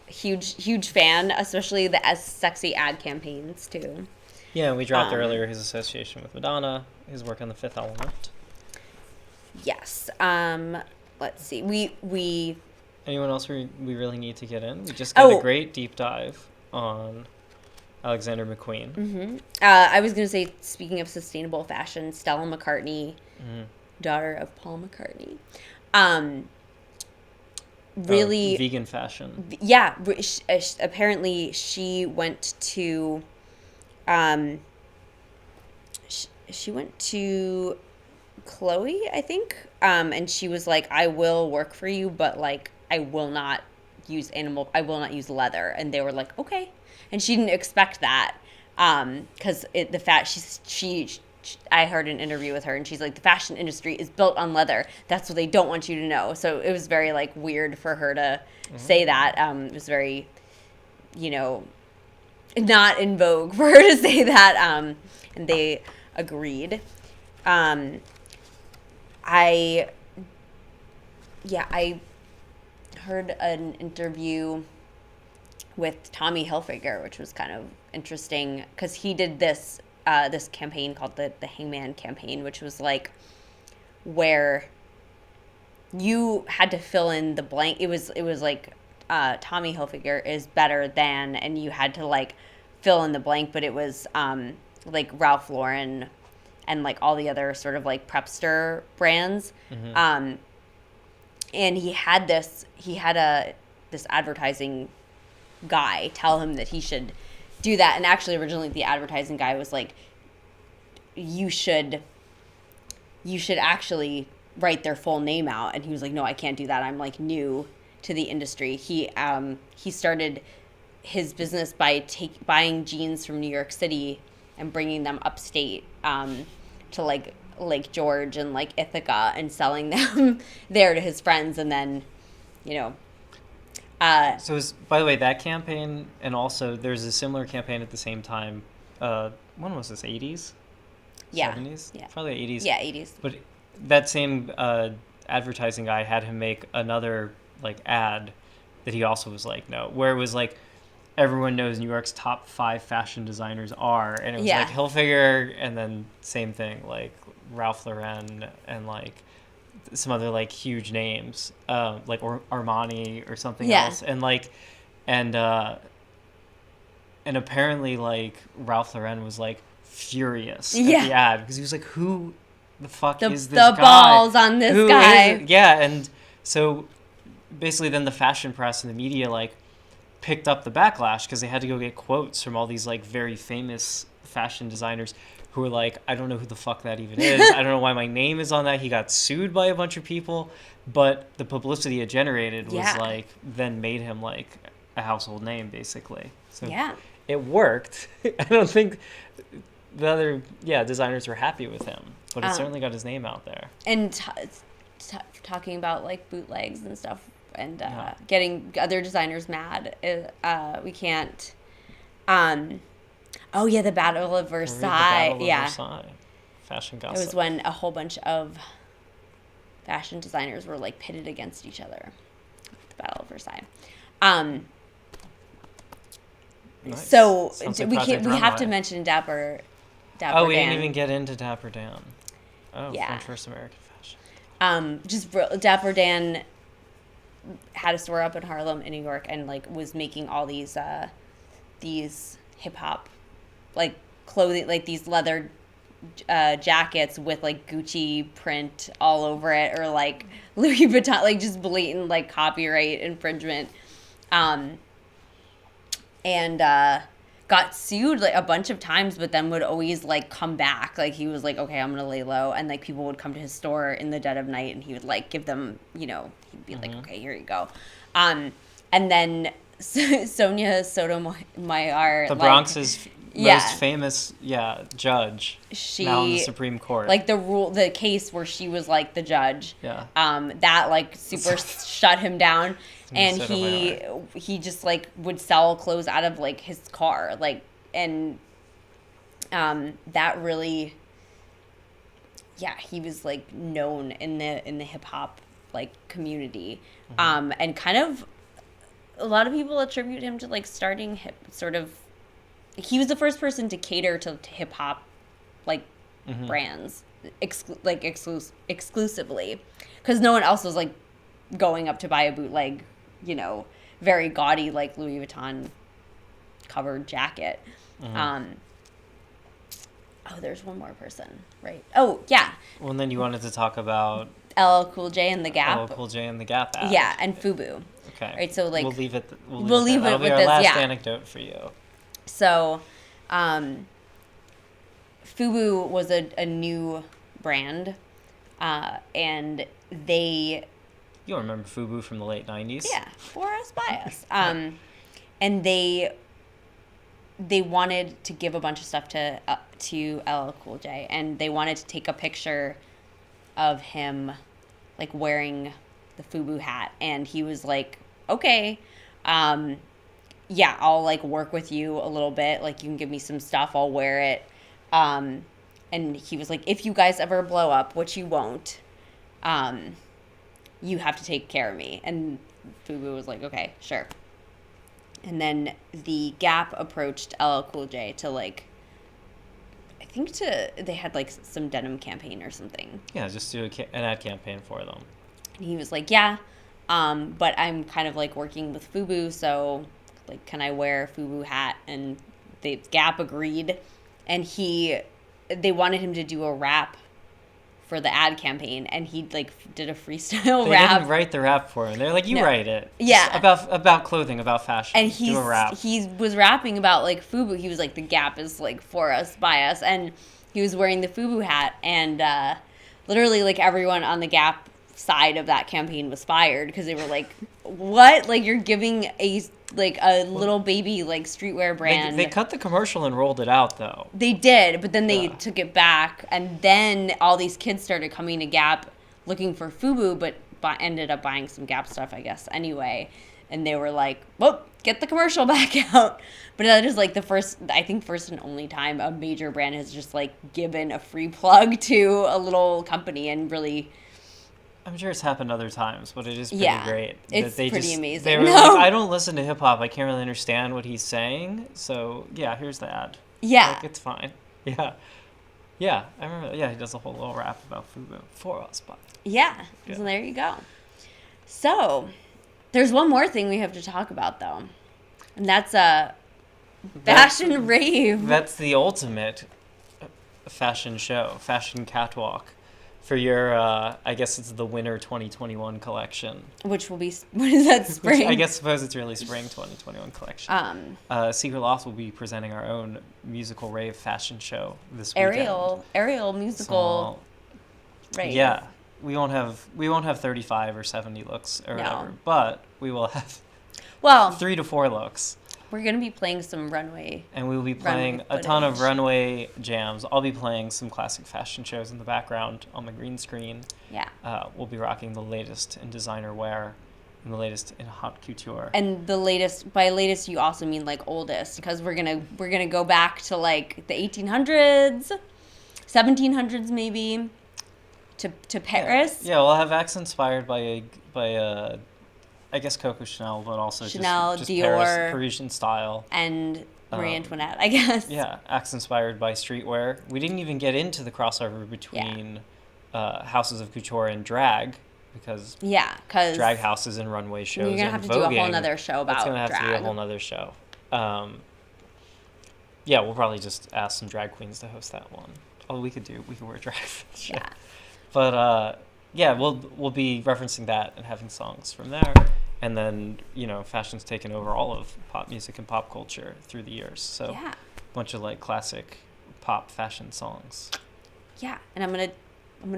huge fan, especially the sexy ad campaigns too. Yeah, we dropped earlier his association with Madonna, his work on The Fifth Element. Yes. Let's see. We Anyone else we really need to get in? We just got Oh. a great deep dive on Alexander McQueen. I was going to say, speaking of sustainable fashion, Stella McCartney, daughter of Paul McCartney. Really vegan fashion. yeah, apparently she went to she went to Chloe, I think, and she was like, I will work for you, but like I will not use leather. And they were like, okay. And she didn't expect that, because I heard an interview with her, and she's like, the fashion industry is built on leather. That's what they don't want you to know. So it was very like weird for her to say that. It was very, not in vogue for her to say that. And they agreed. I heard an interview with Tommy Hilfiger, which was kind of interesting because he did this campaign called the Hangman campaign, which was like where you had to fill in the blank. It was like Tommy Hilfiger is better than, and you had to like fill in the blank, but it was like Ralph Lauren and like all the other sort of like prepster brands. And he had this advertising guy tell him that he should do that. And actually originally the advertising guy was like, you should actually write their full name out. And he was like, no, I can't do that. I'm like new to the industry. He started his business by buying jeans from New York City and bringing them upstate to like Lake George and like Ithaca and selling them there to his friends. And then, So, by the way, that campaign, and also there's a similar campaign at the same time. When was this? 80s? yeah, 70s? yeah, Probably 80s. yeah, 80s. But that same advertising guy had him make another like ad that he also was like, no, where it was like, everyone knows New York's top 5 fashion designers are, and it was Yeah. like Hilfiger, and then same thing, like Ralph Lauren, and like some other like huge names, like Armani or something Yeah. else, and like, and apparently like Ralph Lauren was like furious at Yeah. the ad because he was like, who the fuck is this the guy? balls on this Who is guy. it? Yeah, and so basically then the fashion press and the media like picked up the backlash because they had to go get quotes from all these like very famous fashion designers who were like, I don't know who the fuck that even is. I don't know why my name is on that. He got sued by a bunch of people, but the publicity it generated was Yeah. like then made him like a household name basically. So Yeah. it worked. I don't think the other designers were happy with him, but it certainly got his name out there. And talking about like bootlegs and stuff, and getting other designers mad. We can't. Oh yeah, the Battle of Read Versailles. the Battle of Yeah, Versailles. Fashion it gossip. was when a whole bunch of fashion designers were like pitted against each other. The Battle of Versailles. Nice. So Sounds like we Project have to Runway. mention Dapper Oh, we Dan. didn't even get into Dapper Dan. Oh, Yeah. from First American Fashion. Dapper Dan had a store up in Harlem in New York and like was making all these hip hop like clothing, like these leather jackets with like Gucci print all over it, or like Louis Vuitton, like just blatant like copyright infringement. And got sued like a bunch of times, but then would always like come back. Like he was like, okay, I'm gonna lay low, and like people would come to his store in the dead of night, and he would like give them, he'd be like, okay, here you go. And then Sonia Sotomayor, The like, Bronx's yeah. most famous, judge. She now in the Supreme Court. like the case where she was like the judge. Yeah. That like super shut him down, and he just like would sell clothes out of like his car, like, and that really, he was like known in the hip hop like community, and kind of a lot of people attribute him to like starting he was the first person to cater to hip hop like brands exclusively, because no one else was like going up to buy a bootleg, very gaudy like Louis Vuitton covered jacket. There's one more person, right? Oh yeah. Well, and then you wanted to talk about LL Cool J and the Gap. LL Cool J and the Gap ad. Yeah, and FUBU. Okay. Right, so like we'll leave it. we'll leave it That'll with be our this, last yeah. anecdote for you. So, FUBU was a new brand, and they You remember FUBU from the late 90s? Yeah, for us, by us. And they wanted to give a bunch of stuff to LL Cool J, and they wanted to take a picture of him, like, wearing the FUBU hat, and he was like, okay, I'll, like, work with you a little bit, like, you can give me some stuff, I'll wear it, and he was like, if you guys ever blow up, which you won't, you have to take care of me. And FUBU was like, okay, sure. And then the Gap approached LL Cool J to like, they had like some denim campaign or something. Yeah, just do an ad campaign for them. And he was like, yeah, but I'm kind of like working with FUBU, so like, can I wear a FUBU hat? And the Gap agreed, and they wanted him to do a rap for the ad campaign, and he like did a freestyle rap. They didn't write the rap for him. They're like, you write it. Yeah. Just about clothing, about fashion. And do a rap. he was rapping about like FUBU. He was like, the Gap is like for us, by us, and he was wearing the FUBU hat, and literally like everyone on the Gap side of that campaign was fired because they were like, what? Like, you're giving a little baby like streetwear brand. They cut the commercial and rolled it out though. They did, but then they took it back, and then all these kids started coming to Gap looking for FUBU, but ended up buying some Gap stuff, I guess, anyway. And they were like, well, get the commercial back out. But that is like the first and only time a major brand has just like given a free plug to a little company, and really, I'm sure it's happened other times, but it is pretty great. It's pretty amazing. They were like, I don't listen to hip hop. I can't really understand what he's saying. So, yeah, here's the ad. Yeah. Like, it's fine. Yeah. Yeah, I remember. Yeah, he does a whole little rap about FUBU for us. But yeah. So there you go. So there's one more thing we have to talk about, though. And that's a fashion rave. That's the ultimate fashion show, fashion catwalk. For your, I guess it's the winter 2021 collection. Which will be, what is that, spring? Suppose it's really spring 2021 collection. Secret Loft will be presenting our own musical rave fashion show this weekend. Ariel musical rave. Yeah, we won't have 35 or 70 looks or whatever, but we will have 3 to 4 looks. We're going to be playing some runway. And we will be playing a ton of runway jams. I'll be playing some classic fashion shows in the background on the green screen. Yeah. We'll be rocking the latest in designer wear. in the latest in haute couture. And the latest, by latest you also mean like oldest, because we're gonna go back to like the 1800s, 1700s maybe, to Paris. Yeah, we'll have acts inspired by I guess Coco Chanel, but also Chanel, just Dior, Paris, Parisian style. And Marie Antoinette, I guess. Yeah, acts inspired by streetwear. We didn't even get into the crossover between houses of couture and drag, because drag houses and runway shows. You're gonna have to do a whole nother show about That's gonna have drag. to be a whole nother show. Yeah, we'll probably just ask some drag queens to host that one. Oh, we could wear drag for the show. Yeah. But yeah, we'll be referencing that and having songs from there. And then, fashion's taken over all of pop music and pop culture through the years. So a bunch of like classic pop fashion songs. Yeah, and I'm gonna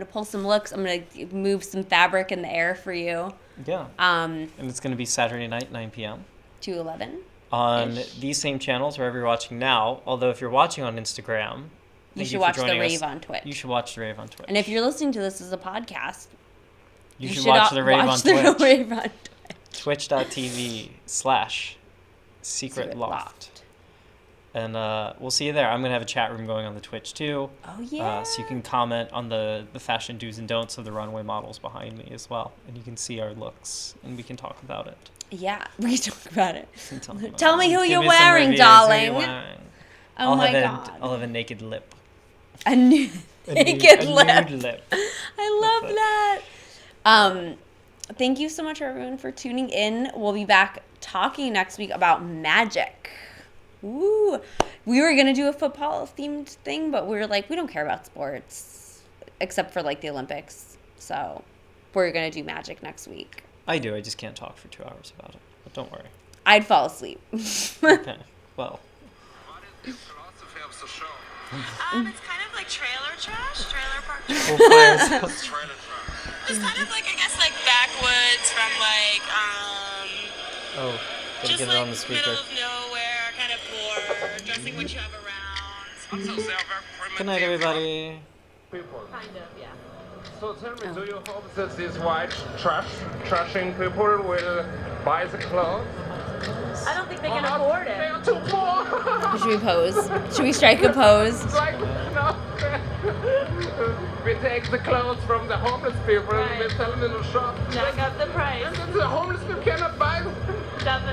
pull some looks. I'm gonna move some fabric in the air for you. Yeah. And it's gonna be Saturday night, 9 p.m. to 11. On these same channels wherever you're watching now. Although if you're watching on Instagram, you should watch the rave on Twitch. You should watch the rave on Twitch. And if you're listening to this as a podcast, you should watch the rave on Twitch. Rave on Twitch.tv/Secret Loft. And we'll see you there. I'm going to have a chat room going on the Twitch too. Oh, yeah. So you can comment on the fashion do's and don'ts of the runway models behind me as well. And you can see our looks and we can talk about it. Yeah, we can talk about it. Tell me who you're me wearing, reviews, darling. Oh my God. I'll have a naked lip. A naked lip. Nude lip. I love that. Thank you so much, everyone, for tuning in. We'll be back talking next week about magic. Ooh. We were going to do a football-themed thing, but we were like, we don't care about sports, except for, like, the Olympics. So we're going to do magic next week. I do. I just can't talk for 2 hours about it. But don't worry. I'd fall asleep. Okay. Well. It's kind of like trailer trash, trailer park trash. It's kind of like, I guess, like backwoods from like, Oh, gotta just get it like on the speaker. middle of nowhere, kind of poor, dressing what you have around. Good night, everybody. People. Kind of, yeah. So tell me, do you hope that these white trashing people will buy the clothes? I don't think they can afford They it. are too poor. Should we pose? Should we strike a pose? Like, no. We take the clothes from the homeless people and we sell them in the shop. Jack up the price. And then the homeless people cannot buy them. Definitely.